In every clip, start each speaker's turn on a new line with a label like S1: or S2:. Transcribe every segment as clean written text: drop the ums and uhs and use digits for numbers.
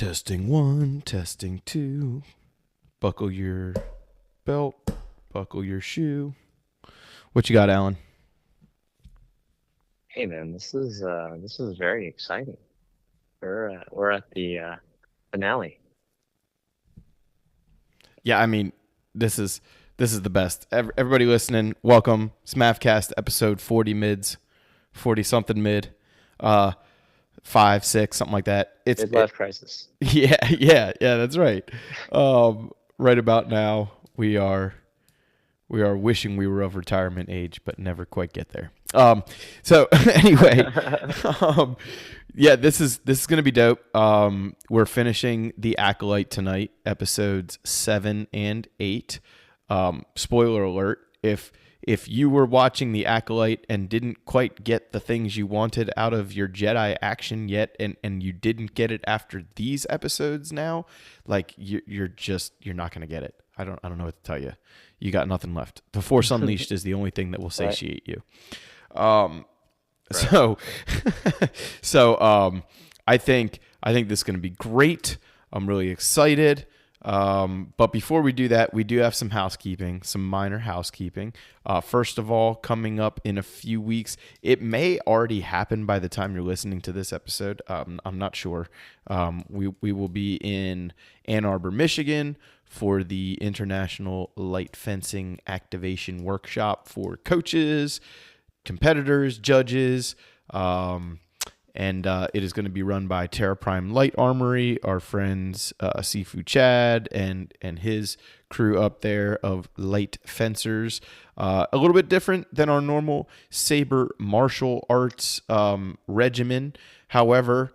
S1: Testing one, testing two. Buckle your belt, buckle your shoe. What you got, Alan?
S2: Hey man, this is very exciting. We're at the finale.
S1: Yeah, I mean, this is the best. Everybody listening, welcome. Smavcast episode 40 mids, 40 something mid, uh, 5, 6, something like that.
S2: Midlife crisis.
S1: Yeah, that's right. Right about now, we are wishing we were of retirement age, but never quite get there. So anyway, um, yeah, this is gonna be dope. We're finishing the Acolyte tonight, episodes 7 and 8. Spoiler alert: if you were watching the Acolyte and didn't quite get the things you wanted out of your Jedi action yet, and you didn't get it after these episodes now, like you're not gonna get it. I don't know what to tell you. You got nothing left. The Force Unleashed is the only thing that will
S2: Right,
S1: satiate you. Um,
S2: right.
S1: so, so I think this is going to be great. I'm really excited. But before we do that, we do have some housekeeping, some minor housekeeping. First of all, coming up in a few weeks, it may already happen by the time you're listening to this episode. I'm not sure. We will be in Ann Arbor, Michigan for the International Light Fencing Activation Workshop for coaches, competitors, judges. And it is going to be run by Terra Prime Light Armory, our friends Sifu Chad and his crew up there of light fencers. A little bit different than our normal Saber martial arts regimen. However,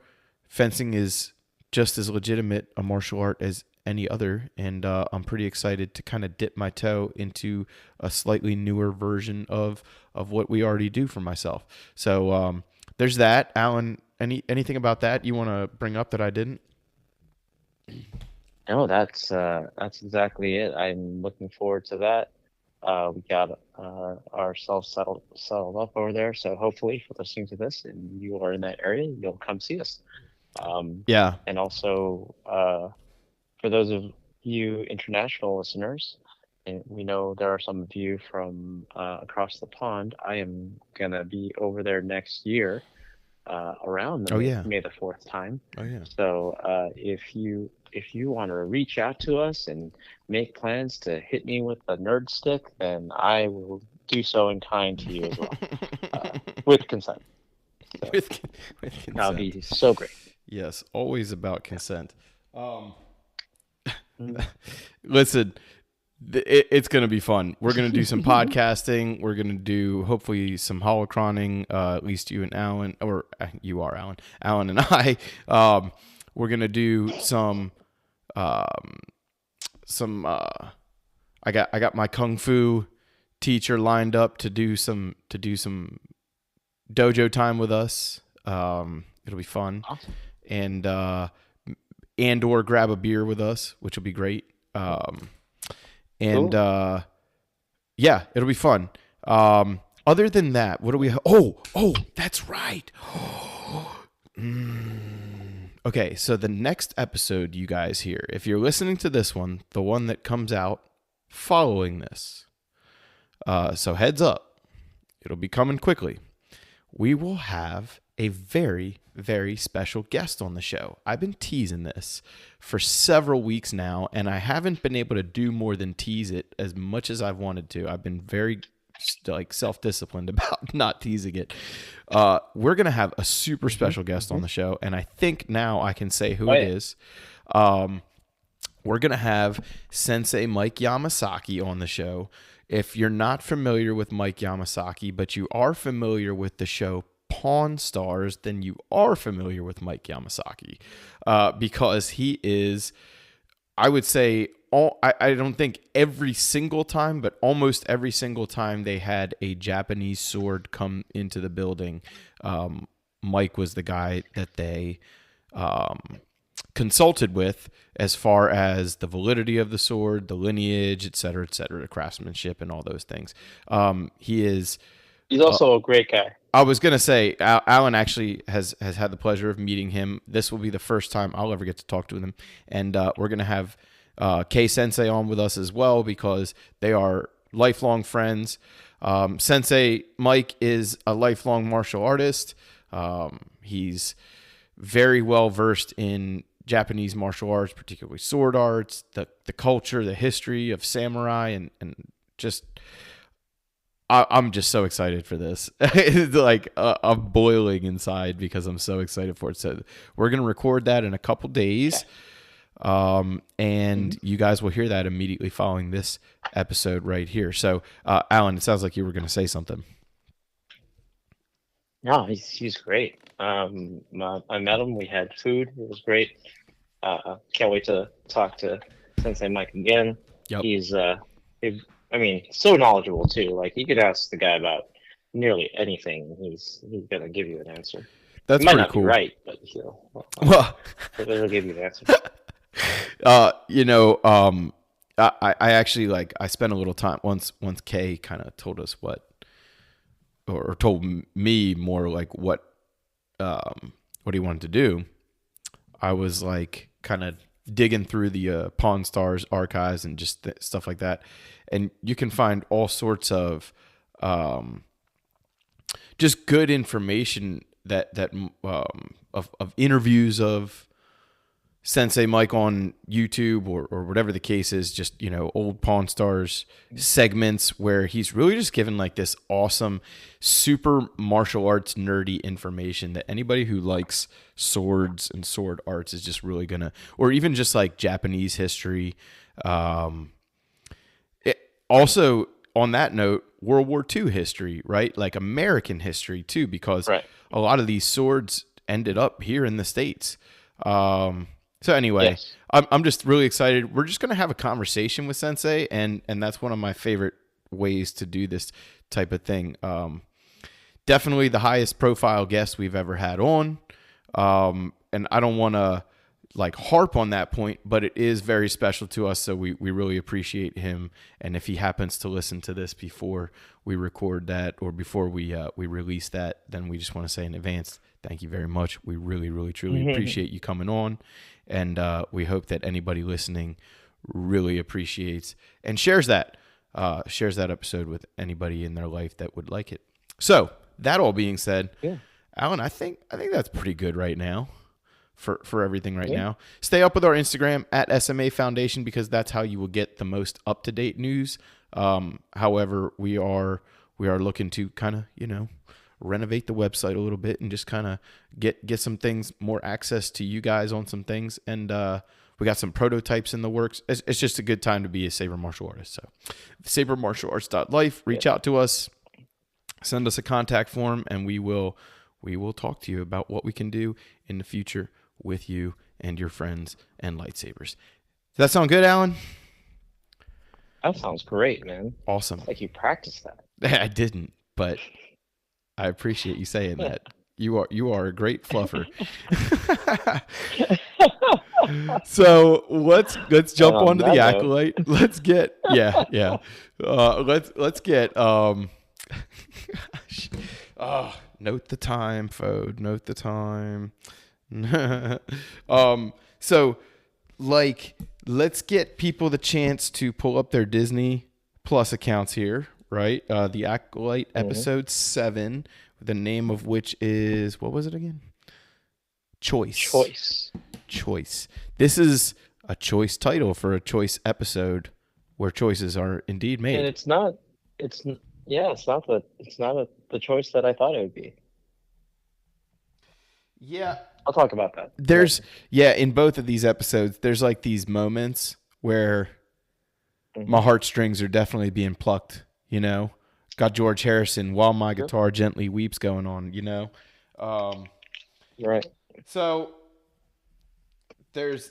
S1: fencing is just as legitimate a martial art as any other, and I'm pretty excited to kind of dip my toe into a slightly newer version of what we already do for myself. So there's that. Alan, anything about that you want to bring up that I didn't?
S2: No, that's exactly it. I'm looking forward to that. We got ourselves settled up over there, so hopefully, if you're listening to this and you are in that area, you'll come see us. Um,
S1: Yeah.
S2: and also, for those of you international listeners, and we know there are some of you from across the pond. I am gonna be over there next year, around the
S1: Oh
S2: May,
S1: yeah.
S2: May the 4th time.
S1: Oh yeah.
S2: So if you want to reach out to us and make plans to hit me with a nerd stick, then I will do so in kind to you as well, with consent. So
S1: with with
S2: that'll
S1: consent.
S2: be so great.
S1: Yes, always about consent. Um,
S2: Mm.
S1: listen, it's going to be fun. We're going to do some podcasting. We're going to do hopefully some holocroning. At least you and Alan, or you are Alan, Alan and I. We're going to do um, some. I got my kung fu teacher lined up to do some dojo time with us. It'll be fun,
S2: Awesome.
S1: and or grab a beer with us, which will be great. And
S2: Cool.
S1: yeah, it'll be fun. Other than that, what do we? Oh, that's right. Okay, so the next episode you guys hear, if you're listening to this one, the one that comes out following this, so heads up, it'll be coming quickly. We will have a very, very special guest on the show. I've been teasing this for several weeks now, and I haven't been able to do more than tease it as much as I've wanted to. I've been very self-disciplined about not teasing it. We're gonna have a super
S2: Hmm.
S1: special guest on
S2: Hmm.
S1: the show, and I think now I can say who
S2: Oh
S1: it
S2: yeah.
S1: is. We're going to have Sensei Mike Yamasaki on the show. If you're not familiar with Mike Yamasaki, but you are familiar with the show Pawn Stars, then you are familiar with Mike Yamasaki, because he is, I would say, I don't think every single time, but almost every single time they had a Japanese sword come into the building, Mike was the guy that they um, consulted with as far as the validity of the sword, the lineage, et cetera, the craftsmanship, and all those things. He is,
S2: He's
S1: uh,
S2: also a great guy.
S1: I was gonna say, Alan actually has had the pleasure of meeting him. This will be the first time I'll ever get to talk to him, and we're gonna have K Sensei on with us as well because they are lifelong friends. Sensei Mike is a lifelong martial artist. He's very well versed in Japanese martial arts, particularly sword arts, the culture, the history of samurai, and just I'm just so excited for this. It's like I'm boiling inside because I'm so excited for it. So we're gonna record that in a couple days, and you guys will hear that immediately following this episode right here. So, Alan, it sounds like you were gonna say something.
S2: No, he's great. I met him. We had food. It was great. Can't wait to talk to Sensei Mike again.
S1: Yep.
S2: I mean, so knowledgeable too. Like you could ask the guy about nearly anything. He's gonna give you an answer.
S1: That's
S2: He might
S1: pretty
S2: not
S1: cool.
S2: be right, but
S1: Well,
S2: he'll give you an answer.
S1: I actually I spent a little time once Kay kind of told us what, or told me more like what he wanted to do. I was like kind of digging through the Pawn Stars archives and just stuff like that, and you can find all sorts of just good information that of interviews of Sensei Mike on YouTube or whatever the case is, just, old Pawn Stars segments where he's really just given like this awesome, super martial arts nerdy information that anybody who likes swords and sword arts is just really gonna, or even just like Japanese history. Also, on that note, World War II history, right? Like American history too, because a lot of these swords ended up here in the States. So anyway,
S2: Yes.
S1: I'm just really excited. We're just going to have a conversation with Sensei, and that's one of my favorite ways to do this type of thing. Definitely the highest profile guest we've ever had on. And I don't want to harp on that point, but it is very special to us. So we really appreciate him. And if he happens to listen to this before we record that or before we release that, then we just want to say in advance, thank you very much. We really, really, truly appreciate you coming on. And we hope that anybody listening really appreciates and shares that episode with anybody in their life that would like it. So that all being said, Alan, I think that's pretty good right now for everything right now. Stay up with our Instagram at SMA Foundation because that's how you will get the most up-to-date news. However, we are looking to kind of, renovate the website a little bit and just kind of get some things, more access to you guys on some things. And we got some prototypes in the works. It's just a good time to be a Saber martial artist. So sabermartialarts.life, reach out to us, send us a contact form, and we will talk to you about what we can do in the future with you and your friends and lightsabers. Does that sound good, Alan?
S2: That sounds great, man.
S1: Awesome.
S2: It's like you practiced that.
S1: I didn't, but I appreciate you saying that. You are a great fluffer. So let's jump onto the Acolyte. Let's get let's get note the time, Fode. Note the time. So let's get people the chance to pull up their Disney Plus accounts here, right? The Acolyte episode 7, the name of which is, what was it again? Choice. This is a choice title for a choice episode where choices are indeed made.
S2: And it's not the choice that I thought it would be.
S1: Yeah.
S2: I'll talk about that.
S1: In both of these episodes, there's like these moments where my heartstrings are definitely being plucked, Got George Harrison, While My Guitar Gently Weeps going on,
S2: Right.
S1: So there's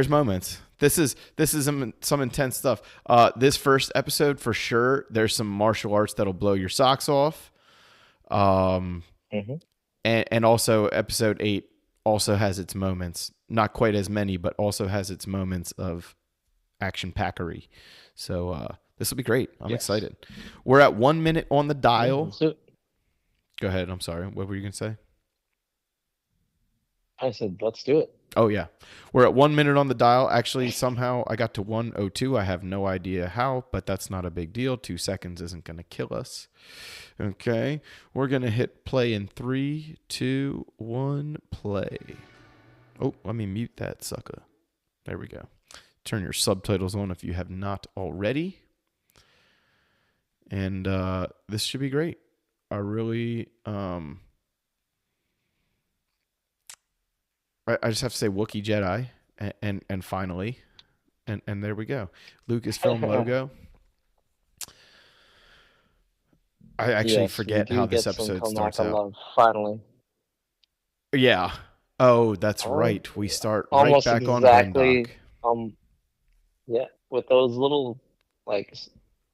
S1: moments. This is some intense stuff. This first episode for sure, there's some martial arts that'll blow your socks off. And also episode 8 also has its moments. Not quite as many, but also has its moments of action packery. So this will be great. I'm excited. We're at 1 minute on the dial. Go ahead. I'm sorry. What were you gonna say?
S2: I said, let's do it.
S1: Oh yeah, we're at 1 minute on the dial. Actually, somehow I got to 1:02. I have no idea how, but that's not a big deal. 2 seconds isn't gonna kill us. Okay, we're gonna hit play in three, two, one, play. Oh, let me mute that sucker. There we go. Turn your subtitles on if you have not already. And this should be great. I really, I just have to say Wookiee Jedi, and finally, and there we go. Lucasfilm logo. I actually
S2: Yes, we
S1: forget how
S2: do
S1: this
S2: get some
S1: episode starts
S2: Kalmaka
S1: out.
S2: love, finally.
S1: Yeah. Oh, that's
S2: Oh,
S1: right. We start right
S2: almost
S1: back on Brindok.
S2: exactly. Yeah, with those little, like,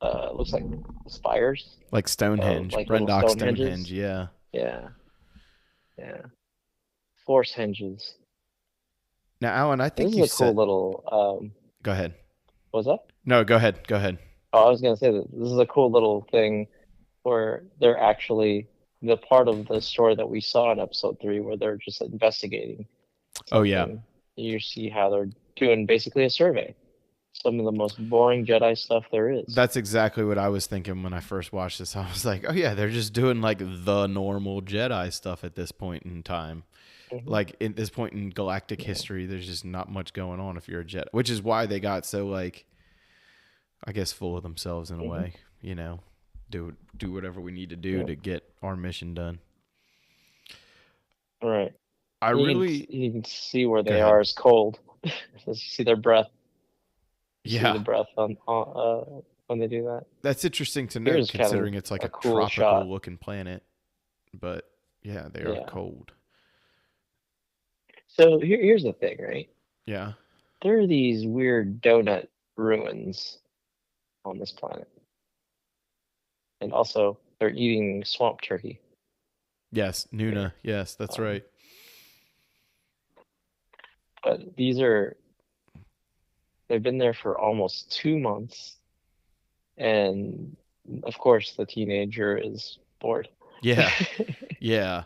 S2: looks like spires
S1: Like
S2: of
S1: Stonehenge.
S2: like little
S1: Brindok
S2: stone
S1: Stonehenge,
S2: hinges.
S1: yeah.
S2: Yeah, yeah. Force hinges.
S1: Now, Alan, I
S2: This
S1: think
S2: is
S1: you
S2: a cool
S1: said.
S2: little.
S1: Go ahead.
S2: What was that?
S1: No, go ahead. Go ahead.
S2: Oh, I was gonna say that this is a cool little thing where they're actually the part of the story that we saw in episode 3, where they're just investigating
S1: Oh, yeah.
S2: something. You see how they're doing basically a survey. Some of the most boring Jedi stuff there is.
S1: That's exactly what I was thinking when I first watched this. I was like, oh, yeah, they're just doing like the normal Jedi stuff at this point in time.
S2: Hmm.
S1: Like, at this point in galactic
S2: Yeah.
S1: history, there's just not much going on if you're a Jedi, which is why they got so, like, I guess, full of themselves in a
S2: Hmm.
S1: way, do whatever we need to do
S2: Yeah.
S1: to get our mission done.
S2: Right.
S1: I really,
S2: You can see where
S1: go
S2: they
S1: ahead.
S2: are is cold. You see their breath. You see
S1: Yeah,
S2: the breath on when they do that.
S1: that's interesting to note
S2: Here's kind of
S1: considering it's like
S2: a
S1: a
S2: cool
S1: tropical
S2: shot.
S1: looking planet, but yeah, they are
S2: Yeah.
S1: cold.
S2: So here's the thing, right?
S1: Yeah.
S2: There are these weird donut ruins on this planet, and also they're eating swamp turkey
S1: Yes,
S2: here.
S1: Nuna. Yes, that's
S2: Um,
S1: right.
S2: but they've been there for almost 2 months, and of course the teenager is bored.
S1: Yeah. Yeah.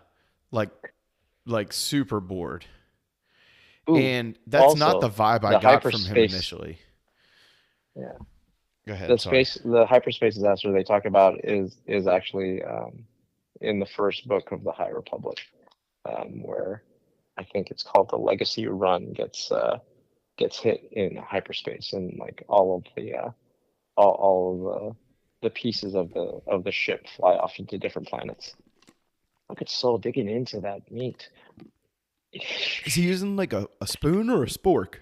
S1: Like super bored.
S2: Ooh,
S1: And that's not the
S2: also
S1: vibe I
S2: the
S1: got from him
S2: hyperspace.
S1: initially.
S2: Yeah,
S1: Go ahead, sorry.
S2: the hyperspace disaster they talk about is actually in the first book of the High Republic, where I think it's called the Legacy Run gets hit in hyperspace, and like all of the all of the pieces of the ship fly off into different planets. Look at Soul digging into that meat.
S1: Is he using like a spoon or a spork?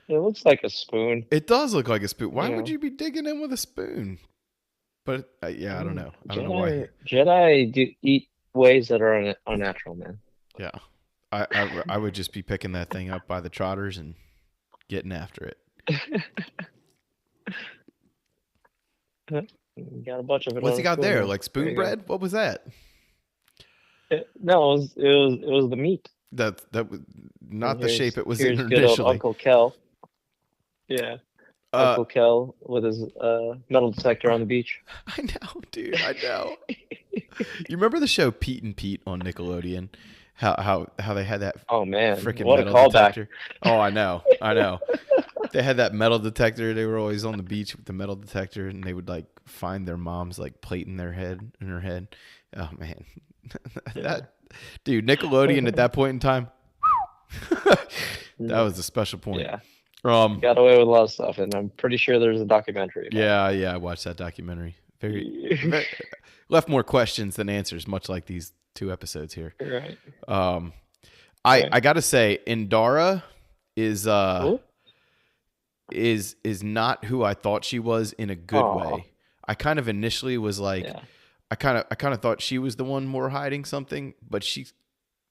S2: It looks like a spoon,
S1: It does look like a spoon. Why
S2: you
S1: would
S2: know.
S1: you be digging in with a spoon? But yeah, I don't know. I don't know why.
S2: Jedi do eat ways that are unnatural, man.
S1: Yeah, I would just be picking that thing up by the trotters and getting after it.
S2: Got a bunch of it
S1: What's
S2: on
S1: he
S2: a
S1: got
S2: spoon
S1: there?
S2: there.
S1: Like
S2: There
S1: spoon
S2: you go.
S1: bread? What was that?
S2: No, it was the meat.
S1: That was not
S2: And
S1: the shape it was in
S2: here's good old
S1: initially.
S2: Uncle Kel. Yeah,
S1: Uh,
S2: Uncle Kel with his metal detector on the beach.
S1: I know, dude. I know. You remember the show Pete and Pete on Nickelodeon? How they had that
S2: Oh man,
S1: freaking
S2: what a
S1: metal
S2: callback!
S1: detector? Oh, I know. I know. They had that metal detector. They were always on the beach with the metal detector, and they would like find their mom's like plate in her head. Oh man,
S2: Yeah.
S1: that dude Nickelodeon at that point in time, that was a special point.
S2: Yeah,
S1: Um,
S2: got away with a lot of stuff, and I'm pretty sure there's a documentary about
S1: yeah, I watched that documentary.
S2: it.
S1: Very left more questions than answers, much like these two episodes here.
S2: Right.
S1: Um,
S2: Right.
S1: I gotta say, Indara is
S2: Ooh.
S1: is not who I thought she was in a good
S2: Aw.
S1: way. I kind of initially was like,
S2: Yeah.
S1: I kind of thought she was the one more hiding something, but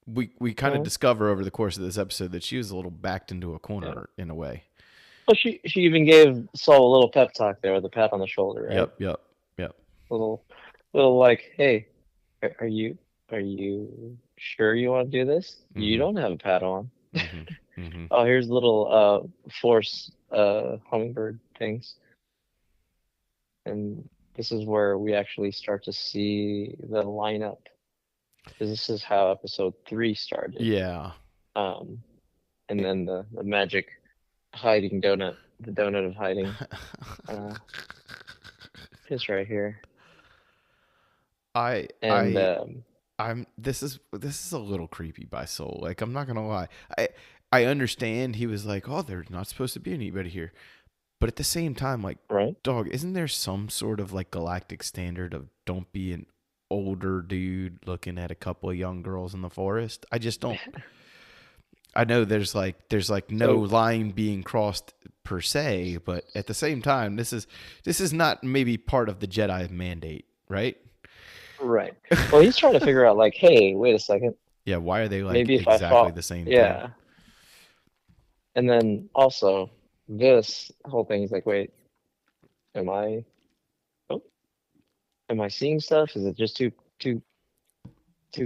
S1: we kind of
S2: Uh-huh.
S1: discover over the course of this episode that she was a little backed into a
S2: Yeah.
S1: corner in a way.
S2: Well, she even gave Saul a little pep talk there with a pat on the shoulder, right?
S1: Yep.
S2: Little like, hey, are you sure you want to do this? You
S1: Mm-hmm.
S2: don't have a pat on.
S1: Mm-hmm. Mm-hmm.
S2: Oh, here's little force hummingbird things, and this is where we actually start to see the lineup. Because this is how episode 3 started.
S1: Yeah.
S2: Um, and then the magic hiding donut, the donut of hiding, is right here.
S1: I
S2: And
S1: I I'm this is a little creepy by soul. Like I'm not gonna lie. I understand he was like, oh, there's not supposed to be anybody here. But at the same time, like,
S2: right?
S1: dog, isn't there some sort of like galactic standard of don't be an older dude looking at a couple of young girls in the forest? I just don't. I know there's like no
S2: So
S1: line being crossed per se, but at the same time, this is not maybe part of the Jedi mandate, right?
S2: right. Well, he's trying to figure out like, hey, wait a second.
S1: Yeah, why are they like
S2: Maybe if I
S1: exactly
S2: fought,
S1: the same thing?
S2: yeah. And then also this whole thing is like, wait, am I, oh, am I seeing stuff? Is it just two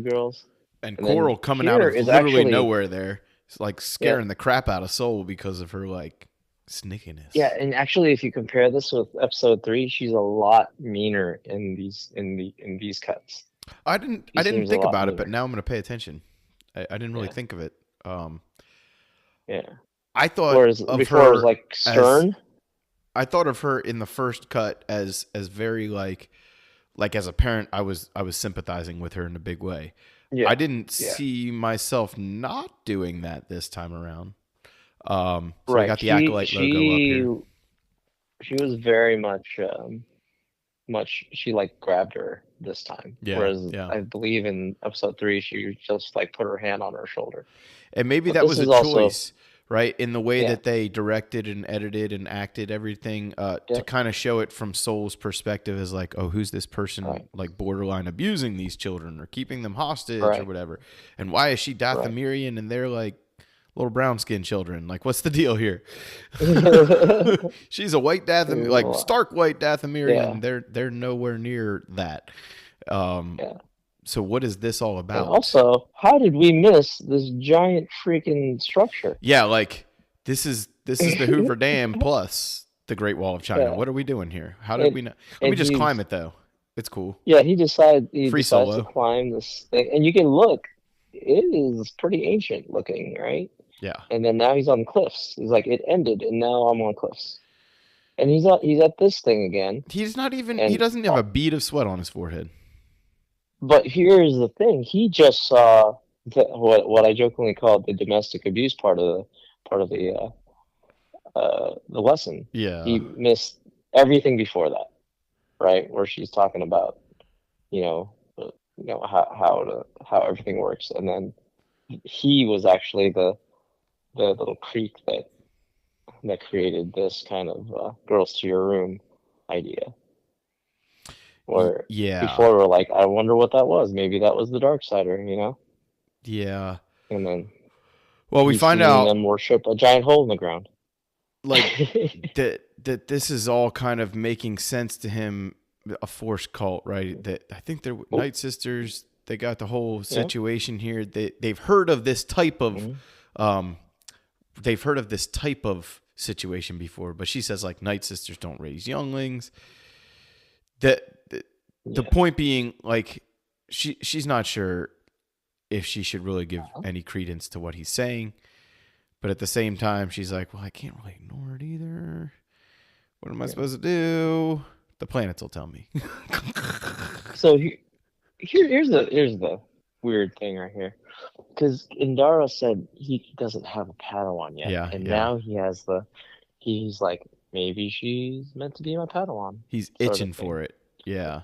S2: girls?
S1: And
S2: And then
S1: Coral coming out
S2: here
S1: of
S2: is
S1: literally
S2: actually,
S1: nowhere there, it's like
S2: yeah,
S1: scaring the crap out of Soul because of her like sneakiness.
S2: yeah. And actually, if you compare this with episode 3, she's a lot meaner in these cuts.
S1: I
S2: She
S1: didn't
S2: seems a
S1: think
S2: lot
S1: about it, but
S2: meaner.
S1: now I'm gonna pay attention. I didn't really
S2: Yeah,
S1: think of it. Um,
S2: yeah.
S1: I thought
S2: Whereas
S1: of
S2: before it was
S1: her
S2: like
S1: as
S2: stern.
S1: I thought of her in the first cut as very like as a parent I was sympathizing with her in a big way. I
S2: Yeah,
S1: didn't
S2: yeah.
S1: see myself not doing that this time around. So I
S2: Right.
S1: got the Acolyte logo up here.
S2: She was very much she like grabbed her this time.
S1: Yeah,
S2: Whereas
S1: yeah.
S2: I believe in episode 3 she just like put her hand on her shoulder.
S1: And maybe
S2: But
S1: that
S2: this
S1: was a
S2: is also,
S1: choice, right? In the way
S2: yeah,
S1: that they directed and edited and acted everything to
S2: yeah,
S1: kind of show it from Soul's perspective as like, oh, who's this person
S2: right,
S1: like borderline abusing these children or keeping them hostage or
S2: right,
S1: whatever? And why is she
S2: right.
S1: Dathomirian and they're like little brown skinned children? Like, what's the deal here? She's a white like stark white
S2: Yeah,
S1: Dathomirian. They're nowhere near that. Um,
S2: yeah.
S1: so what is this all
S2: And
S1: about?
S2: also, how did we miss this giant freaking structure?
S1: Yeah, like this is the Hoover Dam plus the Great Wall of China.
S2: Yeah.
S1: What are we doing here? How did
S2: And
S1: we know? Let me
S2: and
S1: just
S2: he's
S1: climb it though. It's cool.
S2: yeah, he
S1: Free
S2: decides to
S1: solo.
S2: climb this thing, and you can look, it is pretty ancient looking, right?
S1: Yeah.
S2: And then now he's on cliffs. He's like, it ended, and now I'm on cliffs. And he's at this thing again.
S1: He
S2: And
S1: doesn't have a bead of sweat on his forehead.
S2: but here's the thing: he just saw what I jokingly called the domestic abuse part of the lesson.
S1: Yeah.
S2: He missed everything before that, right? Where she's talking about, you know, how everything works, and then he was actually the little creek that created this kind of girls to your room idea. Where
S1: Yeah.
S2: before we're like, I wonder what that was. Maybe that was the dark sider, you know?
S1: Yeah.
S2: And then
S1: Well, we
S2: he's
S1: find
S2: seeing
S1: out
S2: them worship a giant hole in the ground.
S1: like that this is all kind of making sense to him, a force cult, right? That I think they're
S2: Oh,
S1: Night Sisters. They got the whole
S2: yeah.
S1: situation here. They've heard of this type of
S2: Hmm.
S1: um they've heard of this type of situation before, but she says like Night Sisters don't raise younglings. The
S2: Yeah.
S1: point being like she's not sure if she should really give any credence to what he's saying, but at the same time she's like, well, I can't really ignore it either. What am I
S2: Yeah.
S1: supposed to do? The planets will tell me.
S2: So here's the weird thing right here, because Indara said he doesn't have a Padawan yet,
S1: Yeah,
S2: and
S1: yeah.
S2: now he's like, maybe she's meant to be my Padawan,
S1: He's
S2: sort
S1: itching
S2: of thing.
S1: for it. Yeah.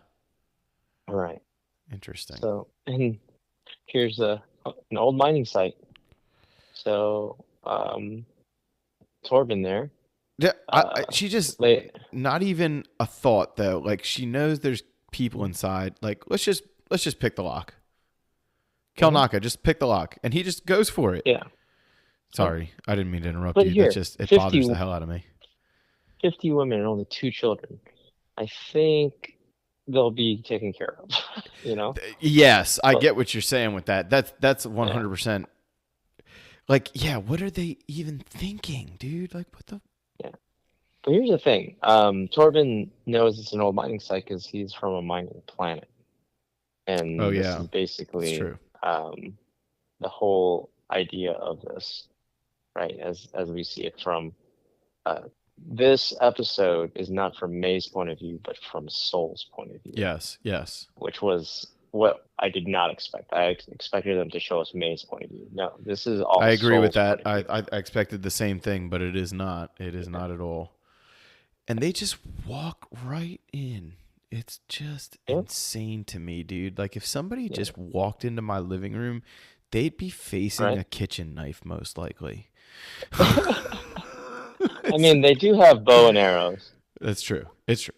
S2: All right.
S1: Interesting.
S2: So, and here's an old mining site. So, Torben there.
S1: Yeah,
S2: Uh,
S1: she just
S2: lay,
S1: not even a thought though. Like she knows there's people inside. Like let's just pick the lock.
S2: Mhm.
S1: Kelnaka, just pick the lock, and he just goes for it.
S2: Yeah.
S1: Sorry, I didn't mean to interrupt
S2: But
S1: you.
S2: here,
S1: That's just it
S2: 50,
S1: bothers the hell out of me.
S2: 50 women and only 2 children. I think they'll be taken care of, you know?
S1: Yes, I
S2: But
S1: get what you're saying with that. That's
S2: yeah.
S1: 100%. Like, yeah, what are they even thinking, dude? Like, what the?
S2: Yeah. But here's the thing. Torben knows it's an old mining site because he's from a mining planet,
S1: Oh
S2: and this
S1: yeah,
S2: is
S1: it's
S2: basically
S1: true.
S2: the whole idea of this, right? As we see it from uh, this episode is not from May's point of view, but from Soul's point of view,
S1: Yes, yes.
S2: which was what I did not expect. I expected them to show us May's point of view. No, this is
S1: I
S2: all
S1: agree with
S2: Soul's
S1: that.
S2: point of
S1: I,
S2: view.
S1: I expected the same thing, but it is not. It is
S2: Yeah.
S1: not at all. And they just walk right in. It's just
S2: Yep.
S1: insane to me, dude. Like if somebody
S2: Yeah.
S1: just walked into my living room, they'd be facing
S2: Right.
S1: a kitchen knife most likely.
S2: I
S1: It's-
S2: mean, they do have bow and arrows,
S1: That's true. It's true.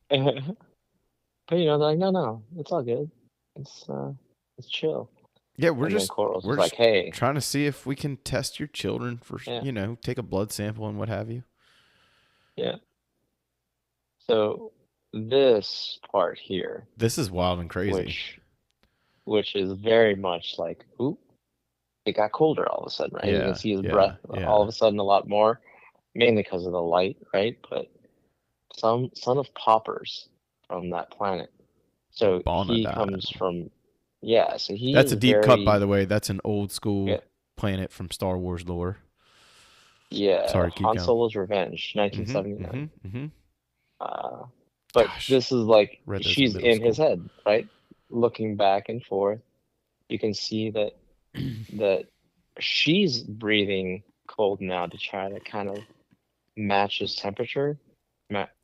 S2: but they're like, no, no, it's all good. It's chill.
S1: Yeah,
S2: And then Coral's
S1: we're
S2: just like,
S1: just
S2: hey,
S1: trying to see if we can test your children for,
S2: yeah,
S1: take a blood sample and what have you.
S2: yeah. So this part here,
S1: This is wild and crazy.
S2: which which is very much like, ooh, it got colder all of a sudden, right? You can
S1: Yeah,
S2: see his
S1: yeah,
S2: breath all
S1: yeah.
S2: of a sudden a lot more, mainly because of the light, right? But some son of Poppers from that planet. So he
S1: Bonadad.
S2: comes from, yeah. So he
S1: That's a
S2: is
S1: deep cut, by
S2: very,
S1: the way. That's an old
S2: yeah,
S1: school planet from Star Wars lore.
S2: yeah.
S1: Sorry, keep
S2: Han
S1: going.
S2: Solo's Revenge,
S1: Mm-hmm.
S2: 1979.
S1: Mm-hmm. Mm-hmm.
S2: Uh, but
S1: Gosh,
S2: this is like
S1: read those in
S2: she's
S1: middle
S2: in his
S1: school.
S2: head, right? Looking back and forth, you can see that she's breathing cold now to try to kind of match his temperature,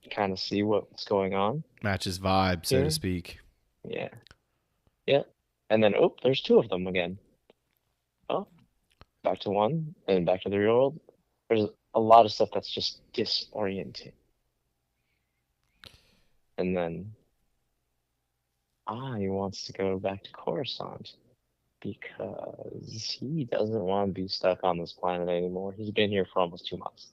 S2: kind of see what's going on
S1: Matches vibe, so to
S2: here.
S1: speak.
S2: Yeah, yeah. And then, oh, there's two of them again. Oh, back to one and back to the real world. There's a lot of stuff that's just disorienting. And then he wants to go back to Coruscant because he doesn't want to be stuck on this planet anymore. He's been here for almost 2 months,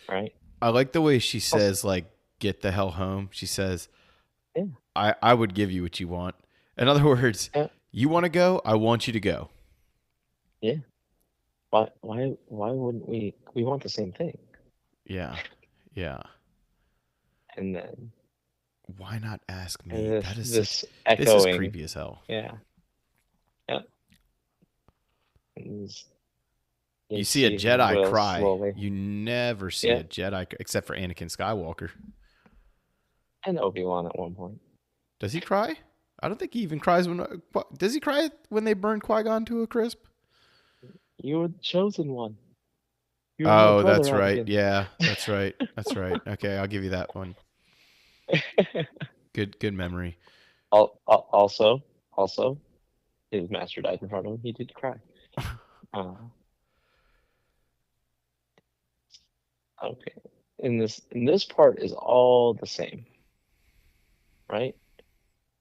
S2: right?
S1: I like the way she
S2: Also,
S1: says, like, get the hell home. She says,
S2: yeah,
S1: I would give you what you want. In other words,
S2: yeah,
S1: you want to go, I want you to go.
S2: yeah. Why wouldn't we? We want the same thing.
S1: Yeah. Yeah.
S2: And then
S1: Why not ask
S2: and
S1: me? That is such
S2: this
S1: this is
S2: echoing,
S1: creepy as hell.
S2: yeah, yeah. And
S1: You
S2: you
S1: see a
S2: see his
S1: Jedi
S2: will
S1: cry.
S2: slowly,
S1: You never see
S2: yeah.
S1: a Jedi except for Anakin Skywalker.
S2: And Obi-Wan at one point.
S1: Does he cry? I don't think he even cries when. Does he cry when they burn Qui-Gon to a crisp?
S2: You were the chosen one. You're my
S1: Oh,
S2: brother,
S1: that's right.
S2: Anakin.
S1: Yeah, that's right. That's right. Okay, I'll give you that one. Good memory.
S2: Also, his master died in front of him. He did cry. Uh, okay. In this part is all the same, right?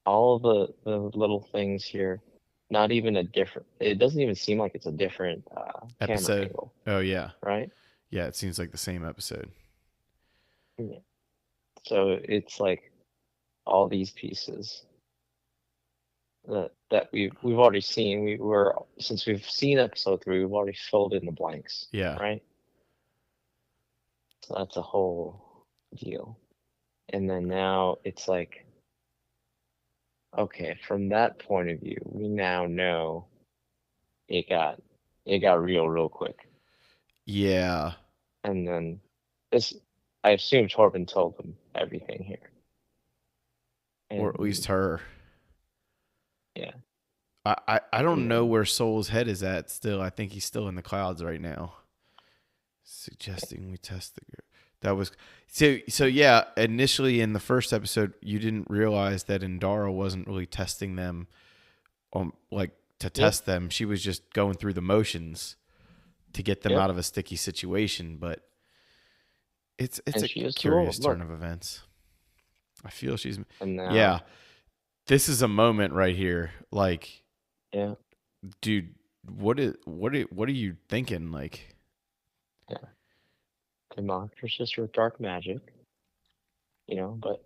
S2: All the little things here, not even a different. It doesn't even seem like it's a different camera
S1: Episode.
S2: angle,
S1: Oh yeah,
S2: right?
S1: yeah. It seems like the same episode.
S2: Yeah. So it's like all these pieces that we've already seen. Since we've seen episode 3, we've already filled in the blanks,
S1: Yeah.
S2: right? So that's a whole deal. And then now it's like, okay, from that point of view, we now know it got real quick.
S1: Yeah.
S2: And then this, I assume Torben told them everything here.
S1: Or at least
S2: And
S1: her.
S2: yeah,
S1: I don't
S2: and
S1: know
S2: then
S1: where Soul's head is at still. I think he's still in the clouds right now. Suggesting we test the girl. That was so yeah, initially in the first episode you didn't realize that Indara wasn't really testing them like to
S2: yeah,
S1: test them. She was just going through the motions to get them
S2: yep.
S1: out of a sticky situation, but it's
S2: And
S1: a
S2: she is too
S1: curious
S2: old.
S1: turn
S2: Look,
S1: of events. I feel she's
S2: and
S1: yeah,
S2: now,
S1: this is a moment right here. Like,
S2: yeah,
S1: dude, what are you thinking? Like,
S2: yeah. They mocked her sister with dark magic, but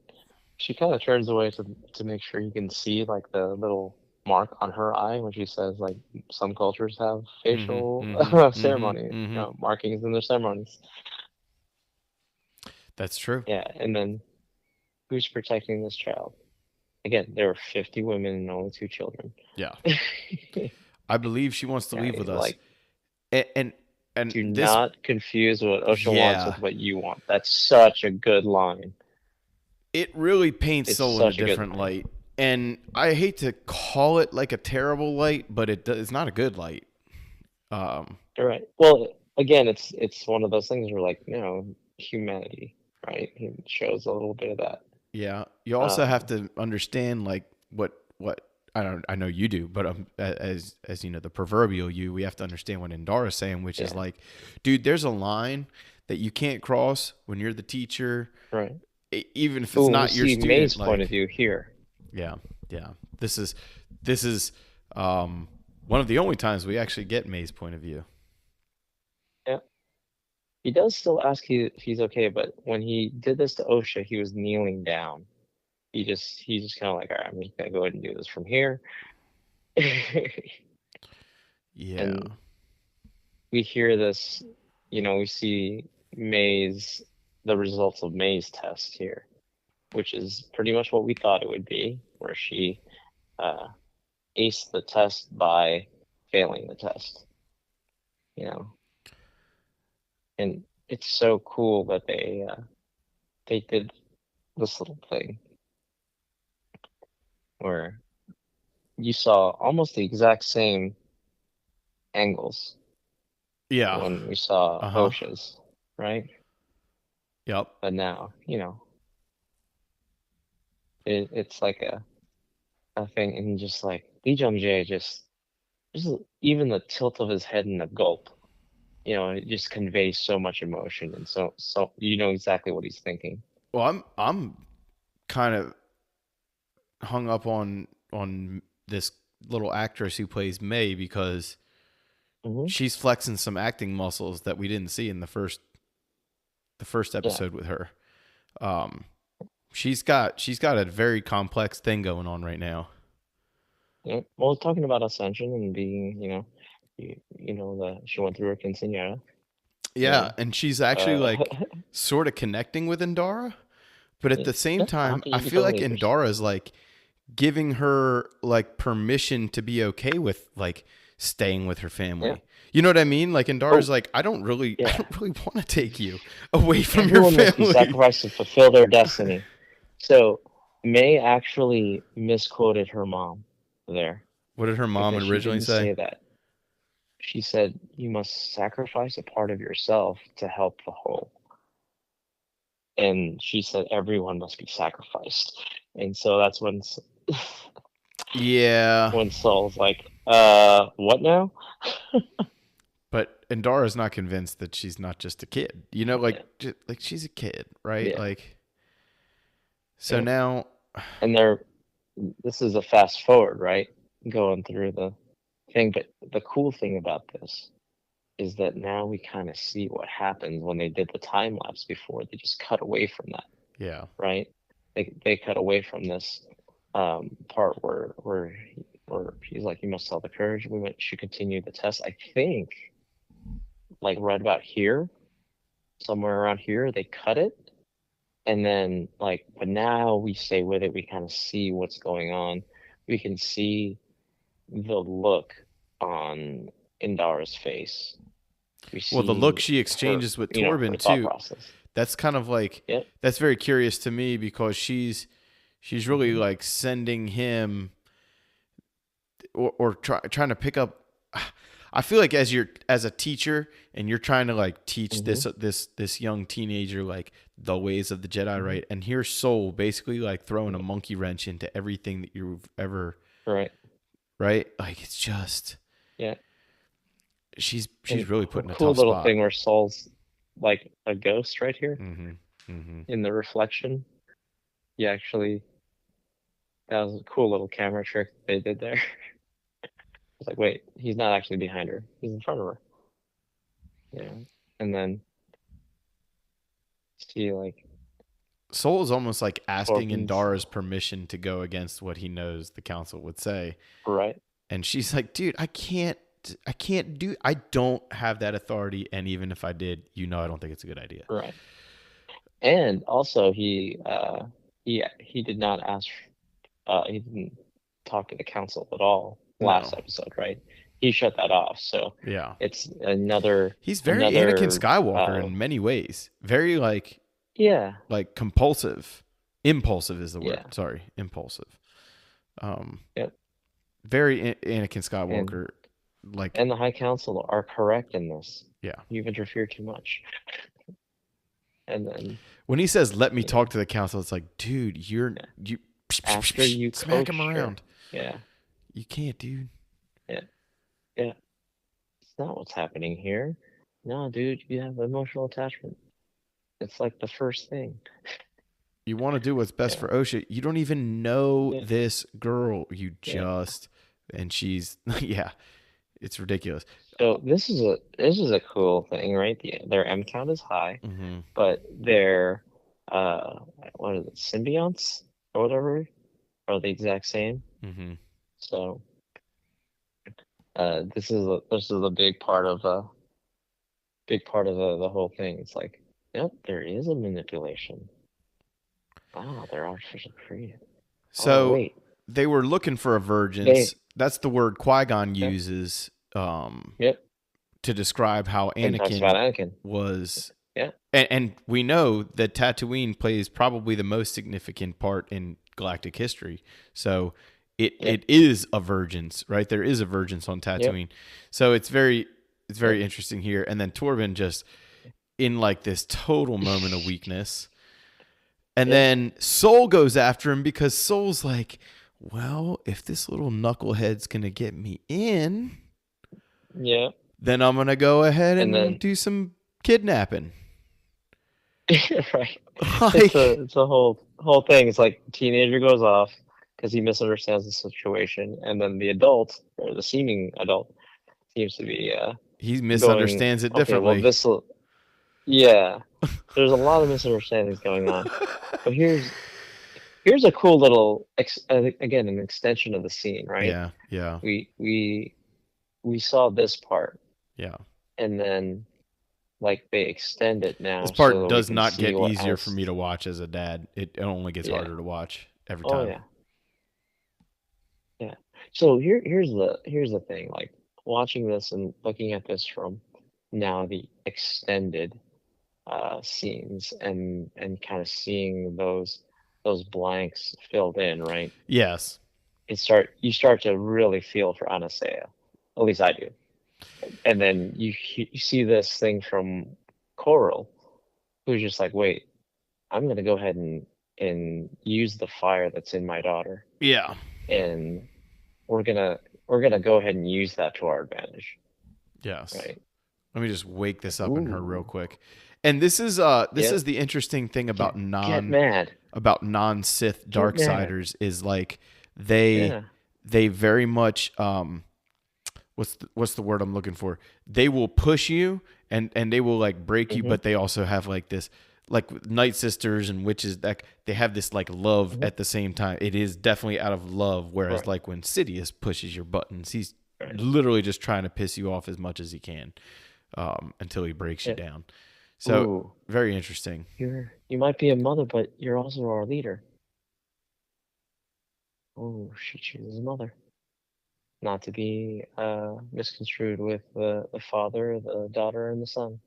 S2: she kind of turns away to make sure you can see like the little mark on her eye when she says like some cultures have
S1: mm-hmm,
S2: facial
S1: mm-hmm, mm-hmm,
S2: ceremony,
S1: mm-hmm.
S2: markings in their ceremonies.
S1: That's true.
S2: Yeah, and then who's protecting this child? Again, there were 50 women and only 2 children.
S1: Yeah. I believe she wants to
S2: Yeah,
S1: leave with us.
S2: like,
S1: And
S2: do
S1: this,
S2: not confuse what OSHA wants
S1: yeah,
S2: with what you want. That's such a good line.
S1: it really paints
S2: It's
S1: Soul in a
S2: such a good
S1: different
S2: line.
S1: light. And I hate to call it like a terrible light, but it's not a good light. Um,
S2: All right. Well, again, it's one of those things where, like, humanity, right? It shows a little bit of that.
S1: yeah. You also have
S2: Um,
S1: to understand like what I know you do, but as you know, the proverbial you, we have to understand what Indara's saying, which is
S2: yeah,
S1: like, dude, there's a line that you can't cross when you're the teacher,
S2: right.
S1: even if it's
S2: Ooh, we
S1: not your
S2: see May's
S1: student.
S2: point of
S1: Like,
S2: view here.
S1: yeah, yeah. This is one of the only times we actually get May's point of view.
S2: Yeah. He does still ask if he's okay, but when he did this to OSHA, he was kneeling down. He's just kind of like, all right, I'm just gonna go ahead and do this from here.
S1: Yeah.
S2: And we hear this, we see the results of May's test here, which is pretty much what we thought it would be, where she uh, aced the test by failing the test, you know. And it's so cool that they did this little thing where you saw almost the exact same angles
S1: Yeah.
S2: when we saw
S1: Uh-huh.
S2: OSHA's, right?
S1: Yep.
S2: But now, it's like a thing, and just like Lee Jung Jae, just even the tilt of his head and the gulp, it just conveys so much emotion, and so you know exactly what he's thinking.
S1: Well, I'm kind of hung up on this little actress who plays May because
S2: Hmm.
S1: she's flexing some acting muscles that we didn't see in the first
S2: Yeah.
S1: episode with her. Um, she's got a very complex thing going on right now.
S2: Yeah. Well, talking about ascension and being, she went through her quinceañera, you
S1: Yeah,
S2: know.
S1: and she's actually
S2: Uh,
S1: like sort of connecting with Indara, but at
S2: yeah,
S1: the same
S2: yeah, how
S1: time,
S2: can
S1: I
S2: you
S1: feel
S2: become
S1: like
S2: leaders?
S1: Indara's like giving her like permission to be okay with like staying with her
S2: Yeah.
S1: family. You know what I mean? Like Indara's
S2: Oh,
S1: like, I don't really I
S2: yeah.
S1: don't really want to take you away from your
S2: Everyone must be
S1: family.
S2: sacrificed to fulfill their destiny. So May actually misquoted her mom there
S1: What did her mom
S2: because she
S1: originally
S2: didn't
S1: say?
S2: say that. She said, "You must sacrifice a part of yourself to help the whole." And she said, "Everyone must be sacrificed." And so that's when
S1: Yeah,
S2: when Saul's like, what now?"
S1: but Indara's not convinced that she's not just a kid. You know, like
S2: Yeah,
S1: like she's a kid, right?
S2: yeah,
S1: Like so
S2: yeah.
S1: now
S2: And this is a fast forward, right? Going through the thing, but the cool thing about this is that now we kind of see what happens when they did the time lapse before. They just cut away from that,
S1: yeah.
S2: right? They cut away from this part where he's like, "You must sell the courage." Should continue the test. I think, like, right about here, somewhere around here, they cut it, and then, like, but now we stay with it. We kind of see what's going on. We can see the look on Indara's face. We
S1: Well, the look
S2: see
S1: she
S2: her,
S1: exchanges with
S2: her
S1: Torben
S2: thought
S1: too,
S2: process.
S1: that's kind of like
S2: Yep.
S1: that's very curious to me because she's really
S2: Hmm.
S1: like sending him or trying to pick up. I feel like as a teacher and you're trying to like teach
S2: Hmm.
S1: this young teenager like the ways of the Jedi,
S2: Hmm.
S1: right? And here's Soul basically like throwing a
S2: Yeah.
S1: monkey wrench into everything that you've ever,
S2: Right.
S1: right? Like it's just
S2: Yeah.
S1: she's
S2: And
S1: really
S2: a
S1: put in a
S2: cool
S1: tough
S2: little
S1: spot.
S2: thing where Saul's like a ghost right here
S1: Mm-hmm. Mm-hmm.
S2: in the reflection. Yeah, actually, that was a cool little camera trick they did there. It's like, wait, he's not actually behind her. He's in front of her. Yeah. And then see, like,
S1: Soul is almost like asking
S2: Torben's
S1: Indara's permission to go against what he knows the council would say.
S2: right.
S1: And she's like, dude, I don't have that authority. And even if I did, I don't think it's a good idea.
S2: Right. And also he did not ask he didn't talk to the council at all last
S1: No.
S2: episode, right? He shut that off. So
S1: Yeah.
S2: it's another
S1: He's very Anakin
S2: another
S1: Skywalker in many ways. Very
S2: yeah,
S1: like compulsive. Impulsive is the word.
S2: yeah.
S1: Sorry, impulsive. Um,
S2: Yep.
S1: very Anakin
S2: And
S1: Skywalker. Like,
S2: and the High Council are correct in this.
S1: yeah.
S2: You've interfered too much. And then,
S1: When he says, "Let me
S2: you know,
S1: talk to the council," it's like, dude,
S2: yeah.
S1: you
S2: After you
S1: smack him
S2: coach her.
S1: around.
S2: Yeah.
S1: You can't, dude.
S2: Yeah. Yeah. It's not what's happening here. No, dude, you have emotional attachment. It's like the first thing.
S1: You want to do what's best
S2: Yeah.
S1: for Osha. You don't even know
S2: Yeah.
S1: this girl. You
S2: Yeah.
S1: just, and she's, yeah, it's ridiculous.
S2: So this is a cool thing, right? Their M count is high,
S1: Mm-hmm.
S2: but their uh what is it, symbionts or whatever are the exact same.
S1: Mm-hmm.
S2: So this is a big part of the whole thing. It's like, yep, there is a manipulation. Wow, they're artificially created. Oh
S1: So
S2: wait,
S1: they were looking for a virgins.
S2: they
S1: That's the word Qui-Gon
S2: yep
S1: uses
S2: yep.
S1: to describe how
S2: And talks about
S1: Anakin
S2: Anakin.
S1: was.
S2: Yeah,
S1: And we know that Tatooine plays probably the most significant part in galactic history. So
S2: yep
S1: it is a virgins, right? There is a virgins on
S2: yep
S1: Tatooine. So it's very
S2: yep.
S1: interesting here. And then Torvin just in like this total moment of weakness. And
S2: Yep.
S1: then Soul goes after him because Soul's like, well, if this little knucklehead's going to get me in,
S2: Yeah.
S1: then I'm going to go ahead
S2: And
S1: and
S2: then
S1: do some kidnapping.
S2: right.
S1: Like,
S2: It's a whole thing. It's like teenager goes off because he misunderstands the situation, and then the adult or the seeming adult seems to be
S1: he
S2: going,
S1: misunderstands it
S2: okay, well
S1: differently.
S2: this will yeah. There's a lot of misunderstandings going on. But here's a cool little again an extension of the scene, right?
S1: Yeah, yeah,
S2: We we we saw this part,
S1: yeah.
S2: and then like they extend it now
S1: This
S2: so
S1: part
S2: that we
S1: does
S2: can
S1: not
S2: see
S1: get
S2: what
S1: easier for
S2: else.
S1: me to watch as a dad. It only gets
S2: Yeah.
S1: harder to watch every
S2: Oh
S1: time.
S2: yeah. Yeah. So here's the thing. Like watching this and looking at this from now the extended scenes and kind of seeing those blanks filled in, right?
S1: Yes.
S2: You start to really feel for Anasea. At least I do. And then you see this thing from Coral, who's just like, wait, I'm gonna go ahead and use the fire that's in my daughter,
S1: Yeah.
S2: and we're gonna we're gonna go ahead and use that to our advantage,
S1: Yes.
S2: right?
S1: Let me just wake this up in her real
S2: Ooh,
S1: quick. And this is
S2: yep.
S1: the interesting thing about
S2: Get mad,
S1: non-Sith
S2: get mad.
S1: darksiders is like they
S2: Yeah.
S1: they very much what's the word I'm looking for? They will push you and they will like break you,
S2: Mhm.
S1: but they also have like this like Night Sisters and witches that they have this like love
S2: Mhm.
S1: at the same time. It is definitely out of love, whereas
S2: Right.
S1: like when Sidious pushes your buttons, he's
S2: Right.
S1: literally just trying to piss you off as much as he can until he breaks you
S2: Yeah.
S1: down. So
S2: Ooh,
S1: very interesting.
S2: you might be a mother, but you're also our leader. Oh, she chooses mother. Not to be misconstrued with the father, the daughter, and the son.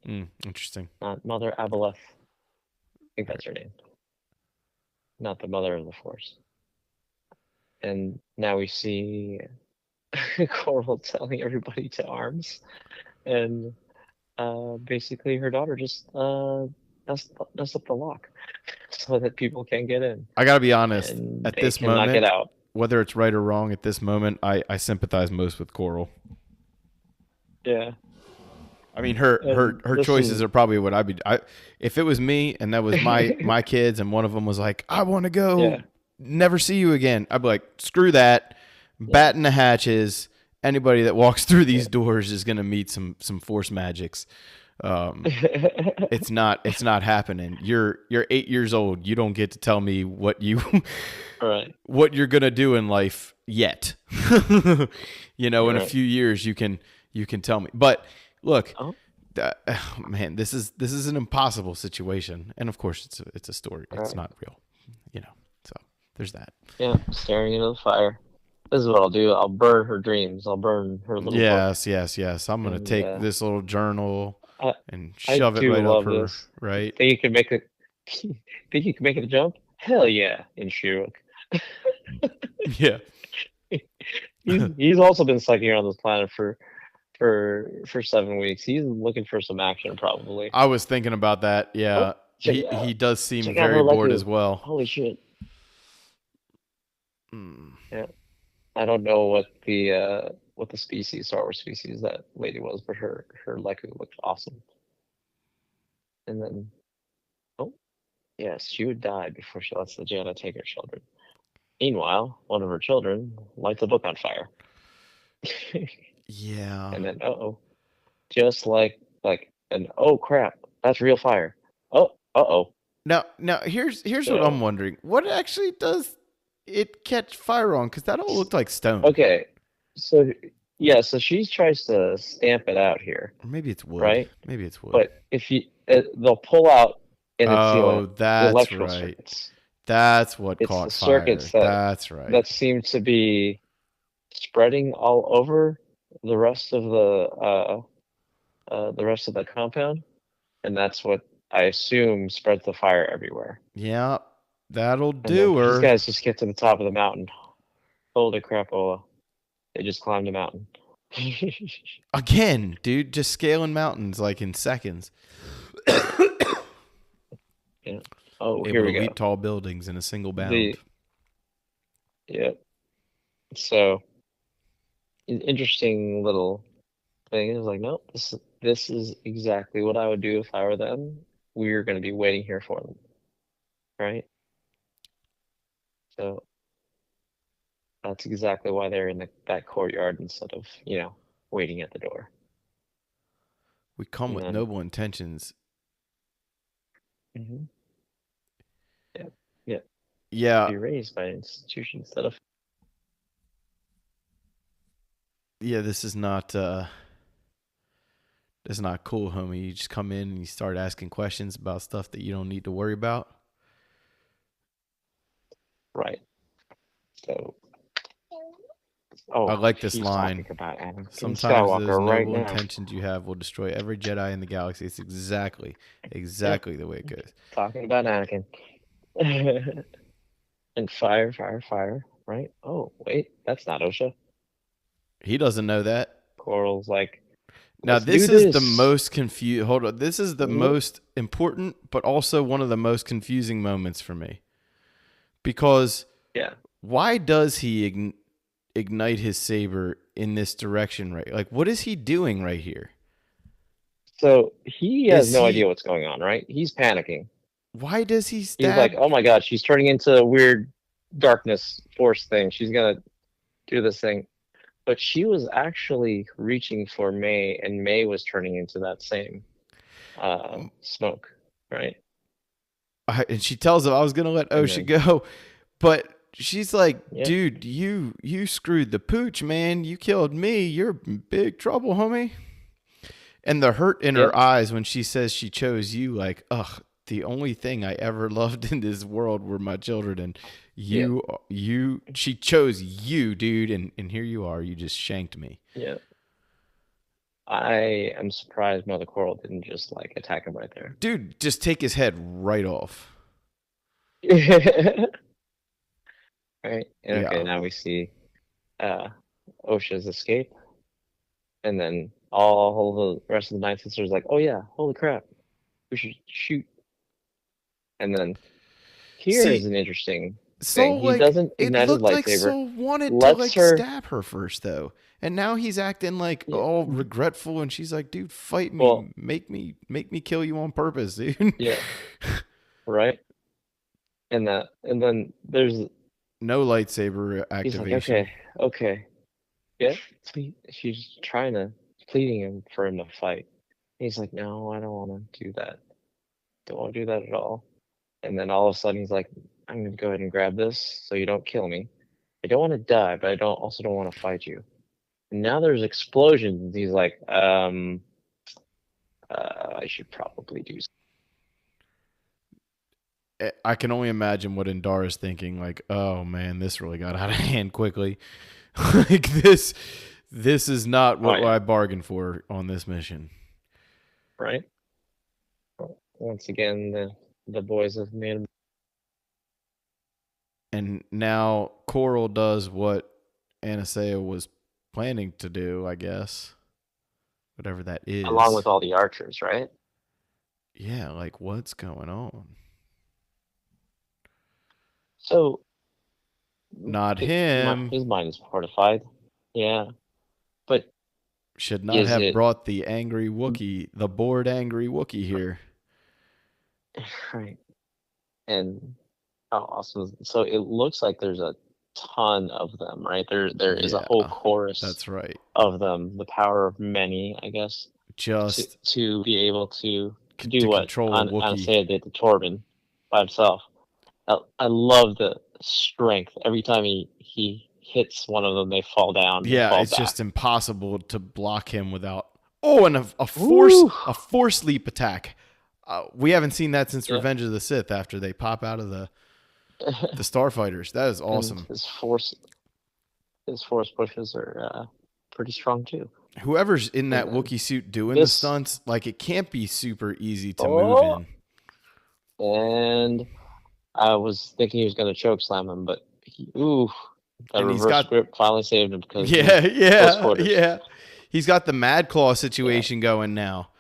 S1: Interesting.
S2: Not Mother Aboleth. I think
S1: All
S2: that's
S1: right.
S2: her name. Not the mother of the Force. And now we see Coral telling everybody to arms, and basically her daughter just messed up the lock so that people can't get in
S1: I gotta be honest.
S2: and
S1: At
S2: they
S1: this
S2: cannot get
S1: moment,
S2: out.
S1: whether it's right or wrong, at this moment, I sympathize most with Coral.
S2: Yeah,
S1: I mean,
S2: and
S1: her
S2: this
S1: choices
S2: is
S1: are probably what I'd be. If it was me and that was my kids, and one of them was like, "I want to
S2: yeah,
S1: go, never see you again," I'd be like, "Screw that,
S2: yeah,
S1: batten the hatches. Anybody that walks through
S2: yeah.
S1: these doors is gonna meet some force magics. Um, it's not happening. You're 8 years old. You don't get to tell me what you
S2: All right,
S1: what you're gonna do in life yet. You know,
S2: all
S1: in a
S2: right.
S1: few years you can tell me. But look,
S2: Oh,
S1: Man, this is an impossible situation, and of course it's a story.
S2: All
S1: It's
S2: right.
S1: not real, you know. So there's that.
S2: Yeah, staring into the fire. This is what I'll do. I'll burn her dreams. I'll burn her little book.
S1: Yes, yes, yes. I'm gonna
S2: And
S1: take this little journal
S2: I
S1: and
S2: I
S1: shove it
S2: do
S1: right up
S2: love
S1: her
S2: this.
S1: right.
S2: Think you can make it? Think you can make it a jump? Hell yeah! In Shuruk.
S1: Yeah.
S2: He's also been cycling around this planet for 7 weeks. He's looking for some action probably.
S1: I was thinking about that.
S2: Oh,
S1: Yeah,
S2: check
S1: he
S2: it
S1: he
S2: out.
S1: does seem
S2: Check out
S1: very
S2: her
S1: bored
S2: Leku.
S1: as well.
S2: Holy shit.
S1: Mm.
S2: Yeah. I don't know what the species, Star Wars species that lady was, but her Leku looked awesome. And then oh yes, she would die before she lets the Janna take her children. Meanwhile, one of her children lights a book on fire.
S1: Yeah.
S2: And then oh, just like an oh crap, that's real fire. Oh, uh-oh.
S1: Now here's what I'm
S2: So
S1: wondering. What actually does it catch fire on? Because that all looked like stone,
S2: okay. So yeah, so she tries to stamp it out here,
S1: or maybe it's wood.
S2: right?
S1: Maybe it's wood.
S2: But if you they'll pull out and it's
S1: Oh,
S2: the
S1: that's
S2: electrical
S1: right.
S2: circuits.
S1: That's what
S2: It's
S1: caught
S2: the
S1: fire.
S2: circuits that
S1: That's right.
S2: that seem to be spreading all over the rest of the rest of the compound, and that's what I assume spreads the fire everywhere.
S1: Yeah, that'll
S2: And then
S1: do
S2: these
S1: her.
S2: guys just get to the top of the mountain. Holy crapola. They just climbed the mountain.
S1: Again, dude, just scaling mountains like in seconds.
S2: Yeah. Oh,
S1: Able
S2: here
S1: to
S2: we
S1: leap
S2: go.
S1: tall buildings in a single bound.
S2: The yeah. So interesting little thing is like, nope, this is exactly what I would do if I were them. We're gonna be waiting here for them. Right? So that's exactly why they're in that courtyard instead of, waiting at the door.
S1: We come
S2: And
S1: with
S2: then
S1: noble intentions.
S2: mhm, yeah, yeah,
S1: Yeah,
S2: be raised by an institution instead of
S1: yeah, this is not cool, homie. You just come in and you start asking questions about stuff that you don't need to worry about.
S2: right. So
S1: I
S2: oh,
S1: like this
S2: she's talking
S1: line.
S2: about Anakin
S1: Sometimes those
S2: Skywalker right
S1: noble
S2: now.
S1: intentions you have will destroy every Jedi in the galaxy. It's
S2: Yeah,
S1: exactly the way it goes.
S2: talking about Anakin. And fire, fire, fire, right? Oh, wait, that's not OSHA.
S1: He doesn't know that.
S2: Coral's like,
S1: Now
S2: let's do
S1: this is the
S2: this.
S1: most confused. Hold on, this is the
S2: Whoop.
S1: most important, but also one of the most confusing moments for me. Because
S2: Yeah.
S1: why does he ignite his saber in this direction? Right, like what is he doing right here?
S2: So he has
S1: Is
S2: no idea
S1: he?
S2: what's going on, right? He's panicking.
S1: Why does he
S2: He's like,
S1: stab?
S2: oh my God, she's turning into a weird darkness force thing. She's gonna do this thing. But she was actually reaching for May, and May was turning into that same smoke, right?
S1: And she tells him I was gonna let
S2: And
S1: Osha
S2: then,
S1: go, but she's like,
S2: yeah,
S1: dude, you screwed the pooch, man. You killed me. You're in big trouble, homie. And the hurt in
S2: yeah,
S1: her eyes when she says she chose you, like, ugh, the only thing I ever loved in this world were my children, and
S2: yeah,
S1: she chose you, dude, and here you are, you just shanked me.
S2: yeah. I am surprised Mother Coral didn't just like attack him right there.
S1: Dude, just take his head right off.
S2: Right? And okay,
S1: Yeah.
S2: now we see uh Osha's escape, and then all the rest of the Nine Sisters like, oh yeah, holy crap, we should shoot. And then here is
S1: See,
S2: an interesting thing.
S1: Soul,
S2: He
S1: like,
S2: doesn't
S1: it
S2: ignite his
S1: looked like
S2: lightsaber,
S1: Soul wanted to,
S2: lets
S1: like,
S2: her.
S1: stab her first, though. And now he's acting, like,
S2: Yeah,
S1: all regretful, and she's like, dude, fight
S2: well,
S1: me. Make me kill you on purpose, dude.
S2: yeah, right. And then there's
S1: No lightsaber
S2: he's like,
S1: activation.
S2: okay, okay, yeah. She's trying to pleading him for him to fight. He's like, no, I don't want to do that. Don't want to do that at all. And then all of a sudden he's like, I'm gonna go ahead and grab this so you don't kill me. I don't want to die, but I don't want to fight you. And now there's explosions. He's like, they should probably do.
S1: I can only imagine what Indara's thinking. Like, oh man, this really got out of hand quickly. Like this is not
S2: Oh
S1: what
S2: yeah,
S1: I bargained for on this mission.
S2: right. Once again, the boys have made.
S1: And now Coral does what Anasea was planning to do, I guess. Whatever that
S2: Along
S1: is.
S2: with all the archers, right?
S1: Yeah, like what's going on?
S2: So
S1: Not him.
S2: his mind is fortified. Yeah, but
S1: Should not
S2: is
S1: have
S2: it
S1: brought the angry Wookiee, the bored angry Wookiee here.
S2: right? And how awesome! So it looks like there's a ton of them, right? There is a whole
S1: Yeah,
S2: chorus
S1: that's right.
S2: of them. The power of many, I guess,
S1: Just
S2: to be able to do
S1: to
S2: what
S1: control a Wookiee.
S2: Anastasia did to Torben by himself. I love the strength. Every time he hits one of them, they fall down, they
S1: Yeah,
S2: fall
S1: it's
S2: back.
S1: just impossible to block him without. Oh, and
S2: Woo!
S1: a force leap attack. We haven't seen that since
S2: Yeah.
S1: Revenge of the Sith. After they pop out of the starfighters, that is awesome.
S2: And his force pushes are pretty strong too.
S1: Whoever's in that
S2: And then
S1: Wookiee suit doing the
S2: this
S1: stunts, like it can't be super easy to move in.
S2: and I was thinking he was going to choke slam him, but that
S1: And he's
S2: reverse
S1: got
S2: grip finally saved him because
S1: yeah. He's got the Mad Claw situation going now.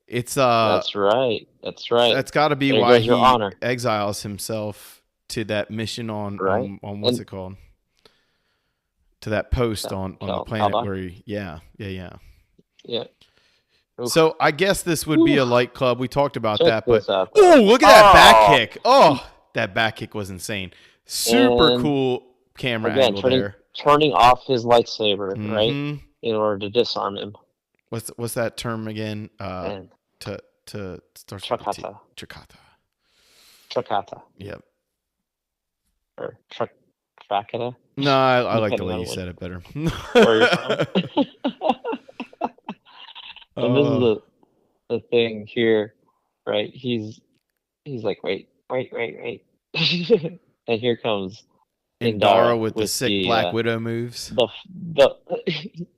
S1: It's
S2: That's right. That's right.
S1: that's got to be
S2: There
S1: why
S2: goes your
S1: he
S2: honor.
S1: exiles himself to that mission on
S2: Right.
S1: on what's
S2: And
S1: it called? To that post on the planet
S2: Kalbach?
S1: where he yeah.
S2: Yeah. Oof.
S1: So I guess this would be a light club. We talked about
S2: Check
S1: that, but
S2: this out.
S1: oh, look at that back kick! Oh, that back kick was insane. Super
S2: And
S1: cool camera
S2: again,
S1: angle there.
S2: turning off his lightsaber, right,
S1: Mm-hmm.
S2: in order to disarm him.
S1: What's that term again?
S2: And
S1: To starts with a T.
S2: Chakata.
S1: Chakata.
S2: Chakata.
S1: Yep.
S2: Or Chakata.
S1: No, I like the
S2: Depending
S1: way
S2: on
S1: you said it better.
S2: where you're from. And this is the thing here, right? He's like, wait. And here comes
S1: Indara
S2: Indara
S1: with the sick Black Widow moves.
S2: the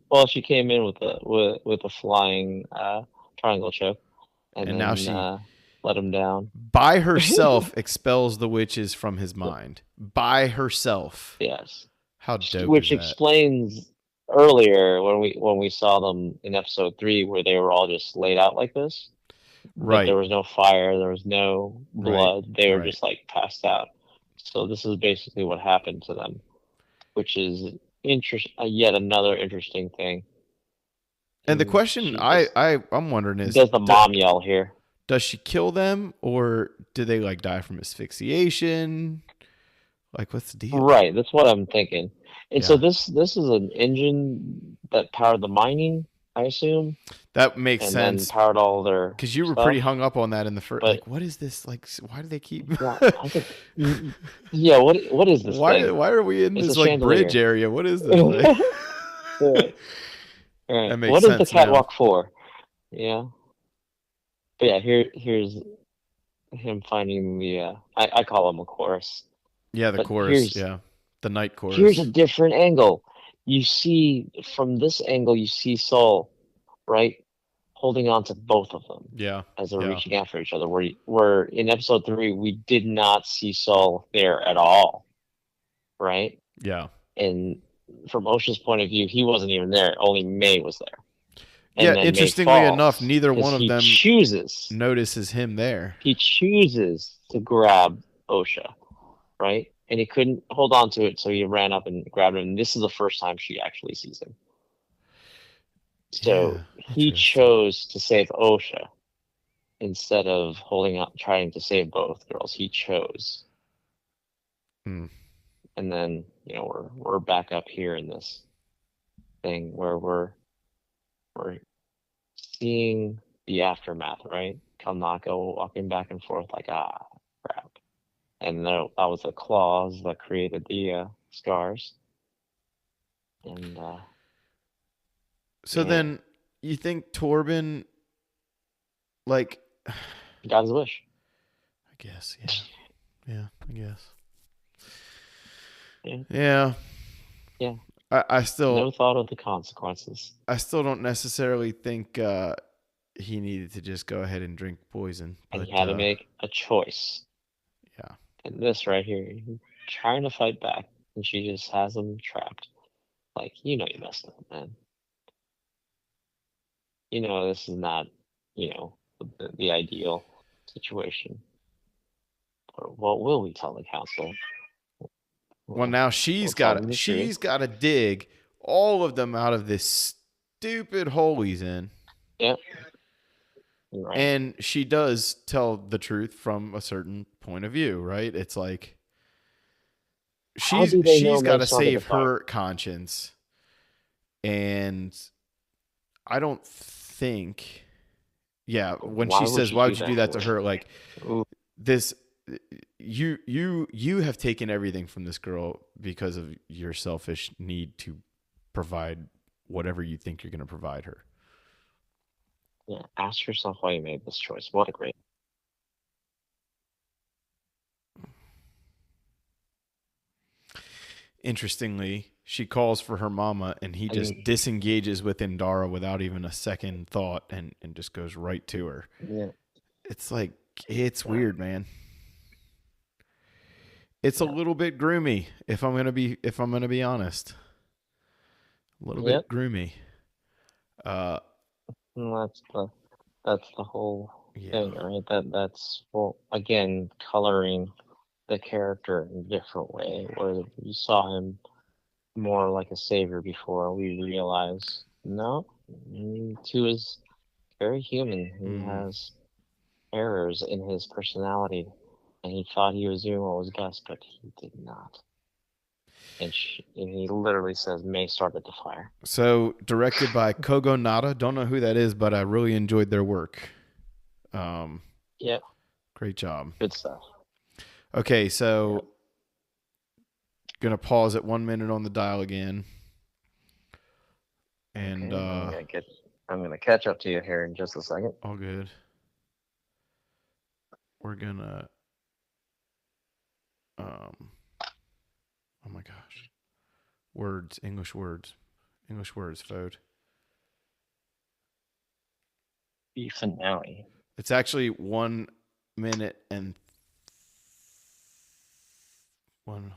S2: well, she came in with a flying triangle choke, and then
S1: now she
S2: let him down
S1: by herself expels the witches from his mind. By herself.
S2: Yes,
S1: How dope
S2: which
S1: is that?
S2: explains earlier when we saw them in episode 3 where they were all just laid out like this. But
S1: Right.
S2: there was no fire, there was no blood.
S1: Right.
S2: They were just like passed out. So this is basically what happened to them, which is yet another interesting thing.
S1: And the question I'm wondering is,
S2: does the mom yell here?
S1: Does she kill them, or do they like die from asphyxiation? Like, what's the deal?
S2: Right, that's what I'm thinking. And
S1: Yeah.
S2: so this is an engine that powered the mining, I assume.
S1: That makes
S2: and
S1: sense.
S2: Then powered all their
S1: because you were
S2: stuff.
S1: pretty hung up on that in the first.
S2: But-
S1: Like, what is this? Like, why do they keep?
S2: Yeah, I think, yeah. What is this thing?
S1: Why are we in
S2: It's
S1: this
S2: a
S1: like
S2: chandelier.
S1: bridge area? What is this? Like?
S2: Right. Right.
S1: That makes
S2: What is the
S1: sense now.
S2: catwalk for? Yeah. But yeah, here's him finding the I call him a chorus.
S1: Yeah, the
S2: But
S1: chorus. Yeah, the night chorus.
S2: Here's a different angle. You see from this angle, you see Saul, right, holding on to both of them.
S1: Yeah.
S2: As they're reaching after each other. Where in episode 3 we did not see Saul there at all, right?
S1: Yeah.
S2: And from Osha's point of view, he wasn't even there. Only May was there. And
S1: yeah.
S2: then
S1: Interestingly
S2: May falls,
S1: enough, neither one of them
S2: chooses
S1: notices him there.
S2: He chooses to grab Osha, right? And he couldn't hold on to it, so he ran up and grabbed him. And this is the first time she actually sees him. So he chose to save Osha instead of holding up, trying to save both girls. He chose.
S1: Hmm.
S2: And then we're back up here in this thing where we're seeing the aftermath, right? Kalnako walking back and forth like crap, and that was the claws that created the scars. And
S1: so then you think Torben like,
S2: God's wish.
S1: I guess, yeah. Yeah, I guess.
S2: Yeah,
S1: Yeah.
S2: yeah.
S1: I still
S2: No thought of the consequences,
S1: I still don't necessarily think he needed to just go ahead and drink poison,
S2: and he
S1: but
S2: had to make a choice.
S1: yeah.
S2: And this right here, trying to fight back, and she just has him trapped. Like, you messed up, man. This is not, the ideal situation. But what will we tell the council?
S1: Well,
S2: Well,
S1: now
S2: we'll tell them the truth.
S1: she's got to dig all of them out of this stupid hole he's in.
S2: Yep, you're right.
S1: And she does tell the truth from a certain point of view, right? It's like
S2: How do they know
S1: she's got
S2: May
S1: to
S2: started the
S1: save
S2: fire?
S1: her conscience, and I don't think, yeah, when
S2: Why
S1: she
S2: would
S1: says,
S2: you
S1: "Why
S2: do
S1: would you do
S2: that
S1: that
S2: to
S1: to
S2: her?
S1: her?" Like
S2: Ooh,
S1: this, you have taken everything from this girl because of your selfish need to provide whatever you think you're going to provide her.
S2: yeah. Ask yourself why you made this choice. What a great.
S1: Interestingly, she calls for her mama and he
S2: I
S1: just
S2: mean,
S1: disengages with Indara without even a second thought and just goes right to her.
S2: yeah,
S1: It's like, it's
S2: yeah,
S1: weird, man. It's a
S2: yeah.
S1: little bit groomy if I'm gonna be honest. A little
S2: Yep.
S1: bit groomy. Uh
S2: And that's the whole
S1: yeah.
S2: thing, right? That's well, again, coloring the character in a different way, where you saw him more like a savior before. We realize no, he is very human. He
S1: Mm.
S2: has errors in his personality, and he thought he was doing what was best, but he did not. And he literally says May started the fire.
S1: So directed by Kogo Nada. Don't know who that is, but I really enjoyed their work. Um
S2: Yep,
S1: Great job.
S2: good stuff.
S1: Okay,
S2: Yep.
S1: so gonna pause at 1 minute on the dial again. And
S2: Okay, I'm gonna catch up to you here in just a second.
S1: all good. We're gonna oh my gosh. Words, English words. English words, Fode.
S2: The finale.
S1: It's actually 1 minute and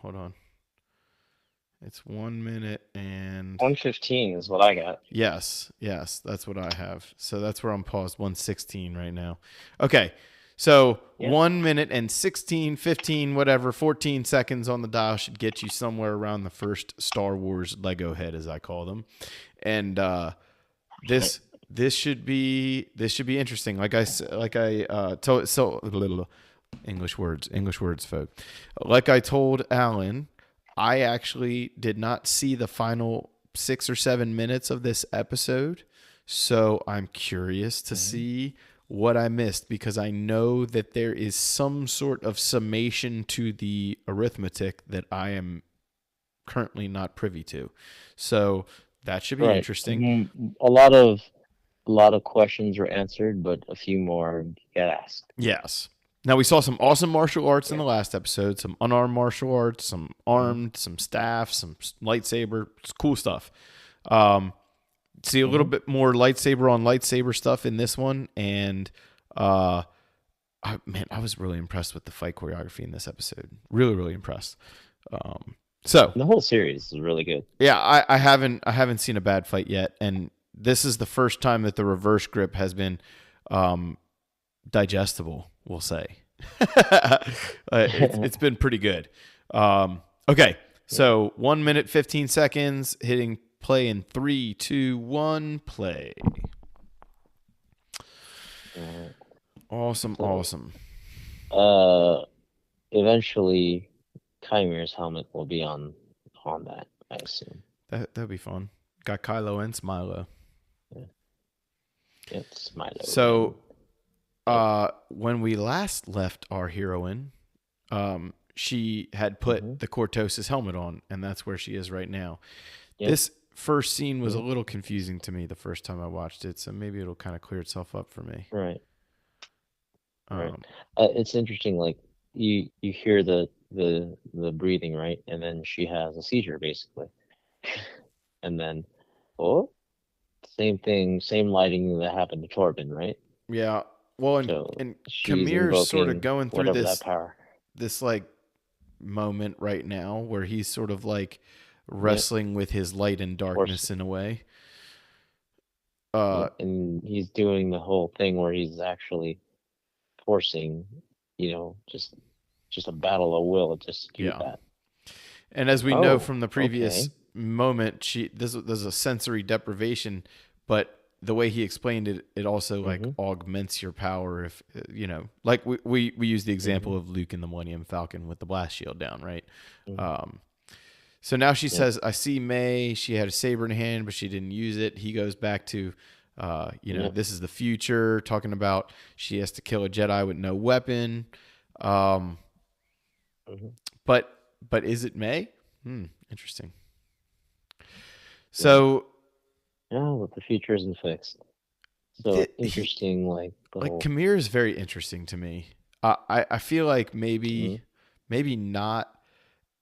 S1: hold on. It's 1 minute and
S2: 1:15 is what I got.
S1: yes, that's what I have. So that's where I'm paused. 1:16 right now. Okay. So
S2: Yep.
S1: 1 minute and 16, 15, whatever, 14 seconds on the dial should get you somewhere around the first Star Wars Lego head, as I call them. And this should be interesting. Told English words, folks. Like I told Alan, I actually did not see the final 6 or 7 minutes of this episode, so I'm curious to see what I missed because I know that there is some sort of summation to the arithmetic that I am currently not privy to. So that should be
S2: Right.
S1: interesting.
S2: A lot of questions were answered, but a few more get asked.
S1: Yes. Now we saw some awesome martial arts in
S2: Yeah.
S1: the last episode, some unarmed martial arts, some armed, some staff, some lightsaber, cool stuff. See a little bit more lightsaber on lightsaber stuff in this one, and I was really impressed with the fight choreography in this episode. Really, really impressed. So
S2: The whole series is really good.
S1: yeah, I haven't seen a bad fight yet, and this is the first time that the reverse grip has been digestible. We'll say it's been pretty good. Okay, so 1 minute 15 seconds, hitting play in 3, 2, 1, play. Awesome,
S2: So,
S1: awesome.
S2: Eventually, Kymir's helmet will be on that, I assume.
S1: That'd be fun. Got Kylo and Smilo.
S2: Yeah. It's Milo.
S1: So, when we last left our heroine, she had put the Cortosis helmet on, and that's where she is right now.
S2: Yep.
S1: This first scene was a little confusing to me the first time I watched it, so maybe it'll kind of clear itself up for me.
S2: Right. right.
S1: Um,
S2: It's interesting. Like you hear the breathing, right, and then she has a seizure basically, and then oh, same thing, same lighting that happened to Torben, right?
S1: yeah. Well,
S2: So
S1: and
S2: she's
S1: Kamir's sort of
S2: invoking
S1: going through
S2: whatever that power.
S1: this like moment right now where he's sort of like
S2: Yep.
S1: wrestling with his light and
S2: Force.
S1: darkness in a way.
S2: Yep. And he's doing the whole thing where he's actually forcing, just a battle of will to execute
S1: Yeah.
S2: that.
S1: And as we know
S2: Oh,
S1: from the previous
S2: okay.
S1: moment, there's a sensory deprivation, but the way he explained it, it also like
S2: Mm-hmm.
S1: augments your power if like we use the
S2: Mm-hmm.
S1: example of Luke in the Millennium Falcon with the blast shield down, right?
S2: Mm-hmm.
S1: Um, so now she
S2: Yep.
S1: says, "I see May. She had a saber in hand, but she didn't use it." He goes back to,
S2: Yep.
S1: this is the future, talking about she has to kill a Jedi with no weapon. Um,
S2: Mm-hmm.
S1: but is it May? Interesting.
S2: Yeah.
S1: So
S2: Yeah, but the future isn't fixed. So
S1: he
S2: interesting, like the
S1: like
S2: whole.
S1: Kamir is very interesting to me. I feel like
S2: Mm-hmm.
S1: maybe not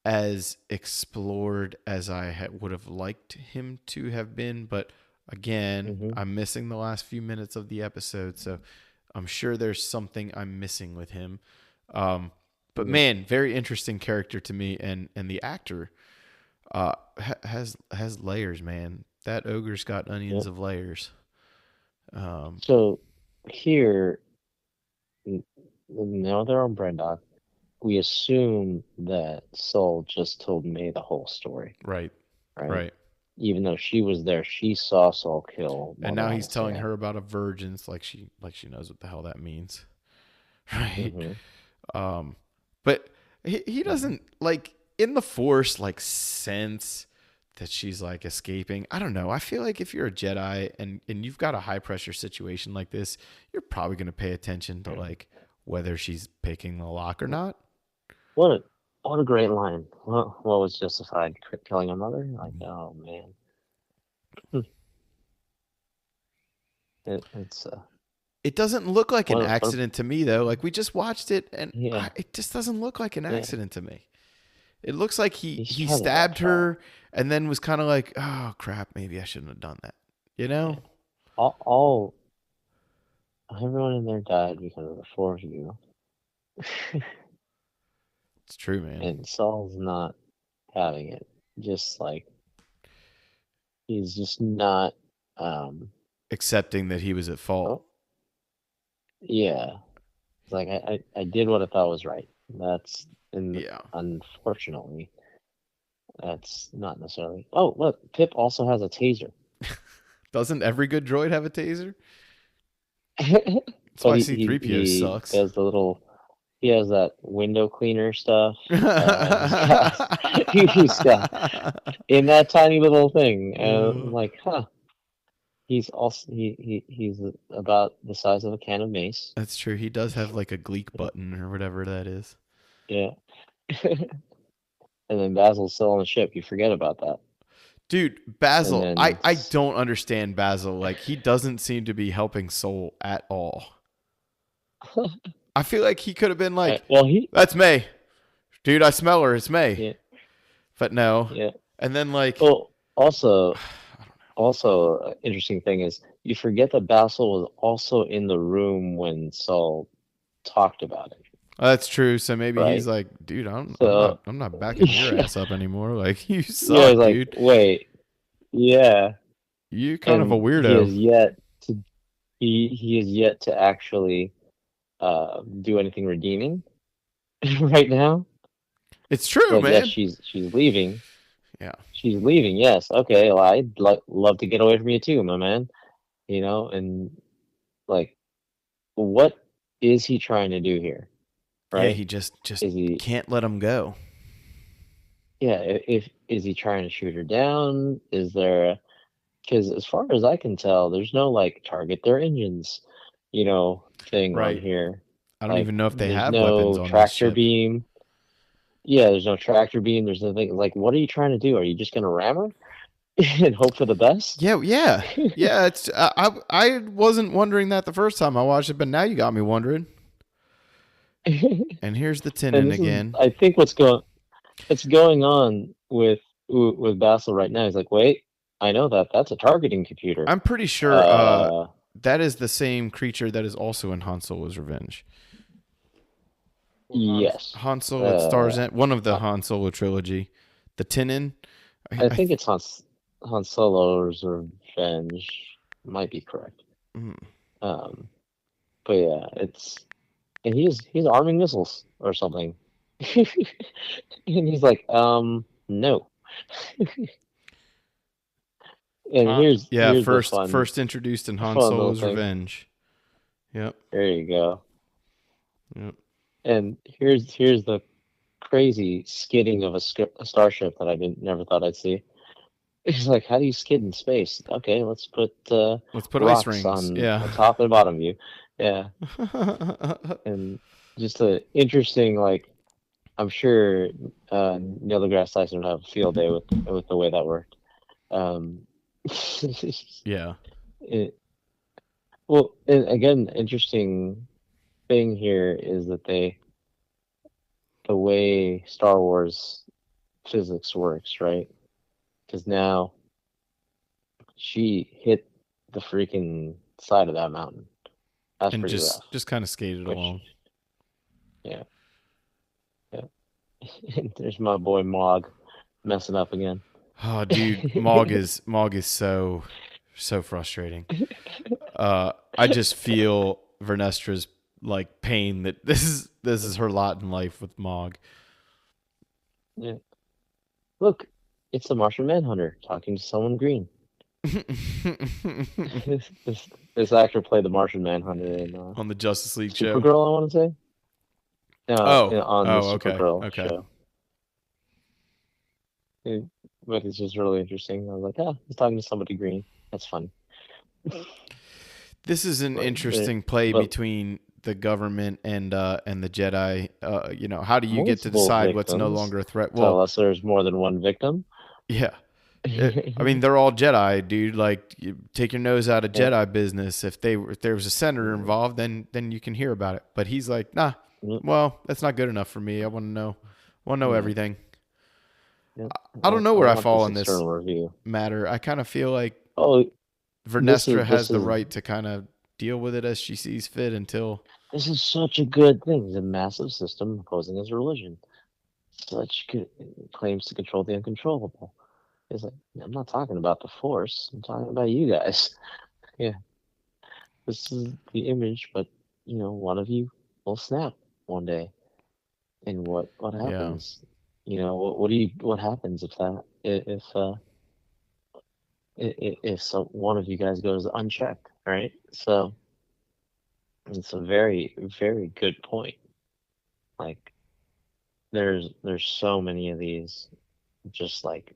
S1: as explored as would have liked him to have been, but again,
S2: Mm-hmm.
S1: I'm missing the last few minutes of the episode, so I'm sure there's something I'm missing with him. Um, but
S2: Yep.
S1: man, very interesting character to me, and the actor has layers, man. That ogre's got onions
S2: Yep.
S1: of layers. Um,
S2: So here, n- now they're on Brendok. We assume that Saul just told May the whole story,
S1: right,
S2: right?
S1: right.
S2: Even though she was there, she saw Saul kill
S1: And
S2: Mother
S1: now he's telling
S2: Anastasia.
S1: her about a virgin, like she knows what the hell that means, right?
S2: Mm-hmm.
S1: But he
S2: Mm-hmm.
S1: doesn't like in the Force like sense that she's like escaping. I don't know. I feel like if you're a Jedi and you've got a high pressure situation like this, you're probably going to pay attention to like whether she's picking the lock or not.
S2: What a what a great line. What was justified? Killing a mother? Like, oh man, it's
S1: It doesn't look like an
S2: what a,
S1: accident to me though. Like we just watched it and
S2: yeah,
S1: it just doesn't look like an
S2: yeah.
S1: accident to me. It looks like he
S2: He's
S1: he
S2: trying to
S1: stabbed
S2: backfire.
S1: her and then was kind of like, "Oh crap, maybe I shouldn't have done that." You
S2: Yeah.
S1: know?
S2: All everyone in there died because of the four of you,
S1: It's true, man.
S2: and Saul's not having it. Just like he's just not. Um.
S1: Accepting that he was at fault.
S2: Oh, yeah. It's like I did what I thought was right. That's and
S1: Yeah.
S2: unfortunately, that's not necessarily. Oh, look, Pip also has a taser.
S1: Doesn't every good droid have a taser? That's
S2: But
S1: why
S2: he, he
S1: C3PO
S2: he
S1: sucks.
S2: does the little. He has that window cleaner stuff. He's got in that tiny little thing, and I'm like, huh. He's also he's about the size of a can of mace.
S1: That's true. He does have like a Gleek button or whatever that is.
S2: Yeah. And then Basil's still on the ship. You forget about that.
S1: Dude,
S2: And
S1: Basil,
S2: then,
S1: I don't understand Basil. Like he doesn't seem to be helping Soul at all. I feel like he could have been like,
S2: well, he,
S1: "That's May, dude. I smell her. It's May."
S2: yeah,
S1: But no.
S2: yeah.
S1: And then like,
S2: Well, also, interesting thing is you forget that Basil was also in the room when Saul talked about it,
S1: that's true. So maybe he's
S2: right?
S1: like, "Dude,
S2: So,
S1: I'm not backing your ass up anymore. Like you
S2: yeah, he's
S1: suck,
S2: like,
S1: dude.
S2: wait, yeah,
S1: You're kind of a
S2: and
S1: weirdo."
S2: he is yet to actually do anything redeeming right now.
S1: It's true,
S2: Like, yes,
S1: man.
S2: she's leaving.
S1: Yeah.
S2: She's leaving. Yes, okay. Well, I'd love to get away from you too, my man. And like, what is he trying to do here,
S1: Yeah,
S2: right?
S1: he just
S2: Is he,
S1: can't let him go.
S2: yeah? If is he trying to shoot her down? Is there? Because as far as I can tell, there's no like target their engines, thing on
S1: Right.
S2: here.
S1: I don't
S2: Like,
S1: even know if they
S2: there's
S1: have weapons
S2: no
S1: on this
S2: tractor
S1: ship.
S2: beam. Yeah, there's no tractor beam. There's nothing. Like, what are you trying to do? Are you just gonna ram her and hope for the best?
S1: Yeah, yeah. Yeah, it's I wasn't wondering that the first time I watched it, but now you got me wondering. And here's the
S2: And
S1: Tinin
S2: this is,
S1: again.
S2: I think, what's going on with Basil right now. He's like, wait, I know that. That's a targeting computer.
S1: I'm pretty sure
S2: Uh,
S1: that is the same creature that is also in Han Solo's Revenge. Or
S2: yes.
S1: Han Solo that stars
S2: Uh,
S1: in one of the
S2: I,
S1: Han Solo trilogy. The Tinin.
S2: I think it's Han Solo's Revenge. Might be correct.
S1: Mm.
S2: Um, but yeah, and he's arming missiles or something. And he's like, no. And
S1: Yeah,
S2: here's the
S1: first introduced in Han
S2: fun little
S1: Solo's
S2: thing.
S1: Revenge. Yep.
S2: There you go.
S1: Yep.
S2: And here's the crazy skidding of a starship that I didn't never thought I'd see. It's like, how do you skid in space? Okay, let's put
S1: Let's put ice
S2: rocks
S1: rings.
S2: on
S1: Yeah.
S2: the top and bottom view. Yeah, and just a interesting, like, I'm sure Neil deGrasse Tyson would have a field day with the way that worked. Um,
S1: Yeah.
S2: it, well, and again, interesting thing here is that the way Star Wars physics works, right? Because now she hit the freaking side of that mountain. That's
S1: And
S2: pretty rough.
S1: just kind of skated
S2: Which,
S1: along.
S2: yeah, yeah. There's my boy Mog messing up again.
S1: Oh, dude, Mog is so frustrating. I just feel Vernestra's like pain that this is her lot in life with Mog.
S2: Yeah. Look, it's the Martian Manhunter talking to someone green. this, this actor played the Martian Manhunter in
S1: On the Justice League show.
S2: Supergirl, I want to say.
S1: Oh,
S2: On the
S1: oh, okay,
S2: Supergirl
S1: okay.
S2: show. It, but it's just really interesting. I was like, ah, he's talking to somebody green. That's fun.
S1: This is an
S2: But,
S1: interesting play
S2: but
S1: between the government and the Jedi. How do you get to
S2: multiple
S1: decide what's no
S2: victims
S1: longer a threat?
S2: tell
S1: Well,
S2: us there's more than one victim.
S1: yeah. I mean, they're all Jedi, dude. Like, you take your nose out of
S2: Yeah.
S1: Jedi business. If there was a senator involved, then you can hear about it. But he's like, nah.
S2: Yep.
S1: Well, that's not good enough for me. I want to know. Want to know
S2: Yeah.
S1: everything.
S2: Yep.
S1: I don't know
S2: I
S1: where I
S2: want
S1: fall
S2: this
S1: in this
S2: external review.
S1: matter. I kind of feel like
S2: Oh,
S1: Vernestra has
S2: this
S1: the
S2: is
S1: right to kind of deal with it as she sees fit until.
S2: this is such a good thing. It's a massive system posing as a religion. Such good claims to control the uncontrollable. It's like, I'm not talking about the Force. I'm talking about you guys. Yeah, this is the image, but one of you will snap one day, and what
S1: Yeah.
S2: happens? What happens if one of you guys goes unchecked, right? So it's a very, very good point. Like there's so many of these, just like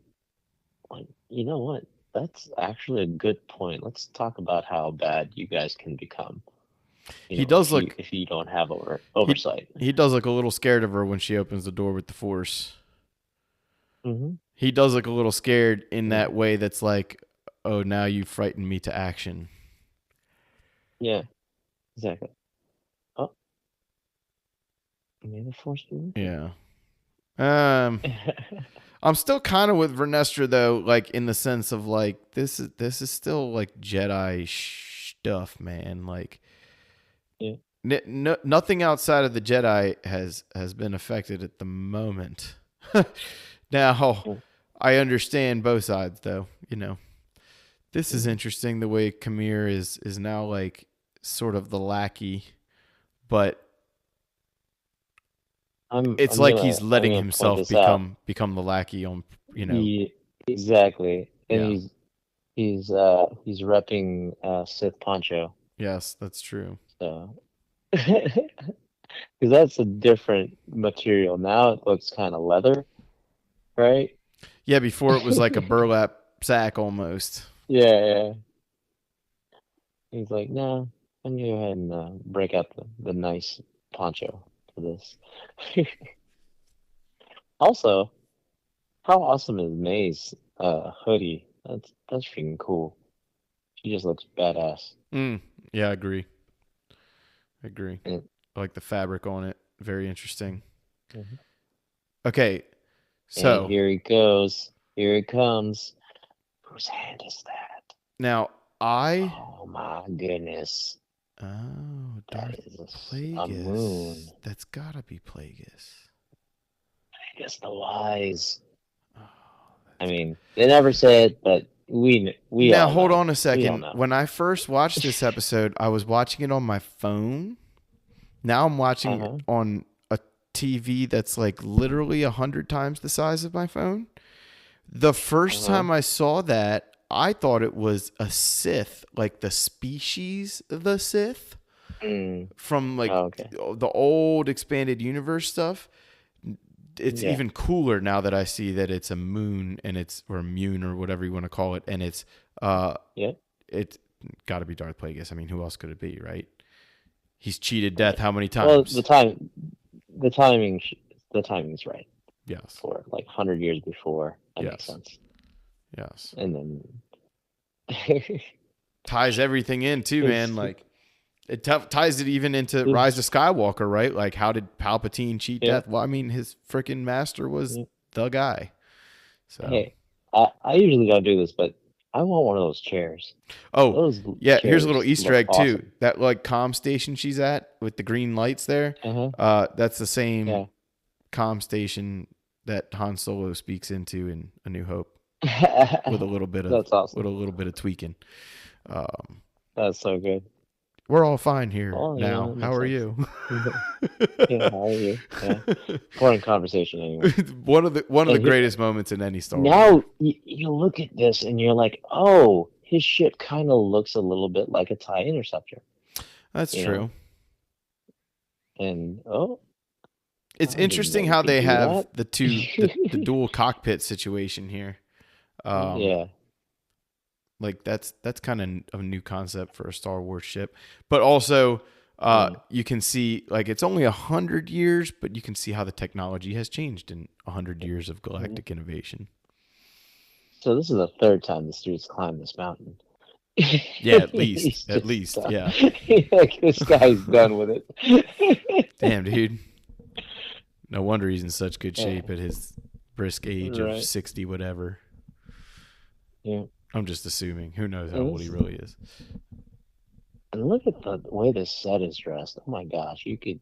S2: you know what? That's actually a good point. Let's talk about how bad you guys can become.
S1: He does look
S2: If you don't have
S1: he
S2: oversight.
S1: he does look a little scared of her when she opens the door with the Force.
S2: Hmm.
S1: He does look a little scared in
S2: Yeah.
S1: that way that's like, "Oh, now you frightened me to action."
S2: Yeah. Exactly. Oh, may the Force be with you.
S1: Yeah. Um I'm still kind of with Vernestra though, like in the sense of like this is still like Jedi stuff, man. Like
S2: Yeah.
S1: nothing outside of the Jedi has been affected at the moment. Now,
S2: Yeah.
S1: I understand both sides though. This is
S2: Mhm.
S1: interesting the way Kamir is now like sort of the lackey, but it's like he's
S2: I'm
S1: letting
S2: gonna point
S1: himself
S2: this out.
S1: become the lackey on.
S2: Yeah, exactly. And
S1: Yeah.
S2: he's repping Sith Poncho.
S1: Yes, that's true.
S2: So because that's a different material. Now it looks kind of leather, right?
S1: Yeah, before it was like a burlap sack almost.
S2: Yeah. He's like, no, I'm gonna go ahead and break out the nice poncho for this. Also, how awesome is May's hoodie? That's freaking cool. She just looks badass.
S1: Mm, yeah, I agree. I agree.
S2: And
S1: I like the fabric on it. Very interesting.
S2: Mhm.
S1: Okay,
S2: And
S1: so
S2: here he goes. Here it comes. Whose hand is that?
S1: now I
S2: Oh my goodness.
S1: oh
S2: That
S1: Darth
S2: is a moon.
S1: Plagueis. That's gotta be Plagueis.
S2: I guess the wise.
S1: Oh,
S2: I
S1: that's good.
S2: mean, they never say it, but we
S1: Now
S2: all
S1: hold
S2: know.
S1: on a
S2: We all
S1: second.
S2: know.
S1: When I first watched this episode, I was watching it on my phone. Now I'm watching it
S2: Uh-huh.
S1: on a TV that's like literally 100 times the size of my phone. The first
S2: Uh-huh.
S1: time I saw that, I thought it was a Sith, like the species the Sith
S2: Mm.
S1: from like
S2: Oh, okay.
S1: the old expanded universe stuff. It's
S2: Yeah.
S1: even cooler now that I see that it's a moon and it's or a mune or whatever you want to call it, and uh
S2: Yeah.
S1: it's got to be Darth Plagueis. I mean, who else could it be, right? He's cheated death
S2: Right.
S1: how many
S2: Well,
S1: times?
S2: the timing, the timing's right
S1: Yes,
S2: for like 100 years before. That makes
S1: yes,
S2: sense.
S1: yes.
S2: And then
S1: Ties everything in too, man.
S2: his,
S1: Like it ties it even into Rise
S2: his,
S1: of Skywalker, right? Like how did Palpatine cheat
S2: yeah,
S1: death? Well, I mean, his freaking master was
S2: yeah.
S1: the guy. So,
S2: Hey, I usually don't do this, but I want one of those chairs.
S1: oh
S2: Those
S1: yeah, here's a little
S2: chairs
S1: Easter
S2: look
S1: egg too.
S2: awesome.
S1: That like comm station she's at with the green lights there.
S2: Uh-huh.
S1: That's the same
S2: Yeah.
S1: comm station that Han Solo speaks into in A New Hope with a little bit of
S2: That's awesome.
S1: tweaking. Um,
S2: That's so good.
S1: we're all fine here
S2: Oh, yeah,
S1: now.
S2: that
S1: How
S2: makes
S1: are
S2: sense.
S1: you?
S2: Yeah, how are you? Yeah. Boring conversation anyway.
S1: One of the
S2: And here,
S1: greatest moments in any Star Wars movie.
S2: now you look at this and you're like, oh, his ship kind of looks a little bit like a TIE interceptor,
S1: That's
S2: you know?
S1: true.
S2: And oh,
S1: It's
S2: I didn't know
S1: interesting
S2: you
S1: how
S2: could
S1: they
S2: do
S1: have
S2: that.
S1: the dual cockpit situation here. Um,
S2: Yeah.
S1: like that's kind of a new concept for a Star Wars ship, but also
S2: Mm.
S1: you can see like it's only 100 years, but you can see how the technology has changed in 100 years of
S2: Mhm.
S1: galactic innovation.
S2: So this is the third time this dude's climbed this mountain.
S1: Yeah,
S2: He's
S1: at
S2: just
S1: least,
S2: done.
S1: yeah.
S2: Like this guy's done with it.
S1: Damn, dude. No wonder he's in such good
S2: Yeah,
S1: shape at his brisk age of
S2: right.
S1: 60, whatever.
S2: Yeah.
S1: I'm just assuming. Who knows how
S2: And
S1: old he really is?
S2: look at the way this set is dressed. Oh my gosh, you could.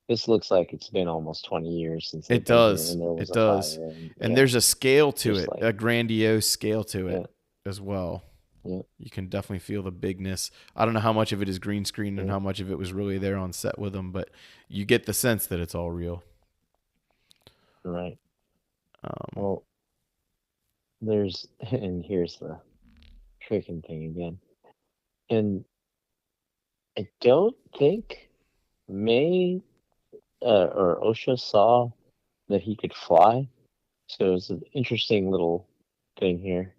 S2: This looks like it's been almost 20 years since they've
S1: It
S2: been here,
S1: does.
S2: and there was
S1: It
S2: a
S1: does.
S2: fire, and
S1: And
S2: yeah,
S1: there's a scale to
S2: just
S1: it,
S2: like
S1: a grandiose scale to
S2: yeah,
S1: it as well.
S2: yeah,
S1: You can definitely feel the bigness. I don't know how much of it is green screen and
S2: yeah,
S1: how much of it was really there on set with them, but you get the sense that it's all real.
S2: right.
S1: Um,
S2: Well, there's and here's the freaking thing again, and I don't think May or OSHA saw that he could fly, so it's an interesting little thing here.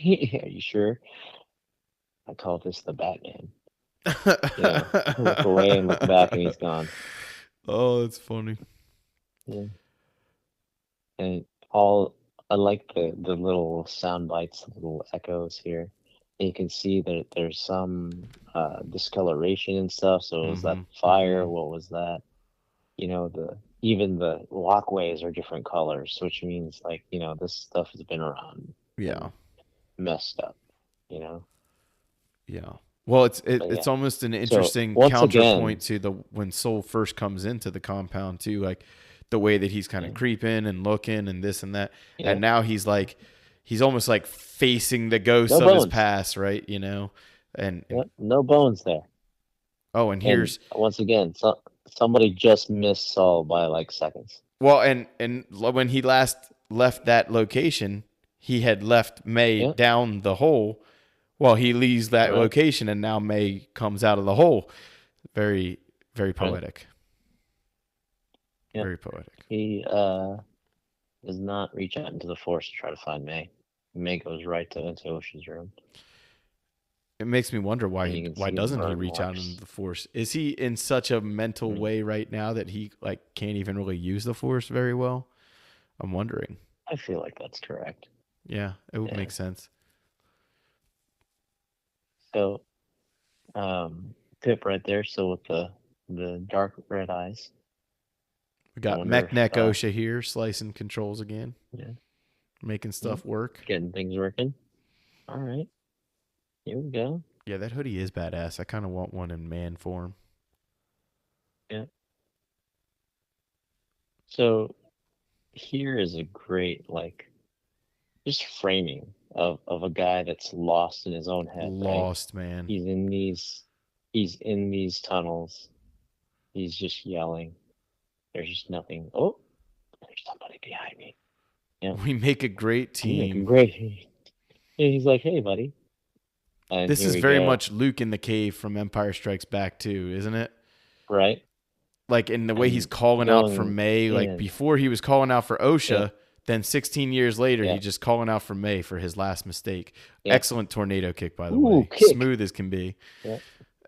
S2: Yeah, you sure? I call this the Batman. You know, look away and look back, and he's gone.
S1: oh, that's funny.
S2: Yeah. And all I like the little sound bites, the little echoes here. And you can see that there's some discoloration and stuff. So was that
S1: Mm-hmm.
S2: fire?
S1: Mm-hmm.
S2: What was that? You know, the even the walkways are different colors, which means like, you know, this stuff has been around
S1: Yeah.
S2: and messed up, you know.
S1: Yeah. Well,
S2: But
S1: it's
S2: yeah.
S1: almost an
S2: So
S1: interesting
S2: once again,
S1: counterpoint to the when Soul first comes into the compound too, like the way that he's kind of
S2: yeah,
S1: creeping and looking and this and that,
S2: yeah,
S1: and now he's almost like facing the ghosts
S2: no
S1: of his
S2: bones.
S1: past, right? You know, and
S2: Yeah, no bones there.
S1: oh, and
S2: And
S1: here's
S2: once again, somebody just missed Saul by like seconds.
S1: well, and when he last left that location, he had left May
S2: Yeah,
S1: down the hole. Well, he leaves that
S2: right,
S1: location, and now May comes out of the hole. Very, very
S2: right.
S1: poetic.
S2: Yeah.
S1: Very poetic.
S2: He does not reach out into the force to try to find May. May goes right to into Ocean's room,
S1: It makes me wonder
S2: and you can
S1: why
S2: see the
S1: doesn't he
S2: burn
S1: reach out into
S2: marks.
S1: the force? Is he in such a mental
S2: Mm.
S1: way right now that he like can't even really use the force very well? I'm wondering.
S2: I feel like that's correct.
S1: Yeah, it would
S2: Yeah.
S1: make sense.
S2: So, tip right there. So with the the dark red eyes.
S1: We
S2: I
S1: got
S2: wonder
S1: Mech
S2: if
S1: Neck OSHA here, slicing controls again,
S2: yeah,
S1: making
S2: yeah,
S1: stuff work.
S2: getting things working. All right, here we go.
S1: Yeah, that hoodie is badass. I kind of want one in man form.
S2: Yeah. So here is a great like just framing of a guy that's lost in his own head, right?
S1: Lost, man.
S2: He's in these he's in these tunnels. He's just yelling. There's just nothing. Oh, there's somebody behind me. Yeah.
S1: We make a great
S2: You make a
S1: team.
S2: great. And he's like, "Hey, buddy." And
S1: This
S2: here
S1: is
S2: we
S1: very
S2: go.
S1: much Luke in the cave from Empire Strikes Back too, isn't it?
S2: Right.
S1: Like in the way he's
S2: And
S1: calling out for
S2: going
S1: May. Like
S2: in.
S1: before he was calling out for
S2: Yeah.
S1: OSHA, then 16 years later
S2: Yeah.
S1: he's just calling out for May for his last mistake.
S2: Yeah.
S1: Excellent tornado kick, by the
S2: Ooh,
S1: way.
S2: kick.
S1: Smooth as can be.
S2: Yeah.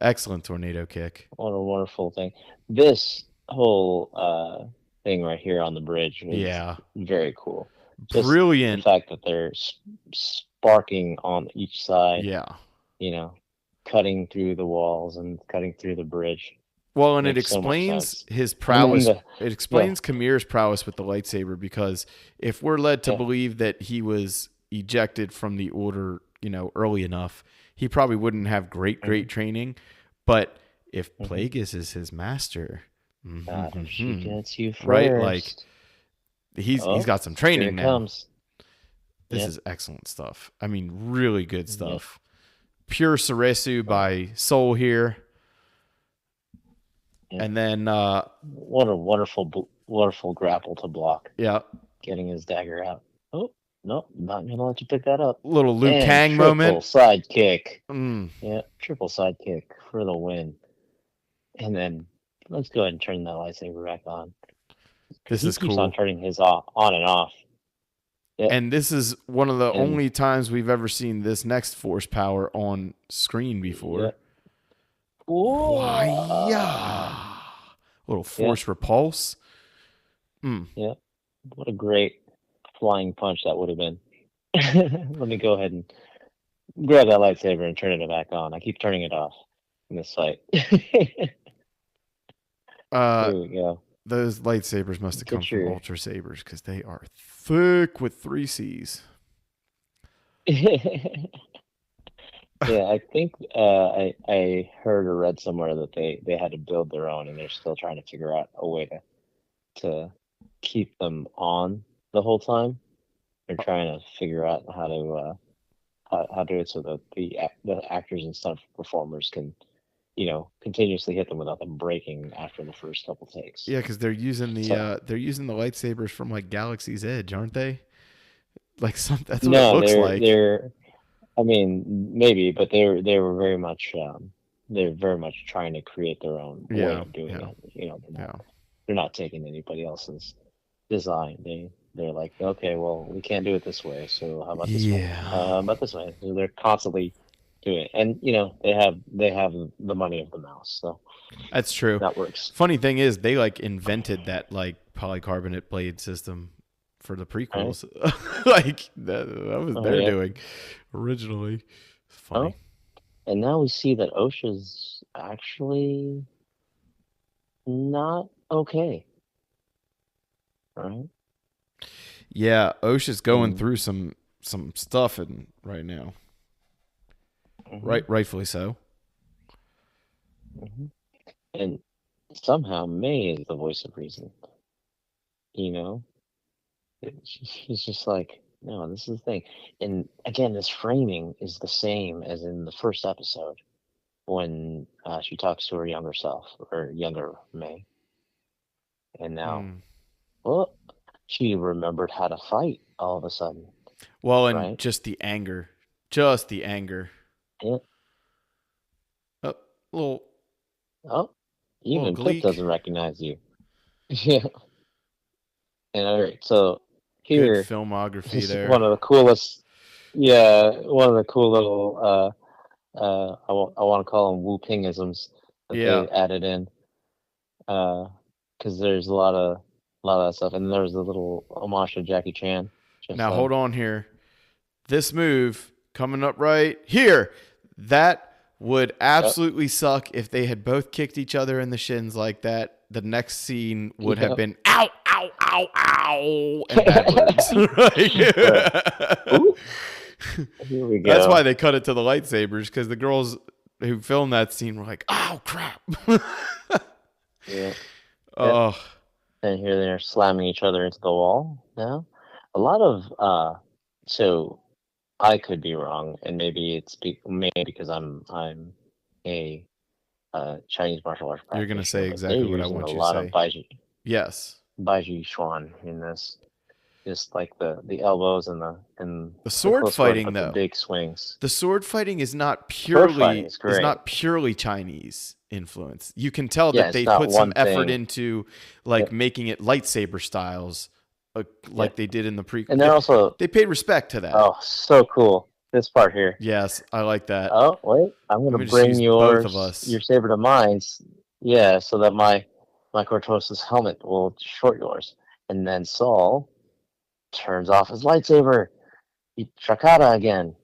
S1: Excellent tornado kick.
S2: What a wonderful thing. This whole thing right here on the bridge was
S1: Yeah.
S2: very cool. Just the
S1: Brilliant.
S2: fact that they're sparking on each side,
S1: Yeah.
S2: you know, cutting through the walls and cutting through the bridge
S1: Well, and it
S2: makes so much
S1: explains
S2: sense.
S1: his
S2: And then
S1: prowess. It
S2: the
S1: explains Kamir's prowess with the lightsaber because if we're led to
S2: yeah.
S1: believe that he was ejected from the order, early enough, he probably wouldn't have great
S2: Mhm,
S1: training. But if
S2: mhm.
S1: Plagueis is his master,
S2: If she gets you
S1: right? Like
S2: first.
S1: he's
S2: Oh,
S1: got some
S2: here
S1: training
S2: it
S1: now.
S2: comes.
S1: This
S2: Yep,
S1: is excellent stuff. I mean, really good
S2: yep,
S1: stuff. Pure Ceresu
S2: oh,
S1: by Soul here.
S2: yep.
S1: And then
S2: What a wonderful grapple to block,
S1: yeah,
S2: getting his dagger out. Oh, no, not gonna let you pick that up.
S1: little Liu
S2: And
S1: Kang moment.
S2: triple side kick.
S1: Mm,
S2: Yeah, triple side kick for the win. And then let's go ahead and turn that lightsaber back on. Because
S1: this
S2: he
S1: is
S2: keeps on
S1: cool.
S2: turning his on and off. Yep.
S1: And this is one of the
S2: And
S1: only times we've ever seen this next force power on screen before.
S2: yep. Whoa.
S1: Why? Little
S2: Yep.
S1: force repulse. Mm.
S2: Yep. What a great flying punch that would have been. Let me go ahead and grab that lightsaber and turn it back on. I keep turning it off in this fight. Here
S1: Uh,
S2: we go.
S1: those lightsabers must have come
S2: Get
S1: from
S2: your.
S1: Ultra Sabers because they are thick with 3 C's.
S2: Yeah, I think I heard or read somewhere that they had to build their own, and they're still trying to figure out a way to keep them on the whole time. They're trying to figure out how to how to do it so that the actors and stunt performers can continuously hit them without them breaking after the first couple takes.
S1: Yeah, because
S2: So
S1: they're using the lightsabers from like Galaxy's Edge, aren't they? Like that's what it
S2: no,
S1: looks like.
S2: they're I mean maybe, but they were very much they're very much trying to create their own way
S1: Yeah,
S2: of doing
S1: yeah,
S2: it. You know,
S1: yeah.
S2: they're not taking anybody else's design. They're like, okay, well, we can't do it this way, so how about this way?
S1: Yeah.
S2: How about this way? So they're constantly doing it, and they have the money of the mouse, so
S1: That's true.
S2: that works.
S1: Funny thing is, they like invented that like polycarbonate blade system for the
S2: Right?
S1: prequels. Like that was
S2: Oh
S1: their
S2: yeah.
S1: doing originally. It's
S2: Oh,
S1: funny.
S2: and now we see that OSHA's actually not okay, right?
S1: Yeah, OSHA's going
S2: And
S1: through some stuff right now.
S2: hmm
S1: Rightfully so.
S2: hmm and somehow May is the voice of reason. You know, He's just like, no, this is the thing. And again, this framing is the same as in the first episode when she talks to her younger self or younger May. And now,
S1: Mm.
S2: well, she remembered how to fight all of a sudden,
S1: Well, and
S2: right?
S1: just the anger, just the anger.
S2: Yeah.
S1: Oh, little
S2: Oh,
S1: little
S2: even Pip
S1: gleek.
S2: doesn't recognize you. Yeah. And all right, so
S1: Good
S2: here,
S1: filmography
S2: this is
S1: there.
S2: one of the coolest. Yeah, one of the cool little. I want to call them Wu Pingisms that
S1: Yeah.
S2: they added in. Because there's a lot of that stuff, and there's a little homage to Jackie Chan just
S1: Now
S2: then.
S1: hold on here. This move coming up right here. That would
S2: Yep.
S1: absolutely suck if they had both kicked each other in the shins like that. The next scene would have
S2: Yep.
S1: been ow, ow, ow, ow, and bad words.
S2: Right.
S1: Right?
S2: Ooh, here we
S1: That's why
S2: go.
S1: they cut it to the lightsabers, because the girls who filmed that scene were like, "Oh crap!"
S2: Yeah. Yep.
S1: Oh,
S2: And here they're slamming each other into the wall now. A lot of so I could be wrong, and maybe maybe because I'm a Chinese martial arts
S1: you're gonna
S2: practitioner,
S1: say
S2: but they're
S1: exactly what I
S2: using a
S1: want you to
S2: lot of
S1: say. Yes,
S2: Baiji Chuan in this. Just like the elbows and
S1: the
S2: the
S1: sword
S2: close guard,
S1: fighting
S2: but the
S1: though.
S2: big swings.
S1: The sword fighting is not
S2: Sword fighting
S1: purely
S2: is great.
S1: Chinese influence. You can tell
S2: Yeah,
S1: that
S2: it's
S1: they
S2: not
S1: put some
S2: one
S1: effort
S2: thing.
S1: into
S2: Yeah,
S1: like making it lightsaber styles,
S2: yeah.
S1: like they did in the prequel.
S2: And they're also
S1: They paid respect to that.
S2: oh so cool. This part here.
S1: Yes, I like that.
S2: Oh wait, I'm
S1: Let
S2: gonna
S1: me just
S2: bring
S1: use both of
S2: your
S1: us.
S2: saber to mine. Yeah, so that my Cortosis helmet will short yours. And then Saul turns off his lightsaber. He Chakata again.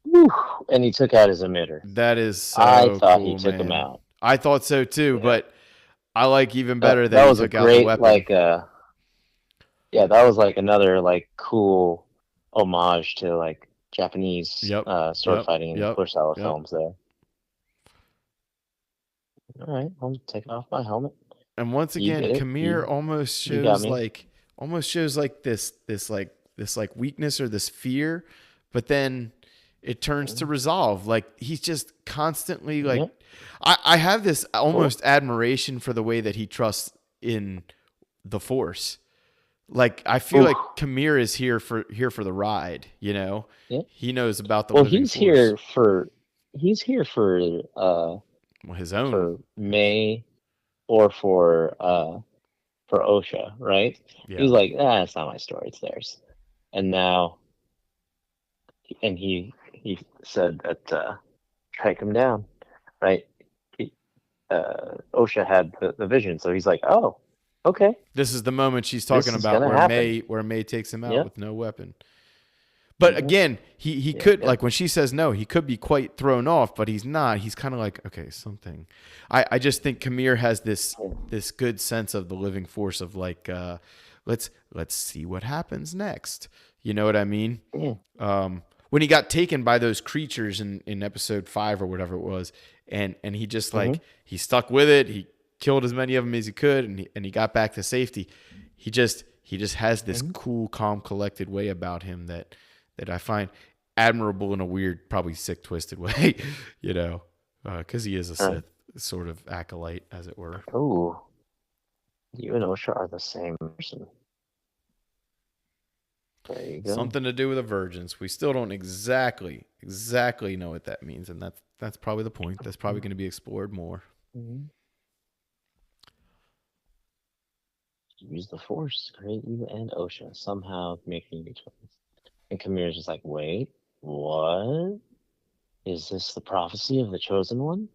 S2: Whew, and he took out his emitter.
S1: That is
S2: I
S1: so
S2: thought he
S1: cool,
S2: took him
S1: man.
S2: out.
S1: I thought so too,
S2: Yeah.
S1: but I like even
S2: That
S1: better that
S2: that
S1: he
S2: was a
S1: took out the
S2: great
S1: weapon.
S2: yeah, that was like another like cool homage to like Japanese
S1: Yep,
S2: sword
S1: yep,
S2: fighting in the
S1: yep,
S2: Kurosawa
S1: yep.
S2: films there. All right, I'm taking off my helmet.
S1: And once
S2: You
S1: again,
S2: did it.
S1: Kamir almost
S2: You got
S1: shows
S2: me.
S1: like this like weakness or this fear, but then it turns to resolve. Like he's just constantly like
S2: Yep.
S1: I have this
S2: Cool.
S1: almost admiration for the way that he trusts in the Force. Like I feel
S2: Ooh.
S1: like Kamir is here for the ride, you know?
S2: Yeah.
S1: He knows about the
S2: Well,
S1: living force.
S2: he's here
S1: Well, his own.
S2: for May or for OSHA, right? He's
S1: Yeah.
S2: like, ah, it's not my story, it's theirs. And now and he said that track him down, right? He, OSHA had the vision, so he's like, oh, okay,
S1: This is the moment she's talking
S2: this is
S1: about
S2: gonna happen.
S1: Where May takes him out
S2: Yep.
S1: with no weapon. But
S2: Mm-hmm.
S1: again, he
S2: Yep.
S1: could
S2: Yep.
S1: like when she says no, he could be quite thrown off, but he's not. He's kind of like, okay, something. I just think Kamir has this good sense of the living force of like let's see what happens next. You know what I mean?
S2: Yeah.
S1: When he got taken by those creatures in episode 5 or whatever it was, and he just
S2: Mm-hmm.
S1: like he stuck with it. He killed as many of them as he could, and he got back to safety. He just has this
S2: Mm-hmm.
S1: cool, calm, collected way about him that I find admirable in a weird, probably sick, twisted way, you know, because he is a
S2: Right.
S1: Sith sort of acolyte, as it were.
S2: Oh, you and OSHA are the same person. There you go.
S1: Something to do with a virgins. We still don't exactly know what that means, and that's probably the point. That's probably going to be explored more.
S2: Mm-hmm. Use the Force, create you and OSHA, somehow making you twins. And Kamir's just like, wait, what? Is this the prophecy of the chosen one?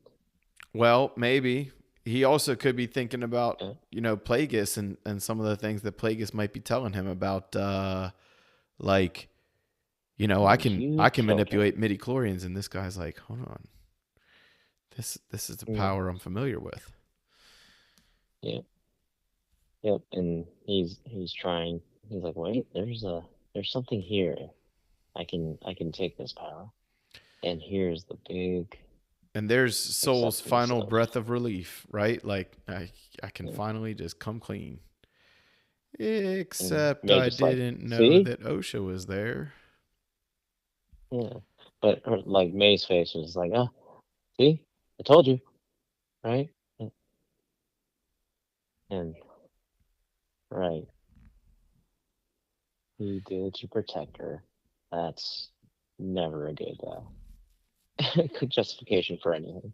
S1: Well, maybe he also could be thinking about
S2: Yeah.
S1: Plagueis and some of the things that Plagueis might be telling him about, like
S2: And
S1: I
S2: you
S1: can
S2: killed her.
S1: manipulate midi chlorians, and this guy's like, hold on, this is the
S2: Yeah.
S1: power I'm familiar with.
S2: Yeah. Yep. And he's trying. He's like, wait, there's something here. I can take this power. And here's the big
S1: And there's Soul's
S2: acceptance
S1: final
S2: of
S1: breath of relief, right? Like I can
S2: yeah.
S1: finally just come clean.
S2: And
S1: Except
S2: May
S1: I
S2: just like,
S1: didn't know
S2: see?
S1: that OSHA was there.
S2: Yeah. But like May's face was like, ah, see? I told you, right? And right. He did to protect her. That's never a good good justification for anything.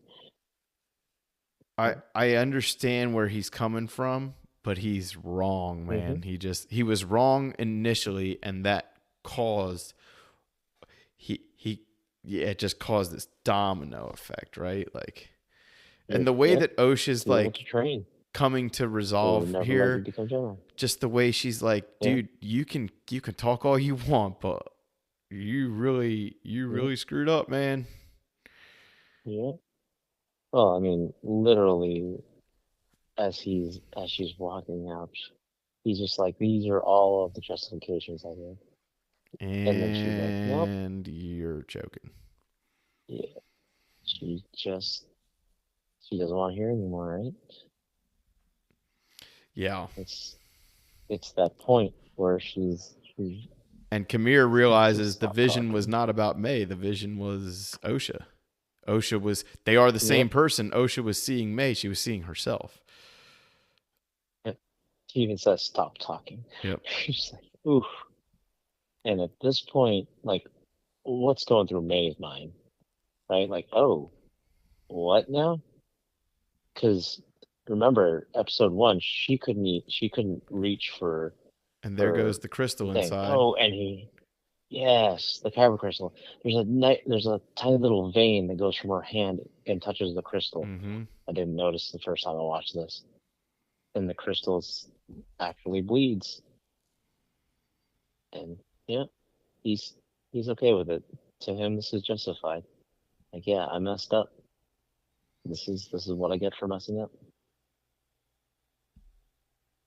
S1: I understand where he's coming from, but he's wrong,
S2: Mm-hmm.
S1: man. He was wrong initially, and that caused he yeah, it just caused this domino effect, right? Like, and
S2: Yep,
S1: the way
S2: yep.
S1: that Osha's
S2: Too little to
S1: like
S2: train.
S1: coming to
S2: They would
S1: resolve
S2: never let you
S1: here,
S2: become general.
S1: just the way she's like,
S2: Yeah.
S1: dude, you can talk all you want, but you
S2: Yep.
S1: really screwed up, man.
S2: Yeah. Well, I mean, literally, as she's walking out, he's just like, these are all of the justifications I give. And then she's like, nope.
S1: And you're joking.
S2: Yeah. She just she doesn't want to hear anymore, right?
S1: Yeah.
S2: It's it's that point where
S1: And Kamir
S2: she's just
S1: realizes the
S2: stopped
S1: vision was
S2: talking.
S1: not about May. The vision was Osha. Osha was, they are the same
S2: Yep.
S1: person. Osha was seeing May. She was seeing herself.
S2: Yep. She even says stop talking.
S1: Yep.
S2: She's like, oof. And at this point, like, what's going through May's mind, right? Like, oh, what now? Because remember, episode one, she couldn't reach for
S1: And there goes
S2: her
S1: the crystal
S2: thing.
S1: inside.
S2: Oh, and yes, the kyber crystal. There's a tiny little vein that goes from her hand and touches the crystal.
S1: Mm-hmm.
S2: I didn't notice the first time I watched this, and the crystals actually bleeds. And yeah, he's he's okay with it. To him, this is justified. Like, yeah, I messed up. This is what I get for messing up.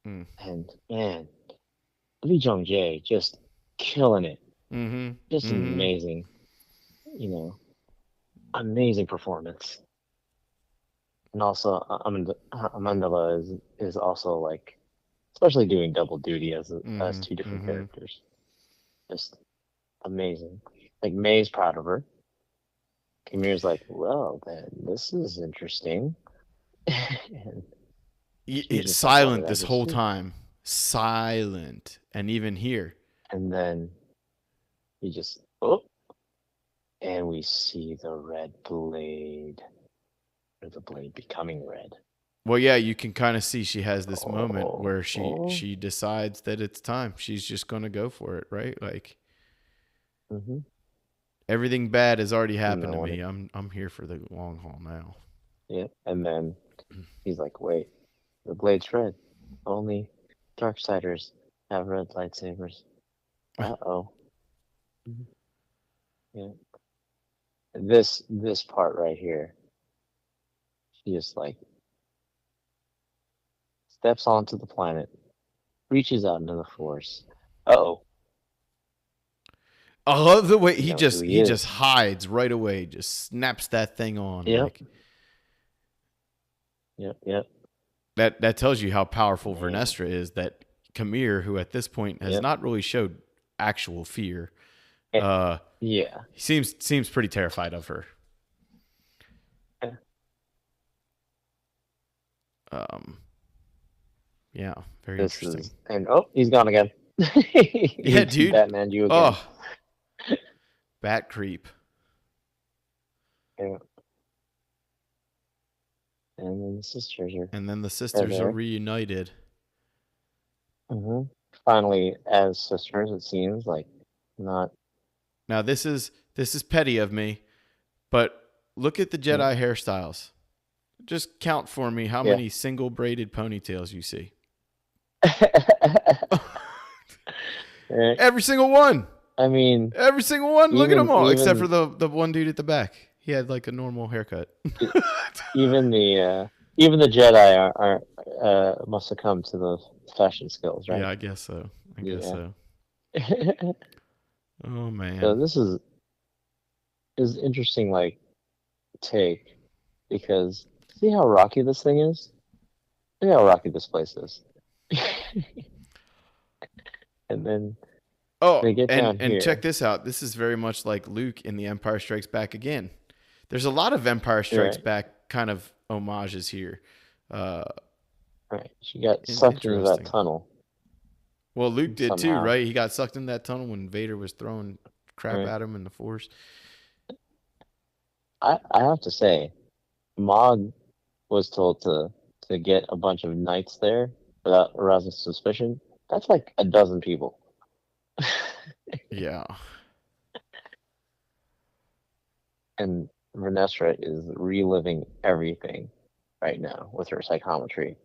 S1: Mm.
S2: And man, Lee Jung Jae just killing it.
S1: Mm-hmm.
S2: Just
S1: Mm-hmm.
S2: amazing. You know, amazing performance. And also, Amandala is also like, especially doing double duty as
S1: Mm-hmm.
S2: two different
S1: Mm-hmm.
S2: characters. Just amazing. Like May's proud of her. Kamir's like, well, then this is interesting. And she's just like, what did
S1: Silent
S2: I
S1: this
S2: just
S1: whole
S2: do?
S1: time. Silent. And even here.
S2: And then he just, oh, and we see the red blade, or the blade becoming red.
S1: Well, yeah, you can kind of see she has this moment
S2: Oh,
S1: where she
S2: oh,
S1: she decides that it's time. She's just going to go for it, right? Like
S2: mm-hmm.
S1: everything bad has already
S2: And
S1: happened
S2: then
S1: to
S2: when
S1: me.
S2: it,
S1: I'm here for the long haul now.
S2: yeah, and then he's like, wait, the blade's red. Only Darksiders have red lightsabers. Uh-oh. Mhm. Yeah. This part right here, she just like steps onto the planet, reaches out into the force. Uh-oh.
S1: I love the way
S2: He
S1: he
S2: knows who
S1: just
S2: he
S1: he just
S2: is.
S1: hides right away, just snaps that thing on
S2: Yep.
S1: like
S2: Yep. Yep.
S1: that tells you how powerful
S2: Man.
S1: Vernestra is, that Kamir, who at this point has
S2: Yep.
S1: not really showed actual fear,
S2: Eh,
S1: uh
S2: yeah.
S1: he seems pretty terrified of her.
S2: Eh,
S1: Um yeah, very
S2: This
S1: interesting.
S2: is and oh, he's gone again.
S1: Yeah,
S2: He
S1: dude.
S2: Batman you again.
S1: Oh, bat creep.
S2: Yeah. And then the sisters
S1: And then the
S2: are
S1: sisters are
S2: there.
S1: reunited.
S2: hmm Finally, as sisters, it seems like not.
S1: Now this is petty of me, but look at the
S2: Yeah.
S1: Jedi hairstyles. Just count for me how
S2: Yeah.
S1: many single braided ponytails you see.
S2: Eh,
S1: Every single one.
S2: I mean,
S1: Every single one. Look at them all, except for
S2: even
S1: the one dude at the back. He had like a normal haircut.
S2: e- even the Jedi are must succumb to the fashion skills,
S1: Yeah,
S2: right?
S1: I guess so. I guess
S2: Yeah.
S1: so. Oh
S2: So
S1: man.
S2: this is interesting, like take because see how rocky this thing is. See how rocky this place is. And then
S1: Oh,
S2: they get
S1: and
S2: down
S1: and check
S2: here,
S1: this out. This is very much like Luke in The Empire Strikes Back again. There's a lot of Empire Strikes
S2: right?
S1: Back kind of homages here. Uh,
S2: Right. She got sucked into that
S1: Interesting.
S2: tunnel
S1: Well, Luke did too,
S2: somehow.
S1: right? He got sucked in that tunnel when Vader was throwing crap
S2: Right.
S1: at him in the Force.
S2: I have to say, Mog was told to get a bunch of knights there without arousing suspicion. That's like a dozen people.
S1: Yeah.
S2: And Vernestra is reliving everything right now with her psychometry,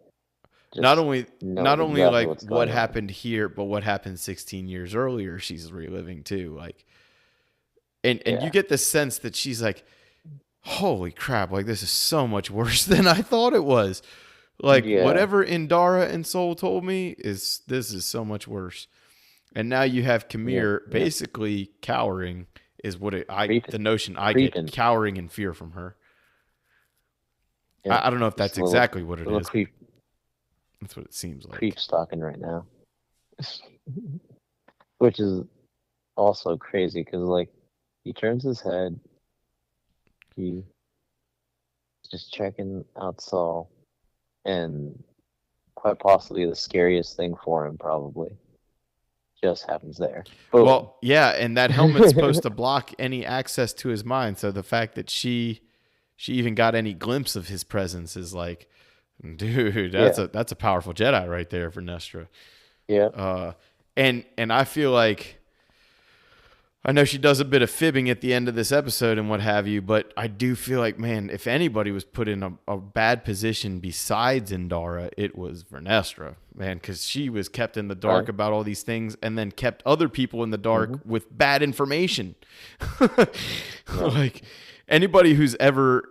S1: Not
S2: just
S1: only not
S2: knowing
S1: only
S2: exactly
S1: like
S2: what's
S1: what
S2: going on.
S1: happened here, but what happened 16 years earlier, she's reliving too. Like, and you
S2: Yeah.
S1: get the sense that she's like, holy crap, like this is so much worse than I thought it was. Like
S2: Yeah,
S1: whatever Indara and Soul told me is this is so much worse. And now you have
S2: yeah,
S1: Kamir
S2: yeah.
S1: basically cowering is what
S2: Creeping,
S1: the notion I get,
S2: creeping.
S1: cowering in fear from her.
S2: Yeah,
S1: I don't know if
S2: just
S1: that's
S2: a little,
S1: exactly what it
S2: little
S1: is, but
S2: creep,
S1: that's what it seems like.
S2: creep stalking right now, which is also crazy because like he turns his head, he's just checking out Saul, and quite possibly the scariest thing for him probably just happens there. Boom.
S1: Well, yeah, and that helmet's supposed to block any access to his mind. So the fact that she even got any glimpse of his presence is like, dude,
S2: Yeah,
S1: that's a powerful Jedi right there for Nestra.
S2: yeah.
S1: Uh, and I feel like I know she does a bit of fibbing at the end of this episode and what have you, but I do feel like, man, if anybody was put in a bad position besides Indara, it was Vernestra, man, because she was kept in the dark
S2: Right.
S1: about all these things and then kept other people in the
S2: Mm-hmm.
S1: dark with bad information.
S2: Right.
S1: Like anybody who's ever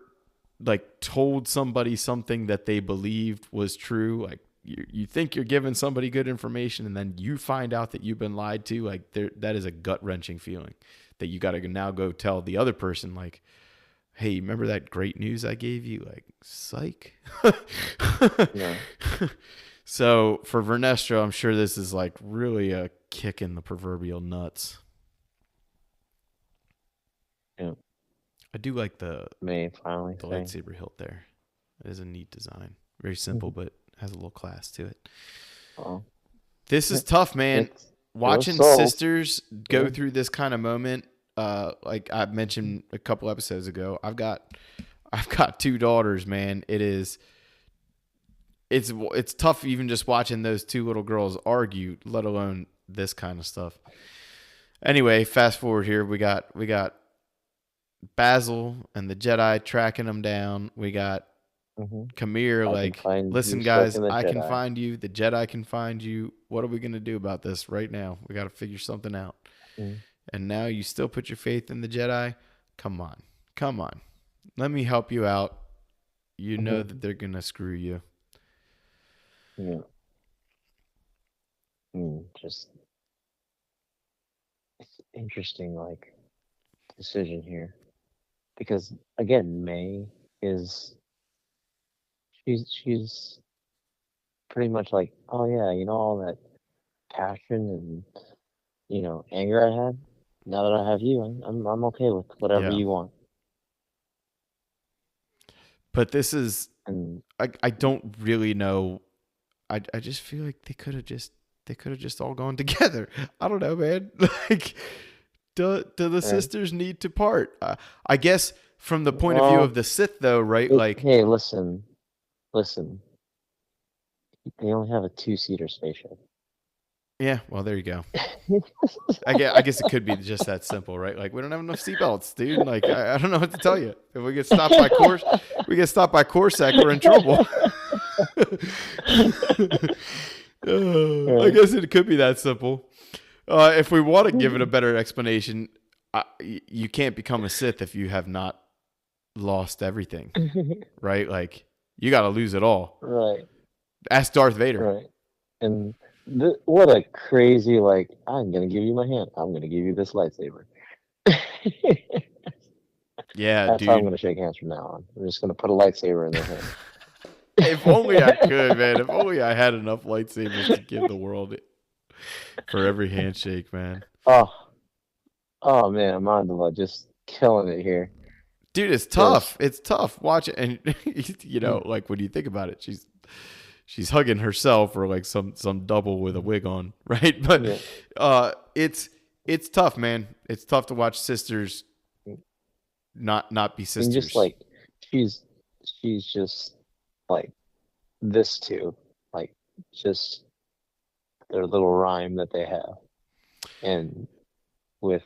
S1: like told somebody something that they believed was true, like you think you're giving somebody good information and then you find out that you've been lied to, like that is a gut-wrenching feeling that you got to now go tell the other person like, hey, remember that great news I gave you? Like, psych.
S2: Right.
S1: So for Vernestra, I'm sure this is like really a kick in the proverbial nuts.
S2: Yeah.
S1: I do like the
S2: May finally say.
S1: lightsaber hilt there. It is a neat design. Very simple, but has a little class to it.
S2: Well,
S1: This is tough, man.
S2: it was
S1: Watching
S2: sold.
S1: sisters go
S2: Yeah.
S1: through this kind of moment, like I mentioned a couple episodes ago, I've got two daughters, man. It's tough even just watching those two little girls argue, let alone this kind of stuff. Anyway, fast forward here, we got Basil and the Jedi tracking them down. We got
S2: Mm-hmm.
S1: Kamir
S2: I can
S1: like,
S2: find
S1: listen,
S2: you
S1: guys,
S2: stroking the
S1: I can
S2: Jedi.
S1: find you. The Jedi can find you. What are we going to do about this right now? We got to figure something out.
S2: Mm.
S1: And now you still put your faith in the Jedi? Come on. Come on. Let me help you out. You know
S2: Mm-hmm.
S1: that they're going to screw you.
S2: Yeah. Just it's interesting, like decision here because again, May is she's pretty much like, oh yeah, you know all that passion and anger I had. Now that I have you, I'm okay with whatever
S1: Yeah.
S2: you want.
S1: But this is,
S2: And
S1: I don't really know. I just feel like they could have just all gone together. I don't know, man. Like, do the
S2: uh,
S1: sisters need to part? I guess from the point of view of
S2: well,
S1: the Sith, though, right? Like,
S2: hey, listen. They only have a two-seater spaceship.
S1: yeah. Well, there you go. I guess it could be just that simple, right? Like, we don't have enough seatbelts, dude. Like, I don't know what to tell you. If we get stopped by Corsac, we're in trouble. I
S2: Right.
S1: guess it could be that simple. If we want to give it a better explanation, you can't become a Sith if you have not lost everything, right? Like, you got to lose it all.
S2: Right,
S1: Ask Darth Vader.
S2: right. And what a crazy, like, I'm gonna give you my hand. I'm gonna give you this lightsaber.
S1: Yeah,
S2: That's how I'm
S1: dude.
S2: gonna shake hands from now on. I'm just gonna put a lightsaber in their hand.
S1: If only I could, man. If only I had enough lightsabers to give the world for every handshake, man.
S2: Oh, oh man, Mandala just killing it here.
S1: Dude, it's
S2: Just
S1: tough. It's tough. Watch it, and like when you think about it, she's hugging herself or like some double with a wig on, right? But
S2: yeah,
S1: it's tough, man. It's tough to watch sisters not be
S2: and just
S1: sisters.
S2: like she's just like this too, like just their little rhyme that they have, and with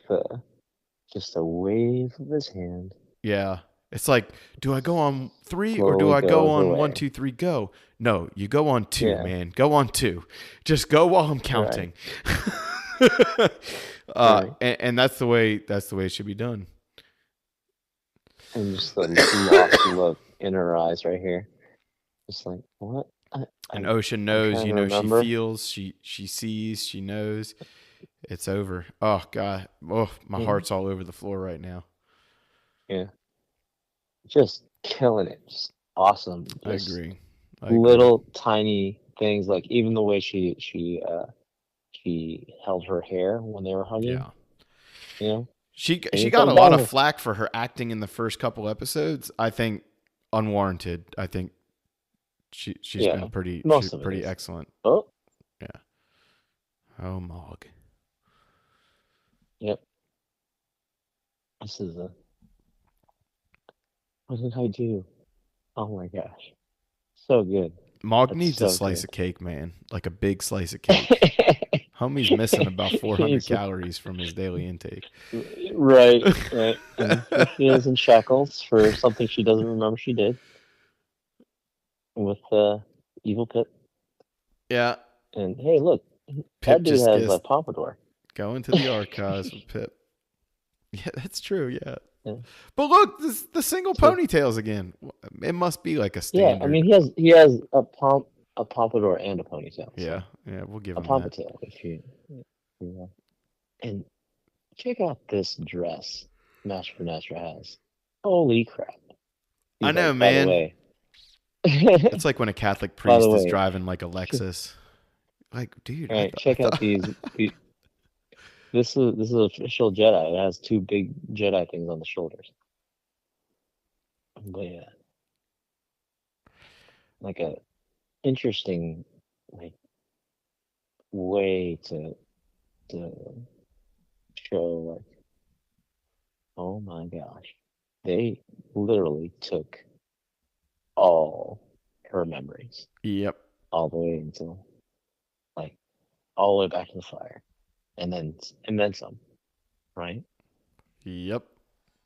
S2: just a wave of his hand,
S1: Yeah. It's like, do I go on 3 or do
S2: slowly
S1: I go
S2: goes
S1: on one,
S2: away.
S1: two, three, go? No, you go on 2,
S2: Yeah,
S1: man. Go on 2. Just go while I'm
S2: right,
S1: counting.
S2: right.
S1: And that's the way it should be done.
S2: And just the lost look in her eyes right here. Just like, what?
S1: And Ocean
S2: I'm
S1: knows,
S2: trying
S1: you
S2: to
S1: know, she
S2: remember.
S1: feels, she sees, she knows. It's over. Oh God. Oh, my
S2: Yeah,
S1: heart's all over the floor right now.
S2: yeah. Just killing it. Just awesome.
S1: I
S2: Just
S1: agree. I agree.
S2: little tiny things, like even the way she held her hair when they were hugging,
S1: Yeah.
S2: you know? And
S1: She
S2: it's
S1: got
S2: like
S1: a
S2: that
S1: lot of
S2: was,
S1: flack for her acting in the first couple episodes. I think unwarranted. I think she's
S2: yeah,
S1: been
S2: most of it
S1: pretty
S2: is.
S1: excellent.
S2: Oh,
S1: Yeah. Oh Mog.
S2: yep. This is a, what did I do? Oh my gosh. So good.
S1: Mog
S2: It's
S1: needs a
S2: so
S1: slice
S2: good.
S1: of cake, man. Like a big slice of cake. Homie's missing about 400
S2: He's
S1: calories from his daily intake.
S2: right, right. And here she is in shackles for something she doesn't remember she did with Evil Pip.
S1: Yeah.
S2: And hey, look,
S1: Pip
S2: that dude
S1: just
S2: has a
S1: gets
S2: pompadour.
S1: going to the archives with Pip. Yeah, that's true. Yeah.
S2: Yeah.
S1: But look, the single
S2: So
S1: ponytails again. It must be like a
S2: yeah, I
S1: standard.
S2: mean he has a pompadour and a ponytail,
S1: Yeah.
S2: so
S1: Yeah. We'll give
S2: a
S1: him that.
S2: pompadour if you and check out this dress Master Finastra has. Holy crap.
S1: I
S2: He's
S1: know,
S2: like, by the
S1: man.
S2: way,
S1: It's like when a Catholic
S2: by the
S1: priest is
S2: way,
S1: driving like a Lexus. Like, dude,
S2: all right,
S1: I
S2: check out
S1: thought.
S2: these. This is official Jedi. It has two big Jedi things on the shoulders. But yeah, like a interesting like way to show like, oh my gosh, they literally took all her memories
S1: Yep.
S2: all the way until like all the way back to the fire, and then some, right?
S1: Yep.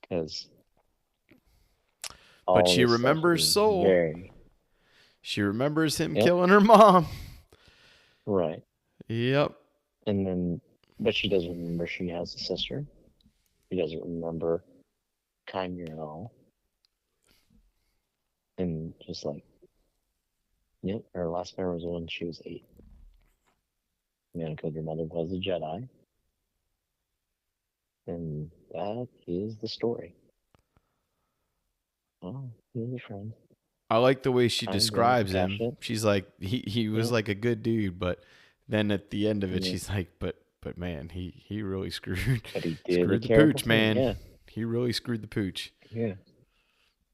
S2: Because
S1: But
S2: all
S1: she
S2: this stuff
S1: remembers
S2: is
S1: Soul.
S2: very,
S1: She remembers him
S2: yep,
S1: killing her mom.
S2: right.
S1: Yep.
S2: And then, but she doesn't remember she has a sister. She doesn't remember Chimera at all. And just like, yep, her last memory was when she was 8. Because her mother was a Jedi. And that is the story. Oh, he's a friend.
S1: I like the way she
S2: I'm going to
S1: describes
S2: cash
S1: him.
S2: it.
S1: She's like he was
S2: Yep.
S1: like a good dude, but then at the end of it,
S2: Yep.
S1: she's like, but man, he really screwed
S2: But he did a
S1: screwed the
S2: terrible
S1: pooch,
S2: thing.
S1: man.
S2: Yeah.
S1: He really screwed the pooch.
S2: Yeah.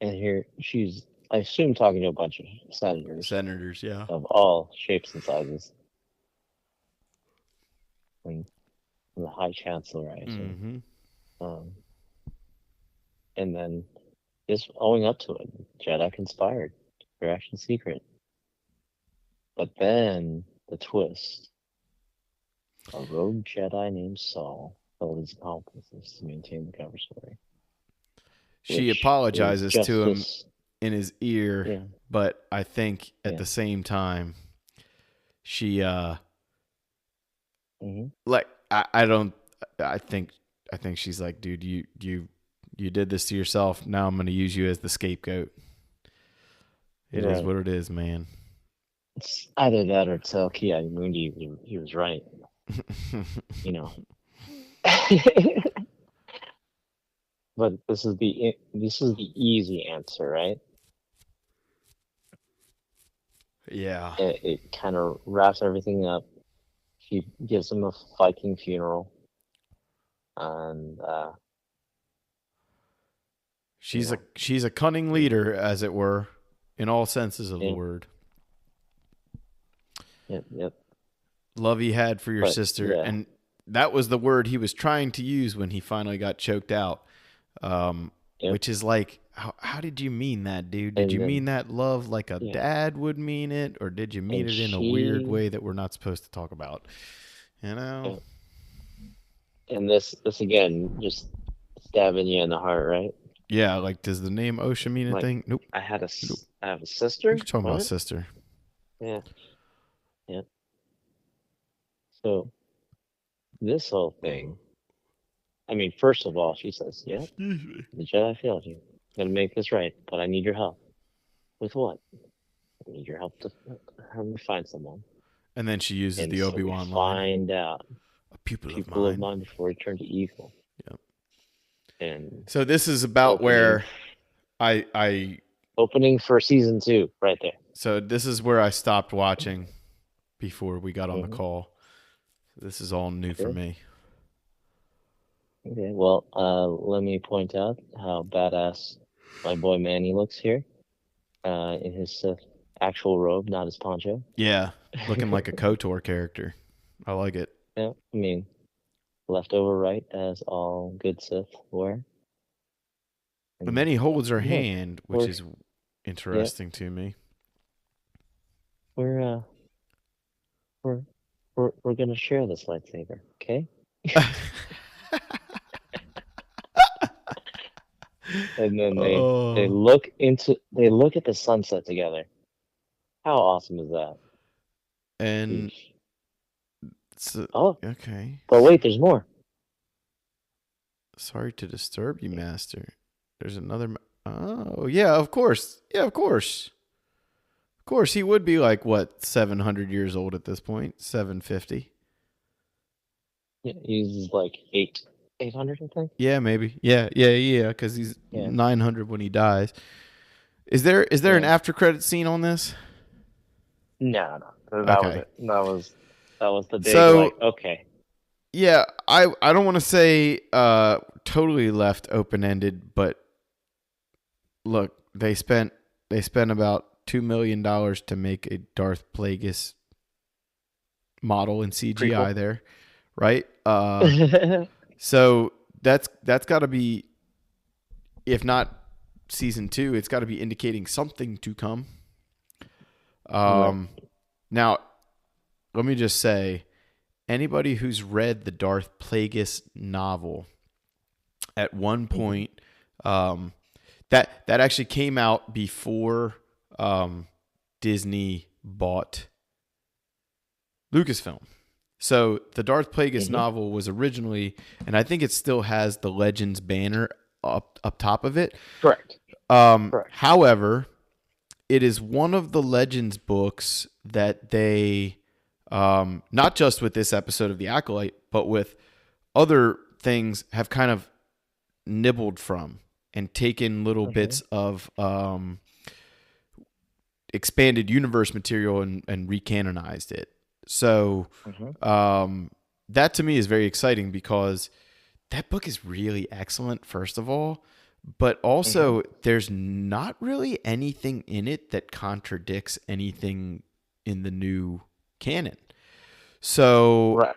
S2: And here she's, I assume, talking to a bunch of senators
S1: Senators, yeah.
S2: of all shapes and sizes. And the High Chancellor, I assume.
S1: Mm-hmm.
S2: Um, and then just owing up to it. Jedi conspired. Their action secret. But then the twist. A rogue Jedi named Saul told his accomplices to maintain the cover story.
S1: She
S2: Which is
S1: apologizes
S2: just
S1: to him
S2: this,
S1: in his ear,
S2: yeah,
S1: but I think at
S2: yeah.
S1: the same time, she
S2: Hmm.
S1: like I don't I think she's like, dude, you did this to yourself. Now I'm gonna use you as the scapegoat. It is
S2: Right.
S1: what it is, man.
S2: It's either that or tell Ki Mundi he was right, you know. But this is the easy answer, right?
S1: Yeah.
S2: It kind of wraps everything up. She gives him a Viking funeral, and you know,
S1: She's a cunning leader, as it were, in all senses of the
S2: yeah,
S1: word.
S2: yep, yep.
S1: Love he had for your
S2: But
S1: sister,
S2: yeah,
S1: and that was the word he was trying to use when he finally got choked out.
S2: yep.
S1: Which is like, how did you mean that, dude? Did
S2: And
S1: you mean
S2: then
S1: that love like a
S2: yeah,
S1: dad would mean it, or did you mean
S2: and
S1: it in a weird
S2: she,
S1: way that we're not supposed to talk about? You know?
S2: yeah. And this again, just stabbing you in the heart, right?
S1: Yeah, like, does the name Osha mean a
S2: Like,
S1: thing? Nope. Nope.
S2: I have a
S1: What are you
S2: sister.
S1: talking about,
S2: What?
S1: sister?
S2: Yeah, yeah. So this whole thing. I mean, first of all, she says, "Yep,
S1: Excuse me.
S2: the Jedi failed you." gonna make this right, but I need your help. With what? I need your help to help me find someone.
S1: And then she uses
S2: And
S1: the
S2: so we
S1: Obi-Wan line.
S2: find out
S1: A pupil of
S2: people of
S1: mine.
S2: mine before he turned to evil.
S1: Yep.
S2: And
S1: So this is about
S2: opening
S1: where I
S2: opening for season 2, right there.
S1: so this is where I stopped watching before we got on the
S2: Hmm.
S1: call. This is all new for
S2: Okay.
S1: me.
S2: Okay. Well, let me point out how badass my boy Manny looks here, in his actual robe, not his poncho.
S1: Yeah, looking like a KOTOR character. I like it.
S2: Yeah, I mean, left over right as all good Sith wear.
S1: And then
S2: And
S1: he holds her
S2: look,
S1: hand, which
S2: we're
S1: is
S2: yeah,
S1: interesting to me.
S2: we're uh we're we're gonna share this lightsaber, okay? And then
S1: Oh,
S2: they look at the sunset together. How awesome is that?
S1: and
S2: Sheesh.
S1: so,
S2: Oh,
S1: okay.
S2: but wait, there's more.
S1: Sorry to disturb you, Master. There's another. Oh, yeah, of course. Yeah, of course. Of course, he would be like, what, 700 years old at this point? 750?
S2: Yeah, he's like 800, I think.
S1: Yeah, maybe. Yeah, because he's
S2: Yeah,
S1: 900 when he dies. Is there an
S2: yeah.
S1: after credit scene on this?
S2: No, no, that was
S1: Okay.
S2: it. That was the big
S1: So,
S2: like. Okay,
S1: yeah, I don't want to say totally left open-ended, but look, they spent about $2 million to make a Darth Plagueis model in
S2: prequel.
S1: CGI there, right? So that's got to be, if not season 2, it's got to be indicating something to come.
S2: Right.
S1: Now, let me just say, anybody who's read the Darth Plagueis novel, at one
S2: Hmm.
S1: point, that actually came out before Disney bought Lucasfilm. So the Darth Plagueis
S2: Hmm.
S1: novel was originally, and I think it still has the Legends banner up top of it.
S2: Correct. Correct.
S1: However, it is one of the Legends books that they, not just with this episode of The Acolyte, but with other things, have kind of nibbled from and taken little
S2: Hmm.
S1: bits of expanded universe material and recanonized it. So
S2: Hmm.
S1: that to me is very exciting because that book is really excellent, first of all, but
S2: Hmm.
S1: also there's not really anything in it that contradicts anything in the new canon. So
S2: Right.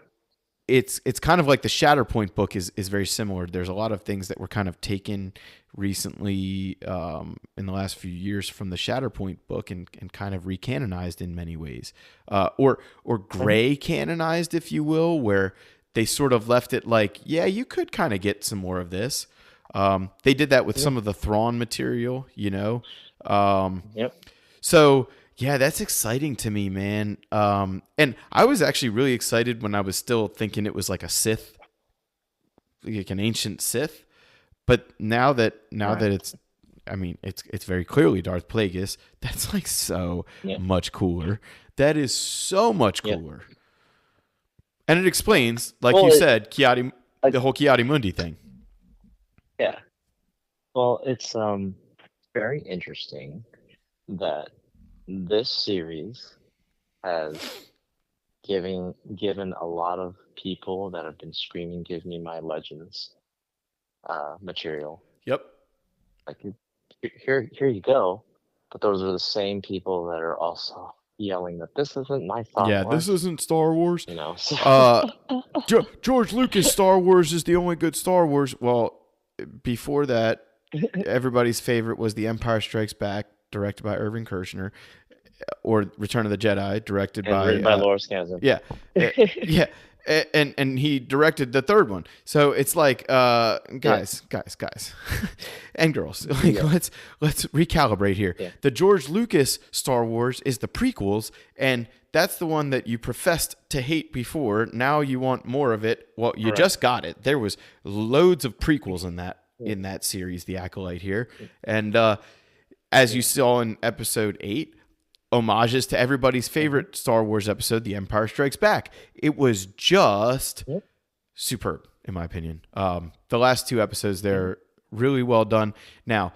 S1: it's kind of like the Shatterpoint book is very similar. There's a lot of things that were kind of taken recently, in the last few years from the Shatterpoint book and kind of recanonized in many ways, or
S2: Hmm.
S1: gray canonized, if you will, where they sort of left it like, yeah, you could kind of get some more of this. They did that with
S2: Yeah.
S1: some of the Thrawn material, you know. Um,
S2: Yep.
S1: so yeah, that's exciting to me, man. And I was actually really excited when I was still thinking it was like a Sith, like an ancient Sith. But now that
S2: Right.
S1: it's, I mean, it's very clearly Darth Plagueis. That's like so
S2: Yep.
S1: much cooler. That is so much
S2: Yep.
S1: cooler, and it explains, like you
S2: Well,
S1: said, Kiadi,
S2: like,
S1: the whole Kiadi Mundi thing.
S2: yeah. Well, it's very interesting that this series has given a lot of people that have been screaming, "Give me my Legends material."
S1: Yep.
S2: Like, here you go. But those are the same people that are also yelling that this isn't my Star
S1: Yeah, this
S2: Wars.
S1: isn't Star Wars.
S2: So
S1: Uh, George Lucas Star Wars is the only good Star Wars. Well, before that, everybody's favorite was The Empire Strikes Back, directed by Irving Kershner, or Return of the Jedi, directed
S2: and
S1: by
S2: written by Laura Skansen.
S1: yeah, yeah, and he directed the third one. So it's like,
S2: Yeah,
S1: guys, and girls, like
S2: yeah,
S1: let's recalibrate here.
S2: yeah,
S1: The George Lucas Star Wars is the prequels, and that's the one that you professed to hate before. Now you want more of it. Well, you
S2: correct.
S1: just got it. There was loads of prequels in that.
S2: Mm,
S1: in that series, The Acolyte here. And as you
S2: yeah.
S1: saw in episode 8, homages to everybody's
S2: Mm-hmm.
S1: favorite Star Wars episode, The Empire Strikes Back. It was just
S2: Yep.
S1: superb, in my opinion. The last 2 episodes,
S2: Mm-hmm.
S1: they're really well done. Now,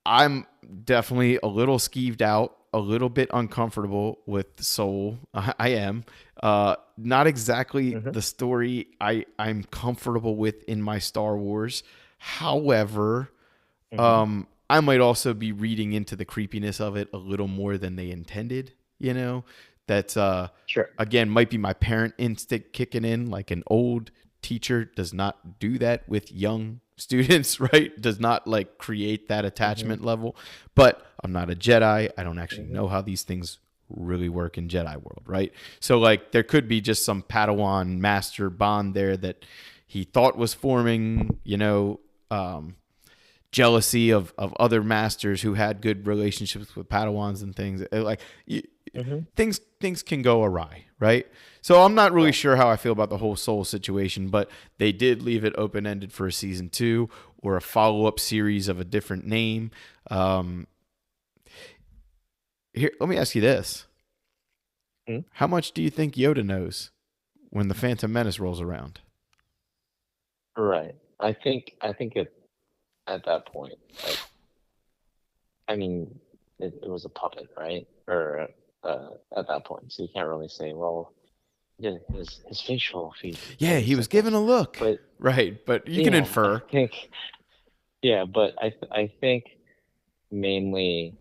S1: I'm definitely a little skeeved out, a little bit uncomfortable with Soul. I am. Not exactly
S2: Mm-hmm.
S1: the story I'm comfortable with in my Star Wars. However,
S2: Mm-hmm.
S1: I might also be reading into the creepiness of it a little more than they intended. You know, that's
S2: Sure.
S1: again might be my parent instinct kicking in. Like an old teacher does not do that with young students, right? Does not like create that
S2: Mm-hmm.
S1: attachment level. But I'm not a Jedi. I don't actually
S2: Mm-hmm.
S1: know how these things really work in Jedi world, right? So like there could be just some Padawan master bond there that he thought was forming, jealousy of other masters who had good relationships with Padawans and things. Like
S2: Mm-hmm.
S1: things can go awry, right? So I'm not really
S2: Right.
S1: sure how I feel about the whole Soul situation, but they did leave it open ended for a season 2 or a follow up series of a different name. Um, Here, let me ask you this:
S2: Mm.
S1: how much do you think Yoda knows when the Phantom Menace rolls around?
S2: Right. I think at that point, like, I mean, it was a puppet, right? Or at that point, so you can't really say, well, yeah, his facial
S1: Yeah, he
S2: features,
S1: was
S2: I
S1: given
S2: guess.
S1: a look,
S2: But
S1: right? But you can
S2: yeah, I
S1: infer.
S2: think yeah, but I think mainly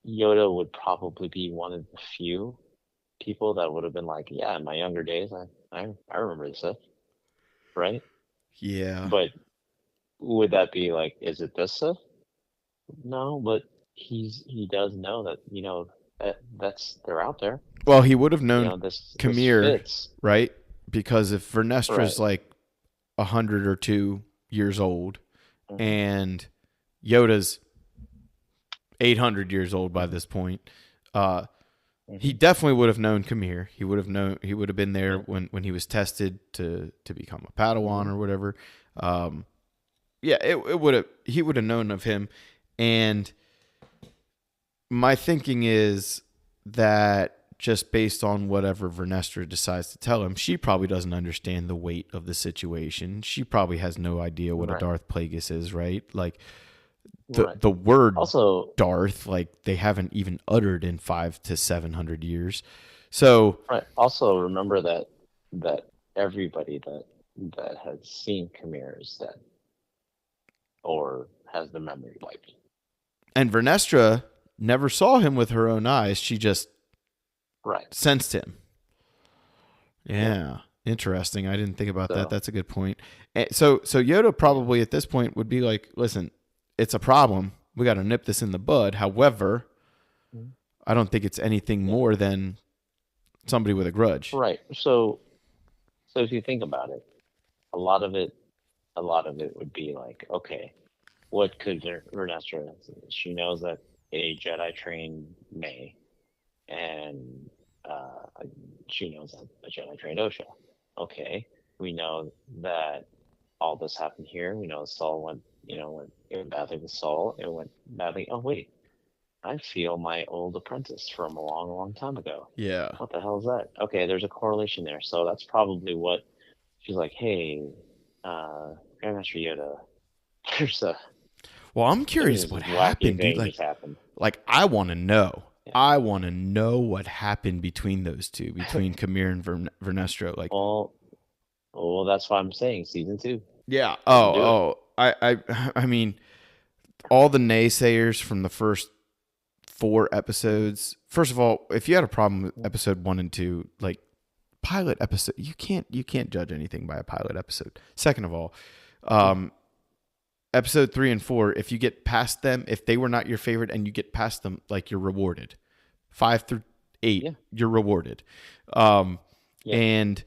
S2: Yoda would probably be one of the few people that would have been like, yeah, in my younger days, I remember this, right?
S1: Yeah.
S2: But would that be like, is it this Sith? No, but he does know that, that's they're out there.
S1: Well, he would have known
S2: This
S1: Kamir,
S2: fits.
S1: right? Because if Vernestra's
S2: Right.
S1: like 100 or 2 years old,
S2: Hmm.
S1: and Yoda's 800 years old by
S2: Hmm.
S1: this point, uh, he
S2: Hmm.
S1: definitely would have known Kamir. He would have known. He would have been there
S2: Yeah.
S1: when he was tested to become a Padawan
S2: Hmm.
S1: or whatever. Um, yeah, it would have. He would have known of him, and my thinking is that just based on whatever Vernestra decides to tell him, she probably doesn't understand the weight of the situation. She probably has no idea what a
S2: Right.
S1: Darth Plagueis is, right? Like the
S2: Right.
S1: the word
S2: Also,
S1: Darth, like they haven't even uttered in 500 to 700 years. So
S2: right. Also, remember that everybody that has seen Khmer is dead or has the memory wiped.
S1: and Vernestra never saw him with her own eyes. She just
S2: Right.
S1: sensed him.
S2: Yeah.
S1: Yeah. Interesting. I didn't think about that.
S2: So,
S1: That's a good point. So Yoda
S2: yeah.
S1: probably at this point would be like, "Listen, it's a problem. We got to nip this in the bud." However,
S2: Mhm.
S1: I don't think it's anything
S2: Yeah.
S1: more than somebody with a grudge.
S2: Right. So if you think about it, a lot of it, a lot of it would be like, okay, what could Vernestra? She knows that a Jedi trained May, and she knows that a Jedi trained Osha. Okay, we know that all this happened here. We know Saul went it went badly with Saul. It went badly. Oh wait, I feel my old apprentice from a long, long time ago.
S1: Yeah.
S2: What the hell is that? Okay, there's a correlation there. So that's probably what she's like. Hey, Grandmaster Yoda, there's a
S1: Well, I'm
S2: there's
S1: curious
S2: this
S1: what
S2: wacky
S1: happened, dude.
S2: thing
S1: Like,
S2: just happened.
S1: like I want to know.
S2: Yeah.
S1: I want to know what happened between those two, between Kamir and Vernestra. Like,
S2: Well, well, that's why I'm saying season 2.
S1: yeah.
S2: Let's do it.
S1: I mean, all the naysayers from the first 4 episodes. First of all, if you had a problem with episode 1 and 2, like pilot episode, you can't judge anything by a pilot episode. Second of all, um, episode 3 and 4, if you get past them, if they were not your favorite and you get past them, like you're rewarded. 5 through 8,
S2: Yeah,
S1: you're rewarded. Um,
S2: yeah.
S1: and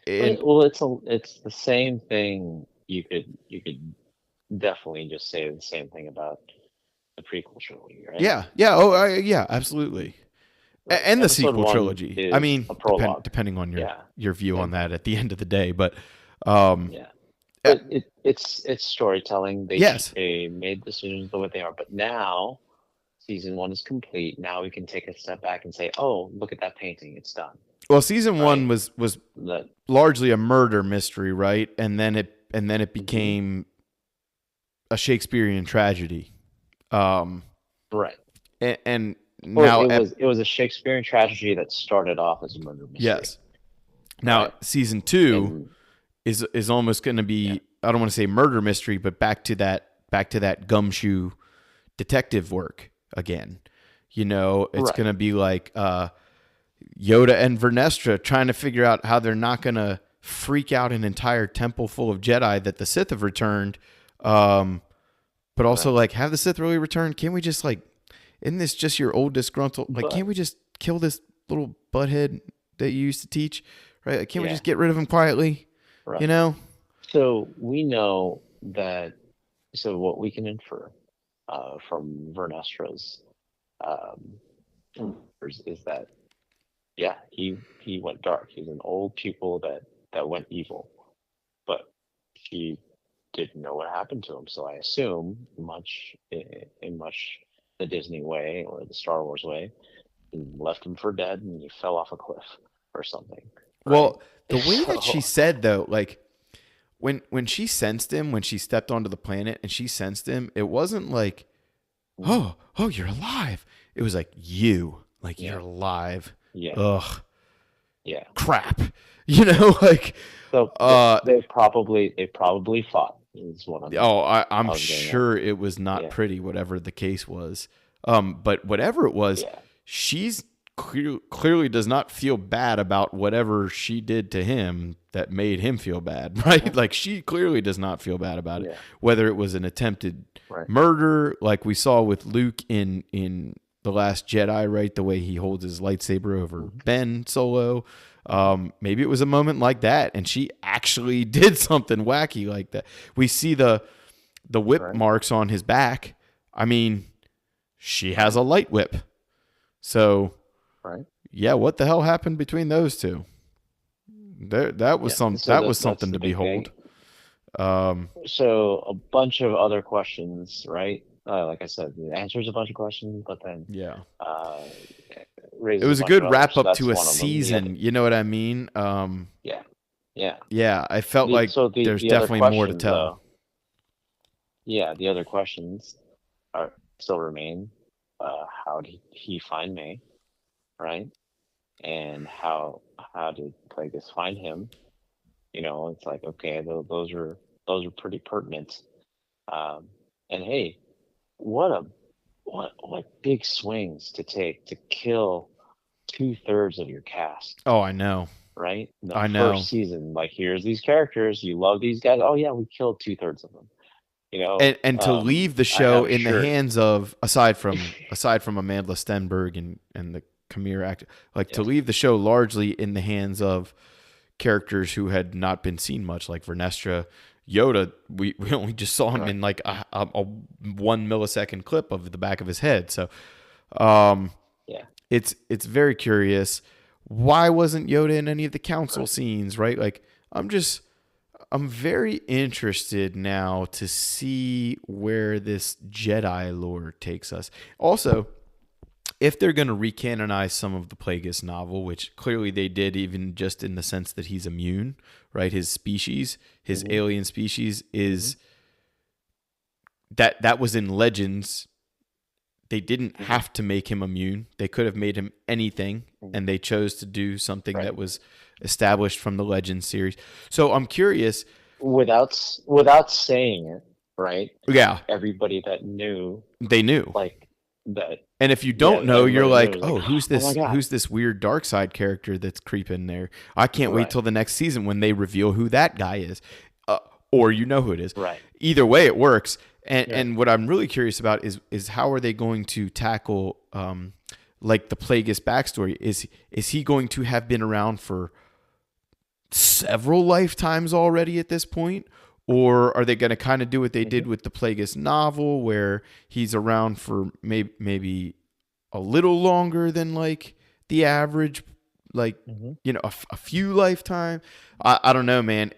S1: and
S2: Well, it's the same thing. You could definitely just say the same thing about the prequel trilogy, right?
S1: yeah, yeah, absolutely.
S2: Right.
S1: And the
S2: Episode
S1: sequel
S2: one
S1: trilogy. I
S2: is
S1: mean,
S2: a prologue.
S1: depending on
S2: Yeah,
S1: your view on
S2: and
S1: that at the end of the day, but um,
S2: yeah, but it's storytelling.
S1: Yes.
S2: They made decisions the way they are, but now season one is complete. Now we can take a step back and say, "Oh, look at that painting. It's done."
S1: Well, season one
S2: Right?
S1: was
S2: That.
S1: largely a murder mystery, right? And then it
S2: Mhm.
S1: became a Shakespearean tragedy. Um,
S2: Right.
S1: and
S2: Or
S1: now,
S2: it was a Shakespearean tragedy that started off as a murder mystery.
S1: yes. Now
S2: Right.
S1: season two
S2: And
S1: is almost going to
S2: yeah.
S1: be, I don't want to say murder mystery, but back to that gumshoe detective work again. You know, it's
S2: Right.
S1: going to be like Yoda and Vernestra trying to figure out how they're not going to freak out an entire temple full of Jedi that the Sith have returned. But also
S2: Right.
S1: like, have the Sith really returned? Can't we just like, isn't this just your old disgruntled? Like, can't
S2: But
S1: we just kill this little butthead that you used to teach? Right? Like, can't we
S2: yeah.
S1: just get rid of him quietly? You
S2: Right.
S1: know?
S2: So we know that. So what we can infer from Vernestra's um, is that he went dark. He's an old pupil that went evil, but she didn't know what happened to him. So I assume, in much the Disney way or the Star Wars way, he left him for dead and he fell off a cliff or something, right?
S1: Well, the way that she
S2: So
S1: said though, like when she sensed him, when she stepped onto the planet and she sensed him, it wasn't like, oh, you're alive. It was like like
S2: yeah,
S1: you're alive.
S2: yeah,
S1: Ugh,
S2: yeah.
S1: crap. You know, like,
S2: So
S1: uh,
S2: they probably fought is what
S1: I'm
S2: I was getting at.
S1: sure it was not
S2: Yeah,
S1: pretty, whatever the case was. But whatever it was,
S2: yeah,
S1: she's clearly does not feel bad about whatever she did to him that made him feel bad, right? Like she clearly does not feel bad about it,
S2: yeah,
S1: whether it was an attempted
S2: right.
S1: murder, like we saw with Luke in the Last Jedi, right? The way he holds his lightsaber over
S2: Hmm.
S1: Ben Solo.
S2: Hmm.
S1: Maybe it was a moment like that, and she actually did something wacky like that. We see the whip
S2: Right,
S1: marks on his back. I mean, she has
S2: right,
S1: a light whip. So
S2: right.
S1: yeah, what the hell happened between those two?
S2: Yeah. So
S1: That was
S2: that's
S1: something
S2: the
S1: to
S2: big
S1: behold.
S2: thing.
S1: Um,
S2: So a bunch of other questions, right? Like I said, it answers a bunch of questions, but then
S1: yeah,
S2: uh,
S1: it
S2: raises a
S1: was a
S2: bunch of
S1: good
S2: others.
S1: wrap
S2: So
S1: up
S2: that's
S1: to a
S2: one of them. The other,
S1: season. You know what I mean?
S2: yeah, yeah.
S1: Yeah, I felt like there's
S2: The other
S1: definitely more to
S2: questions
S1: tell.
S2: though, yeah, the other questions are still remain. How did he find May, right? And how did Plagueis find him? It's like, okay, those are pretty pertinent. Um, and hey, what a what big swings to take to kill 2/3 of your cast,
S1: Oh, I know.
S2: right? In the
S1: I know.
S2: first season, like here's these characters, you love these guys. Oh yeah, we killed 2/3 of them.
S1: And to leave the
S2: I
S1: show
S2: have a
S1: in the
S2: shirt.
S1: hands of aside from Amanda Stenberg and the Khmer actor, like to
S2: Yeah.
S1: leave the show largely in the hands of characters who had not been seen much, like Vernestra. Yoda, we only just saw him
S2: Right.
S1: in like a 1 millisecond clip of the back of his head. So um,
S2: Yeah.
S1: it's very curious. Why wasn't Yoda in any of the council
S2: Right.
S1: scenes, right? Like I'm very interested now to see where this Jedi lore takes us. Also, if they're going to recanonize some of the Plagueis novel, which clearly they did, even just in the sense that he's immune, right? His species, his
S2: Hmm.
S1: alien species,
S2: Hmm.
S1: is that was in Legends. They didn't
S2: Hmm.
S1: have to make him immune. They could have made him anything,
S2: Hmm.
S1: and they chose to do something
S2: Right.
S1: that was established from the Legends series. So I'm curious.
S2: Without saying it, right?
S1: Yeah,
S2: Everybody that knew,
S1: they knew.
S2: like that,
S1: And if you
S2: yeah,
S1: don't know, you're
S2: everybody knew. It
S1: like,
S2: was like,
S1: "Oh, who's
S2: oh my
S1: this?
S2: god,
S1: Who's this weird dark side character that's creeping there?" I can't wait
S2: right,
S1: till the next season when they reveal who that guy is, or you know who it is.
S2: right,
S1: Either way, it works.
S2: right.
S1: And what I'm really curious about is how are they going to tackle like the Plagueis backstory? Is he going to have been around for several lifetimes already at this point? Or are they going to kind of do what they
S2: Hmm.
S1: did with the Plagueis novel, where he's around for maybe a little longer than like the average, like
S2: Hmm.
S1: a few lifetime? I don't know, man.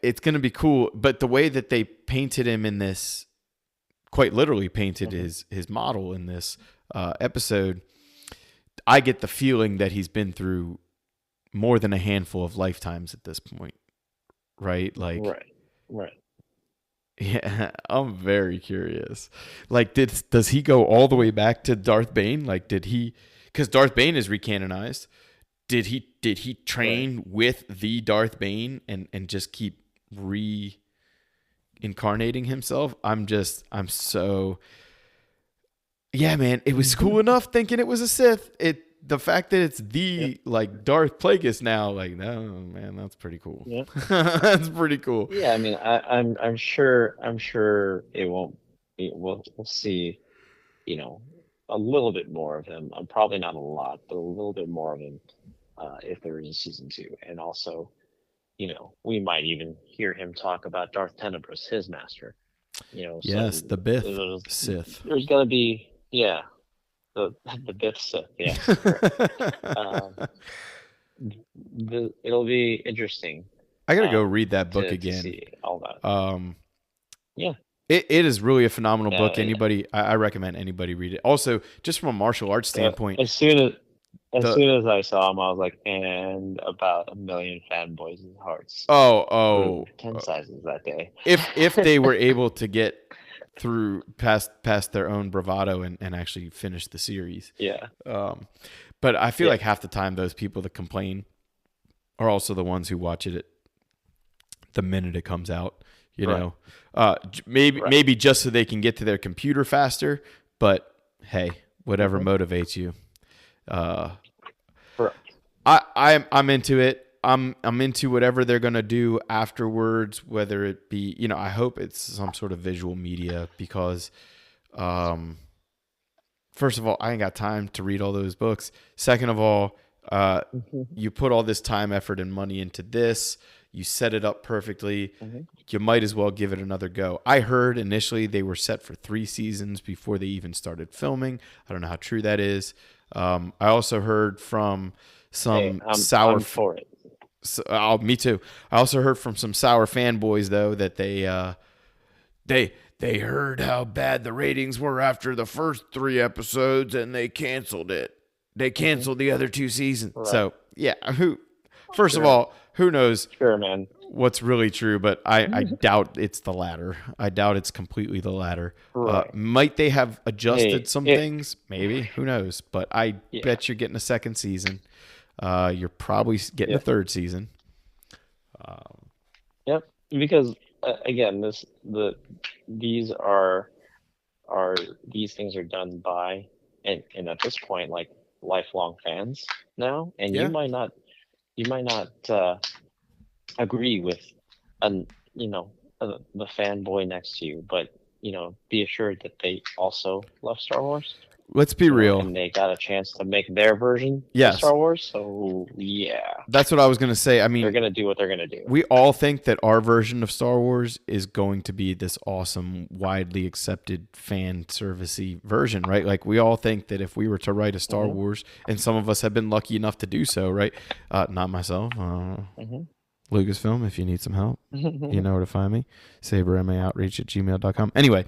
S1: it's going to be cool. But the way that they painted him in this, quite literally painted his model in this episode, I get the feeling that he's been through more than a handful of lifetimes at this point, right? Like,
S2: right.
S1: yeah, I'm very curious. Like, does he go all the way back to Darth Bane? Like, did he? Because Darth Bane is recanonized. Did he train with the Darth Bane and just keep reincarnating himself? I'm so. Yeah, man, it was cool enough thinking it was a Sith. The fact that it's the like Darth Plagueis now, like, no, man, that's pretty cool.
S2: Yeah.
S1: That's pretty cool.
S2: Yeah, I mean, I'm sure it won't. We'll see. A little bit more of him. Probably not a lot, but a little bit more of him if there is a season 2. And also, we might even hear him talk about Darth Tenebrous, his master.
S1: Yes,
S2: so
S1: the Bith Sith.
S2: There's gonna be the Bith Sith. Yeah, it'll be interesting.
S1: I gotta go read that book again.
S2: To see all that. Yeah.
S1: It is really a phenomenal book. I recommend anybody read it. Also, just from a martial arts standpoint,
S2: as soon as I saw him, I was like, and about 1 million fanboys' hearts.
S1: Oh,
S2: 10 sizes that day.
S1: If they were able to get through past their own bravado and actually finish the series.
S2: Yeah.
S1: But I feel like half the time those people that complain are also the ones who watch it the minute it comes out. Maybe just so they can get to their computer faster. But hey, whatever motivates you. I'm into it. I'm into whatever they're gonna do afterwards. Whether it be, I hope it's some sort of visual media because, first of all, I ain't got time to read all those books. Second of all, you put all this time, effort, and money into this. You set it up perfectly. You might as well give it another go. I heard initially they were set for 3 seasons before they even started filming. I don't know how true that is. I also heard from some
S2: I'm for it.
S1: Me too. I also heard from some sour fanboys though that they heard how bad the ratings were after the first 3 episodes and they canceled it. They canceled the other 2 seasons. Right. So yeah, first of all, who knows?
S2: Sure, man.
S1: What's really true, but I doubt it's the latter. I doubt it's completely the latter. Right. Might they have adjusted some things? Maybe. Who knows? But I bet you're getting a 2nd season. You're probably getting a 3rd season.
S2: Yep. Because again, these things are done by and at this point like lifelong fans now, and you might not agree with the fanboy next to you, but be assured that they also love Star Wars.
S1: Let's be real.
S2: And they got a chance to make their version of Star Wars, so yeah.
S1: That's what I was going to say. I mean,
S2: they're going to do what they're going to do.
S1: We all think that our version of Star Wars is going to be this awesome, widely accepted, fan servicey version, right? Like, we all think that if we were to write a Star Wars, and some of us have been lucky enough to do so, right? Not myself. Lucasfilm, if you need some help, you know where to find me. SaberMAOutreach@gmail.com. Anyway,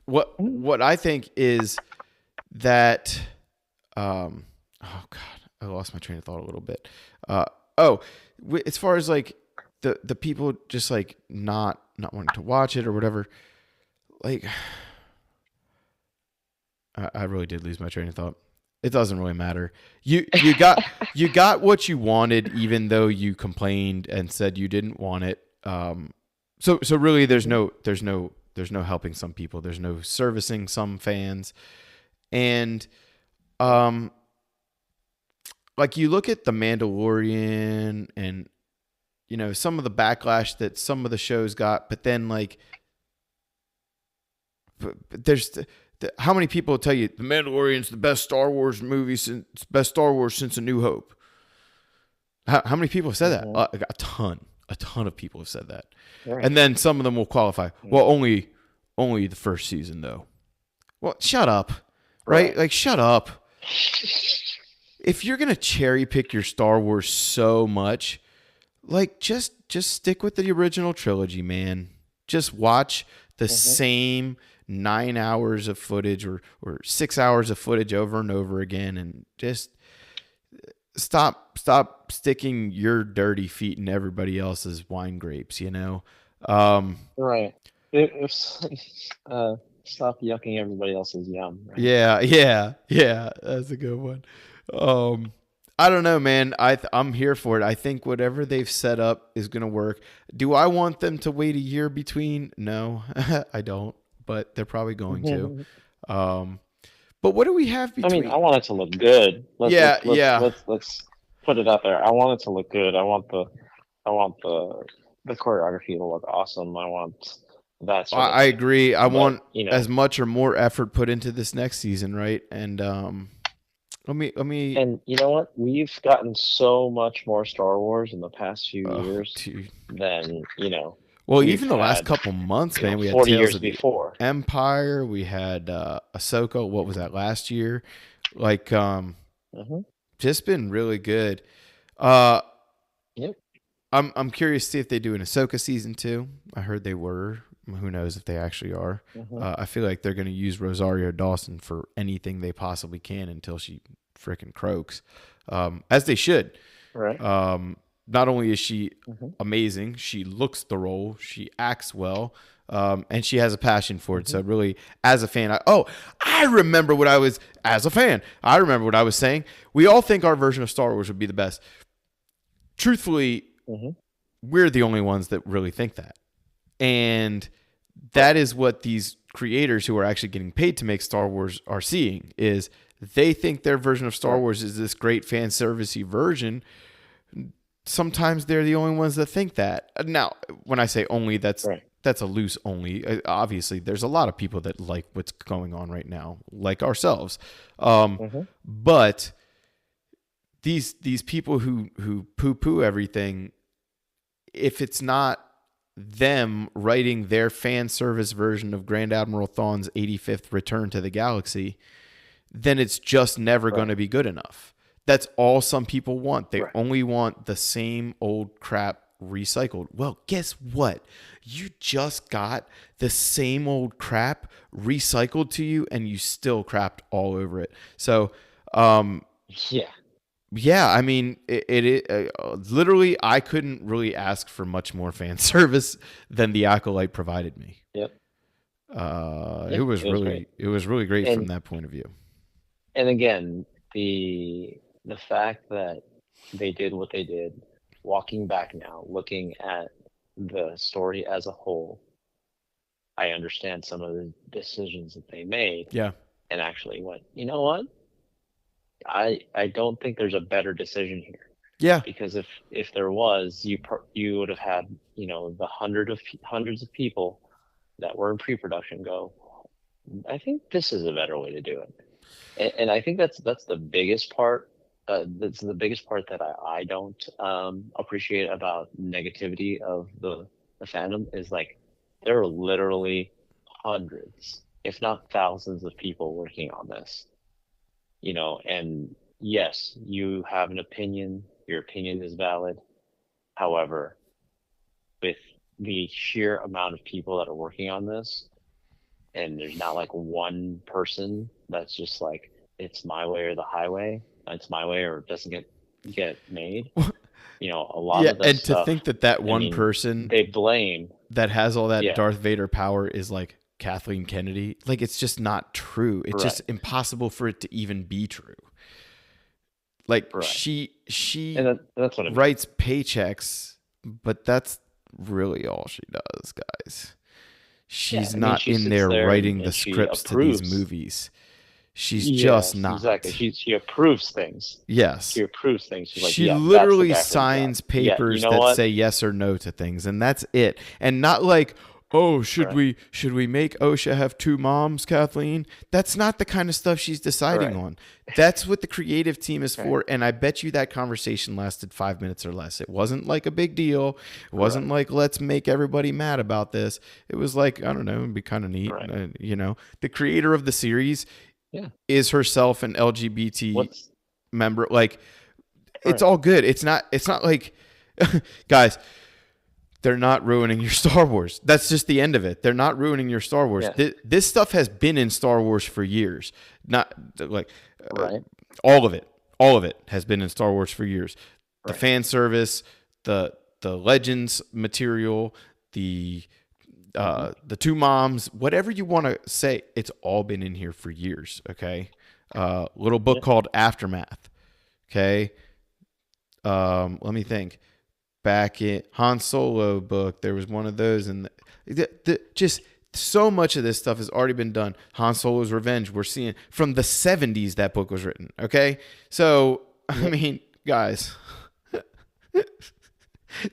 S1: what I think is that, oh God, I lost my train of thought a little bit. As far as like the people just like not wanting to watch it or whatever, like I really did lose my train of thought. It doesn't really matter. You got what you wanted, even though you complained and said you didn't want it. So really, there's no helping some people. There's no servicing some fans, and like you look at The Mandalorian and some of the backlash that some of the shows got, but then like there's. How many people tell you The Mandalorian's the best Star Wars movie since A New Hope? How many people have said that? A ton of people have said that. Right. And then some of them will qualify. Well, only the first season though. Well, shut up, right? Like, shut up. If you're gonna cherry pick your Star Wars so much, like just just stick with the original trilogy, man. Just watch the
S2: Hmm.
S1: same 9 hours of footage or 6 hours of footage over and over again, and just stop sticking your dirty feet in everybody else's wine grapes. Um,
S2: Right. Stop yucking everybody else's yum, right?
S1: yeah, that's a good one. Um, I don't know, man. I'm here for it. I think whatever they've set up is gonna work. Do I want them to wait a year between? No, I don't. But they're probably going to. Um, but what do we have
S2: I mean,
S1: between?
S2: I want it to look good.
S1: Yeah, yeah.
S2: Let's put it out there. I want it to look good. I want the choreography to look awesome. I want that sort of
S1: I
S2: thing.
S1: agree. I
S2: But,
S1: want as much or more effort put into this next season, right? And let me.
S2: and you know what? We've gotten so much more Star Wars in the past few
S1: Oh,
S2: years
S1: dude.
S2: than,
S1: Well,
S2: we've
S1: even the last
S2: had,
S1: couple months, man, we had
S2: 40
S1: Tales
S2: years
S1: of the
S2: before.
S1: Empire. We had Ahsoka. What was that last year? Like,
S2: Hmm.
S1: just been really good. Uh,
S2: Yep.
S1: I'm curious to see if they do an Ahsoka season 2. I heard they were. Who knows if they actually are?
S2: Hmm.
S1: I feel like they're going to use Rosario Dawson for anything they possibly can until she freaking croaks, as they should.
S2: Right.
S1: Not only is she
S2: Hmm.
S1: amazing, she looks the role, she acts well, and she has a passion for it.
S2: Hmm.
S1: So really, as a fan, I remember what I was as a fan. I remember what I was saying. We all think our version of Star Wars would be the best. Truthfully,
S2: Hmm.
S1: we're the only ones that really think that, and
S2: Right.
S1: that is what these creators who are actually getting paid to make Star Wars are seeing. Is they think their version of Star
S2: Right.
S1: Wars is this great fan servicey version. Sometimes they're the only ones that think that. Now, when I say only,
S2: Right.
S1: that's a loose only. Obviously, there's a lot of people that like what's going on right now, like ourselves.
S2: Hmm.
S1: But these people who poo poo everything, if it's not them writing their fan service version of Grand Admiral Thrawn's 85th Return to the Galaxy, then it's just never going
S2: Right.
S1: to be good enough. That's all some people want. They
S2: Right.
S1: only want the same old crap recycled. Well, guess what? You just got the same old crap recycled to you and you still crapped all over it. So,
S2: Yeah.
S1: yeah, I mean, literally, I couldn't really ask for much more fan service than the Acolyte provided me.
S2: Yep.
S1: It
S2: Yeah.
S1: was
S2: It was great.
S1: really great from
S2: And
S1: that point of view.
S2: and again, the fact that they did what they did, walking back now, looking at the story as a whole, I understand some of the decisions that they made
S1: Yeah,
S2: and actually went, you know what? I don't think there's a better decision here,
S1: yeah.
S2: because if there was, you would have had, the hundreds of people that were in pre-production go, I think this is a better way to do it. And I think that's the biggest part. That's the biggest part that I don't appreciate about negativity of the fandom is, like, there are literally hundreds, if not thousands, of people working on this. And yes, you have an opinion. Your opinion is valid. However, with the sheer amount of people that are working on this, and there's not like one person that's just like, it's my way or the highway, it's my way or it doesn't get made. A lot
S1: Yeah,
S2: of this
S1: and to
S2: stuff,
S1: think that that
S2: I
S1: one
S2: mean,
S1: person
S2: they blame.
S1: that has all that
S2: Yeah.
S1: Darth Vader power is like Kathleen Kennedy, like it's just not true. It's
S2: Right.
S1: just impossible for it to even be true. Like
S2: Right.
S1: she
S2: And that's what I mean.
S1: writes paychecks, but that's really all she does, guys.
S2: Yeah,
S1: She's
S2: I mean,
S1: not
S2: she
S1: in
S2: sits
S1: there
S2: there
S1: writing the
S2: and she
S1: scripts to these
S2: approves.
S1: movies. She's just
S2: Yes,
S1: not.
S2: exactly. She approves things.
S1: Yes.
S2: She approves things. She's like,
S1: She
S2: yeah, that's the
S1: literally
S2: guy for the job.
S1: signs
S2: Yeah, you
S1: papers
S2: know
S1: that
S2: what?
S1: say yes or no to things, and that's it. And not like, oh, should
S2: Right.
S1: we make OSHA have two moms, Kathleen? That's not the kind of stuff she's deciding
S2: Right.
S1: on. That's what the creative team is
S2: Right.
S1: for. And I bet you that conversation lasted 5 minutes or less. It wasn't like a big deal. It wasn't like, let's make everybody mad about this. It was like, I don't know, it'd be kind of neat.
S2: Right.
S1: The creator of the series
S2: Yeah.
S1: is herself an LGBT
S2: What's
S1: member. Like, it's
S2: right.
S1: all good. It's not like guys, They're not ruining your Star Wars. That's just the end of it. They're not ruining your Star Wars.
S2: Yeah.
S1: This stuff has been in Star Wars for years. Not like
S2: Right.
S1: all of it. All of it has been in Star Wars for years. The
S2: Right.
S1: fan service, the Legends material,
S2: Hmm.
S1: the two moms, whatever you want to say, it's all been in here for years. Okay, little book
S2: Yeah.
S1: called Aftermath. Okay, let me think. Back in Han Solo book, there was one of those, and just so much of this stuff has already been done. Han Solo's Revenge, we're seeing from the 70s that book was written. Okay, so I
S2: Yep.
S1: mean, guys,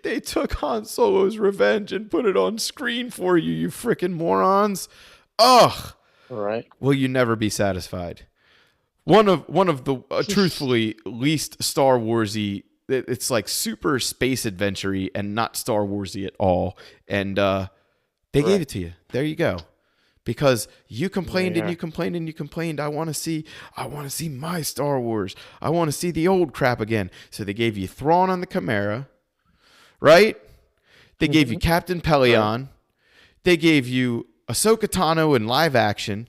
S1: they took Han Solo's Revenge and put it on screen for you, you freaking morons. Ugh.
S2: Right.
S1: Will you never be satisfied? One of the truthfully least Star Warsy. It's like super space adventure-y and not Star Warsy at all. And they gave
S2: Right.
S1: it to you. There you go. Because you
S2: There
S1: complained
S2: you
S1: and you
S2: are.
S1: complained and you complained. I want to see my Star Wars. I want to see the old crap again. So they gave you Thrawn on the Chimera, right? They gave you
S2: Hmm.
S1: Captain
S2: Right.
S1: Pelion. They gave you Ahsoka Tano in live action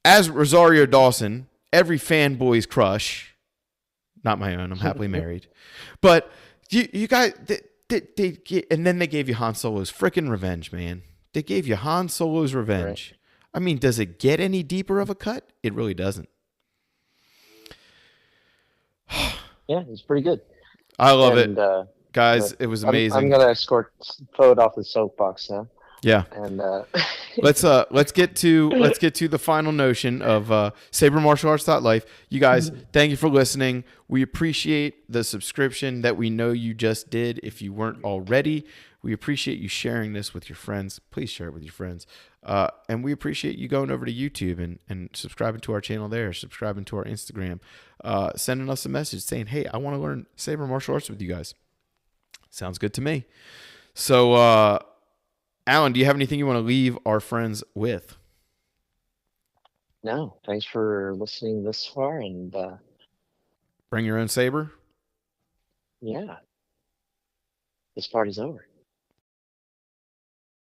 S1: as Rosario Dawson, every fanboy's crush. Not my own. I'm happily married. But you guys, and then they gave you Han Solo's freaking Revenge, man. They gave you Han Solo's
S2: Right.
S1: Revenge. I mean, does it get any deeper of a cut? It really doesn't.
S2: Yeah, it's pretty good.
S1: I love it,
S2: And
S1: guys.
S2: but
S1: It was
S2: I'm
S1: amazing.
S2: gonna escort Toad off the soapbox now.
S1: Yeah.
S2: And
S1: Let's get to the final notion of sabermartialarts.life. You guys, thank you for listening. We appreciate the subscription that we know you just did. If you weren't already, we appreciate you sharing this with your friends. Please share it with your friends. And we appreciate you going over to YouTube and subscribing to our channel there, subscribing to our Instagram, sending us a message saying, hey, I want to learn saber martial arts with you guys. Sounds good to me. So, Alan, do you have anything you want to leave our friends with?
S2: no, thanks for listening this far. And
S1: Bring your own saber.
S2: yeah, this party's over.